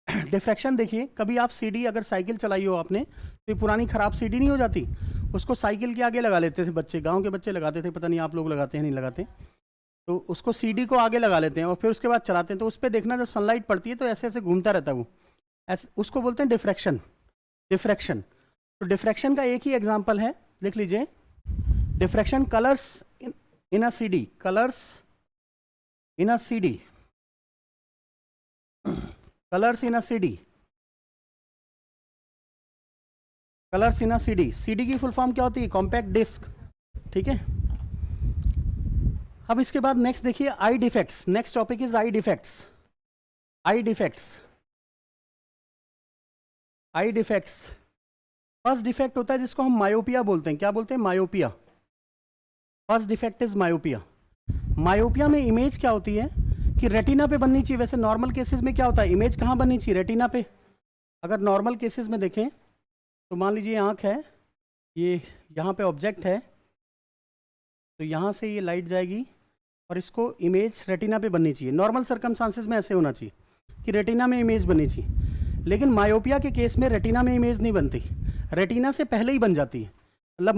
Speaker 1: डिफ्रैक्शन देखिए, कभी आप सीडी अगर साइकिल चलाई हो आपने, तो ये पुरानी खराब सीडी नहीं हो जाती, उसको साइकिल के आगे लगा लेते थे बच्चे, गांव के बच्चे लगाते थे, पता नहीं आप लोग लगाते हैं नहीं लगाते, तो उसको सीडी को आगे लगा लेते हैं और फिर उसके बाद चलाते हैं, तो उस पर देखना जब सनलाइट पड़ती है तो ऐसे ऐसे घूमता रहता है वो, ऐसे, उसको बोलते हैं डिफ्रैक्शन, डिफ्रैक्शन। तो डिफ्रैक्शन का एक ही एग्जाम्पल है, लिख लीजिए, डिफ्रैक्शन कलर्स इन अ सीडी, कलर्स इन अ सीडी, कलर्स इन अ सीडी, कलर्स इन अ सीडी। सीडी की फुल फॉर्म क्या होती है, कॉम्पैक्ट डिस्क, ठीक है। अब इसके बाद नेक्स्ट देखिए, eye defects, next topic is eye defects, eye defects, eye defects. First defect होता है जिसको हम मायोपिया बोलते हैं, क्या बोलते हैं, myopia. First defect is myopia. Myopia में इमेज क्या होती है कि रेटिना पे बननी चाहिए, वैसे नॉर्मल केसेस में क्या होता है, इमेज कहाँ बननी चाहिए, रेटिना पे। अगर नॉर्मल केसेस में देखें तो मान लीजिए आँख है, ये यहाँ पे ऑब्जेक्ट है, तो यहाँ से ये लाइट जाएगी और इसको इमेज रेटिना पे बननी चाहिए। नॉर्मल सर्कमस्टांसेस में ऐसे होना चाहिए कि रेटिना में इमेज बननी चाहिए, लेकिन मायोपिया के केस में रेटिना में इमेज नहीं बनती, रेटिना से पहले ही बन जाती है। मतलब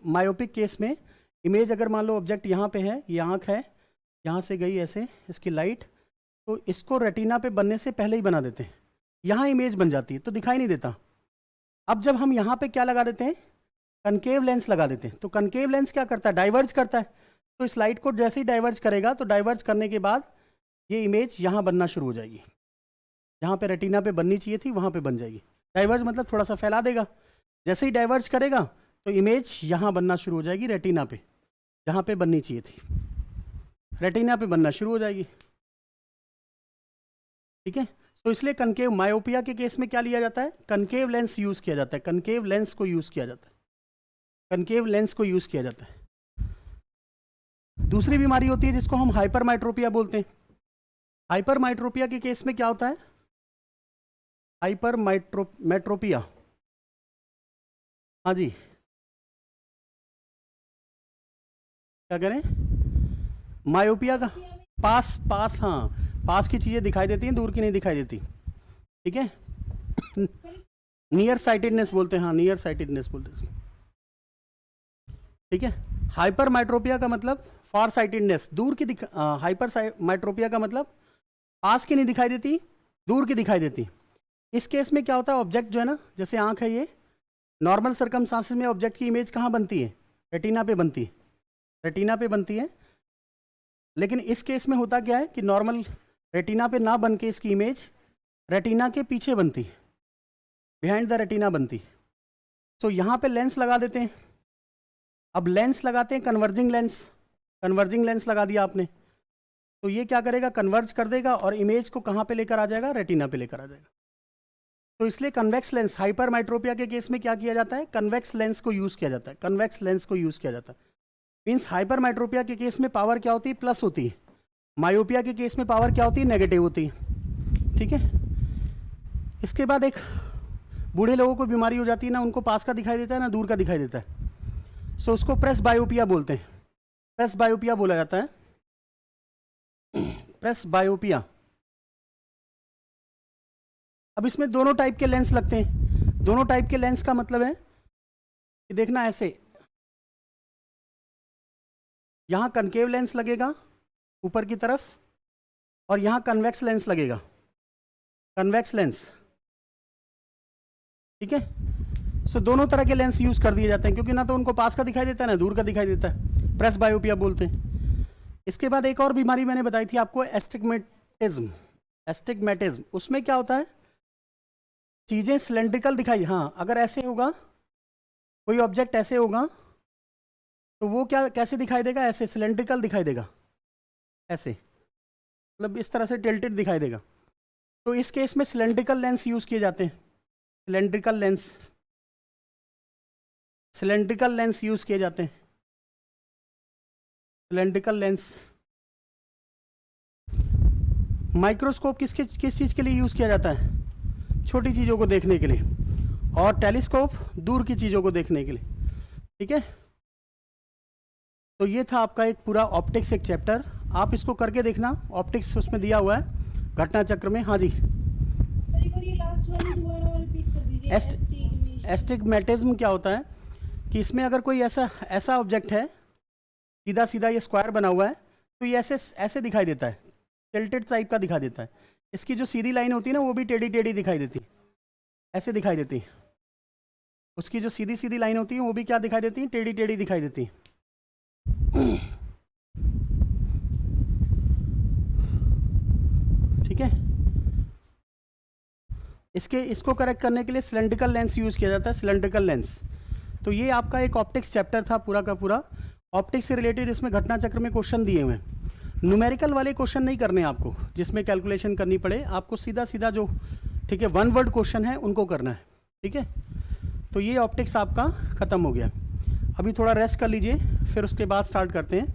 Speaker 1: मायोपिक केस में इमेज अगर मान लो ऑब्जेक्ट यहाँ पे है, ये आँख है, यहाँ से गई ऐसे इसकी लाइट, तो इसको रेटिना पे बनने से पहले ही बना देते हैं, यहाँ इमेज बन जाती है तो दिखाई नहीं देता। अब जब हम यहाँ पे क्या लगा देते हैं, कनकेव लेंस लगा देते हैं, तो कनकेव लेंस क्या करता है, डाइवर्ज करता है। तो इस लाइट को जैसे ही डाइवर्ज करेगा तो डाइवर्ज करने के बाद ये इमेज यहाँ बनना शुरू हो जाएगी, जहाँ पे रेटिना पे बननी चाहिए थी वहाँ पे बन जाएगी। डाइवर्ज मतलब थोड़ा सा फैला देगा, जैसे ही डाइवर्ज करेगा तो इमेज यहाँ बनना शुरू हो जाएगी, रेटिना पे जहाँ पे बननी चाहिए थी, रेटिना पे बनना शुरू हो जाएगी। ठीक है, तो इसलिए कनकेव मायोपिया के केस में क्या लिया जाता है, कनकेव लेंस यूज़ किया जाता है, कनकेव लेंस को यूज़ किया जाता है, कनकेव लेंस को यूज़ किया जाता है। दूसरी बीमारी होती है जिसको हम हाइपरमाइट्रोपिया बोलते हैं। हाइपरमाइट्रोपिया के केस में क्या होता है, हाइपरमाइट्रोपिया, हाँ जी क्या करें, मायोपिया का पास, हाँ पास की चीज़ें दिखाई देती हैं, दूर की नहीं दिखाई देती। ठीक है, नियर साइटेडनेस बोलते हैं, हाँ नियर साइटेडनेस बोलते हैं। ठीक है, हाइपरमाइट्रोपिया का मतलब फार साइटेडनेस, दूर की हाइपरमाइट्रोपिया का मतलब पास की नहीं दिखाई देती, दूर की दिखाई देती। इस केस में क्या होता है, ऑब्जेक्ट जो है ना, जैसे आँख है, ये नॉर्मल सर्कमस्टांसेस में ऑब्जेक्ट की इमेज कहाँ बनती है, रेटिना पे बनती है, रेटिना पे बनती है। लेकिन इस केस में होता क्या है कि नॉर्मल रेटिना पे ना बन के इसकी इमेज रेटिना के पीछे बनती, बिहाइंड द रेटिना बनती। सो यहाँ पे लेंस लगा देते हैं। अब लेंस लगाते हैं कन्वर्जिंग लेंस लगा दिया आपने, तो ये क्या करेगा, कन्वर्ज कर देगा और इमेज को कहाँ पे लेकर आ जाएगा, रेटिना पे लेकर आ जाएगा। तो इसलिए कन्वेक्स लेंस, हाइपरमाइट्रोपिया के केस में क्या किया जाता है, कन्वेक्स लेंस को यूज़ किया जाता है, कन्वेक्स लेंस को यूज़ किया जाता है। मीन्स हाइपरमाइट्रोपिया के केस में पावर क्या होती है, प्लस होती है, मायोपिया के केस में पावर क्या होती है, नेगेटिव होती है। ठीक है, इसके बाद एक बूढ़े लोगों को बीमारी हो जाती है ना, उनको पास का दिखाई देता है ना दूर का दिखाई देता है, सो उसको प्रेस बायोपिया बोलते हैं, प्रेस बायोपिया बोला जाता है, प्रेस बायोपिया। अब इसमें दोनों टाइप के लेंस लगते हैं। दोनों टाइप के लेंस का मतलब है कि देखना ऐसे, यहाँ कनकेव लेंस लगेगा ऊपर की तरफ और यहाँ कन्वेक्स लेंस लगेगा, कन्वेक्स लेंस। ठीक है, सो दोनों तरह के लेंस यूज कर दिए जाते हैं, क्योंकि ना तो उनको पास का दिखाई देता है ना दूर का दिखाई देता है, प्रेस बायोपिया बोलते हैं। इसके बाद एक और बीमारी मैंने बताई थी आपको, एस्टिग्मेटिज्म। एस्टिग्मेटिज्म, उसमें क्या होता है, चीज़ें सिलेंड्रिकल दिखाई, हाँ अगर ऐसे होगा, कोई ऑब्जेक्ट ऐसे होगा तो वो क्या कैसे दिखाई देगा, ऐसे सिलेंड्रिकल दिखाई देगा, ऐसे मतलब इस तरह से टिल्टेड दिखाई देगा। तो इस केस में सिलेंड्रिकल लेंस यूज़ किए जाते हैं, सिलेंड्रिकल लेंस यूज़ किए जाते हैं, सिलेंड्रिकल लेंस। माइक्रोस्कोप किस चीज़ के लिए यूज़ किया जाता है, छोटी चीज़ों को देखने के लिए, और टेलीस्कोप दूर की चीज़ों को देखने के लिए। ठीक है, तो ये था आपका एक पूरा ऑप्टिक्स एक चैप्टर, आप इसको करके देखना, ऑप्टिक्स उसमें दिया हुआ है घटना चक्र में। हाँ जी, एस्टिग्मेटिज्म क्या होता है कि इसमें अगर कोई ऐसा ऑब्जेक्ट है, सीधा सीधा ये स्क्वायर बना हुआ है, तो ये ऐसे दिखाई देता है, टिल्टेड टाइप का दिखाई देता है। इसकी जो सीधी लाइन होती है ना, वो भी टेढ़ी टेढ़ी दिखाई देती है, ऐसे दिखाई देती है। उसकी जो सीधी सीधी लाइन होती है वो भी क्या दिखाई देती है, टेढ़ी टेढ़ी दिखाई देती है। ठीक है, इसको करेक्ट करने के लिए सिलेंड्रिकल लेंस यूज़ किया जाता है, सिलेंड्रिकल लेंस। तो ये आपका एक ऑप्टिक्स चैप्टर था पूरा का पूरा, ऑप्टिक्स से रिलेटेड। इसमें घटना चक्र में क्वेश्चन दिए हुए हैं, न्यूमेरिकल वाले क्वेश्चन नहीं करने आपको, जिसमें कैलकुलेशन करनी पड़े, आपको सीधा सीधा जो ठीक है वन वर्ड क्वेश्चन है उनको करना है। ठीक है, तो ये ऑप्टिक्स आपका ख़त्म हो गया। अभी थोड़ा रेस्ट कर लीजिए, फिर उसके बाद स्टार्ट करते हैं।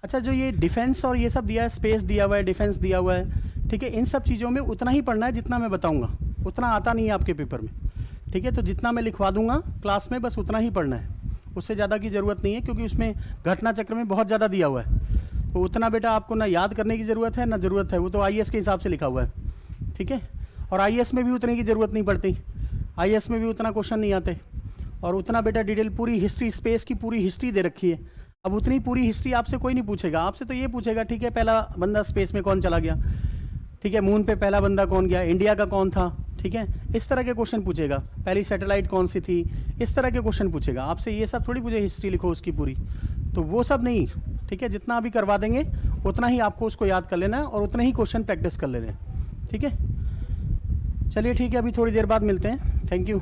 Speaker 1: अच्छा, जो ये डिफेंस और ये सब दिया है, स्पेस दिया हुआ है, डिफेंस दिया हुआ है, ठीक है, इन सब चीज़ों में उतना ही पढ़ना है जितना मैं बताऊंगा, उतना आता नहीं है आपके पेपर में। ठीक है, तो जितना मैं लिखवा दूंगा क्लास में बस उतना ही पढ़ना है, उससे ज़्यादा की ज़रूरत नहीं है, क्योंकि उसमें घटना चक्र में बहुत ज़्यादा दिया हुआ है। तो उतना बेटा आपको ना याद करने की ज़रूरत है ना ज़रूरत है, वो तो IAS के हिसाब से लिखा हुआ है, ठीक है। और IAS में भी उतने की ज़रूरत नहीं पड़ती, IAS में भी उतना क्वेश्चन नहीं आते, और उतना बेटा डिटेल पूरी हिस्ट्री, स्पेस की पूरी हिस्ट्री दे रखी है। अब उतनी पूरी हिस्ट्री आपसे कोई नहीं पूछेगा, आपसे तो ये पूछेगा ठीक है पहला बंदा स्पेस में कौन चला गया, ठीक है, मून पे पहला बंदा कौन गया, इंडिया का कौन था, ठीक है, इस तरह के क्वेश्चन पूछेगा, पहली सैटेलाइट कौन सी थी, इस तरह के क्वेश्चन पूछेगा आपसे। ये सब थोड़ी पूछे हिस्ट्री लिखो उसकी पूरी, तो वो सब नहीं, ठीक है। जितना अभी करवा देंगे उतना ही आपको उसको याद कर लेना है और उतने ही क्वेश्चन प्रैक्टिस कर लेने हैं, ठीक है। चलिए ठीक है, अभी थोड़ी देर बाद मिलते हैं। Thank you.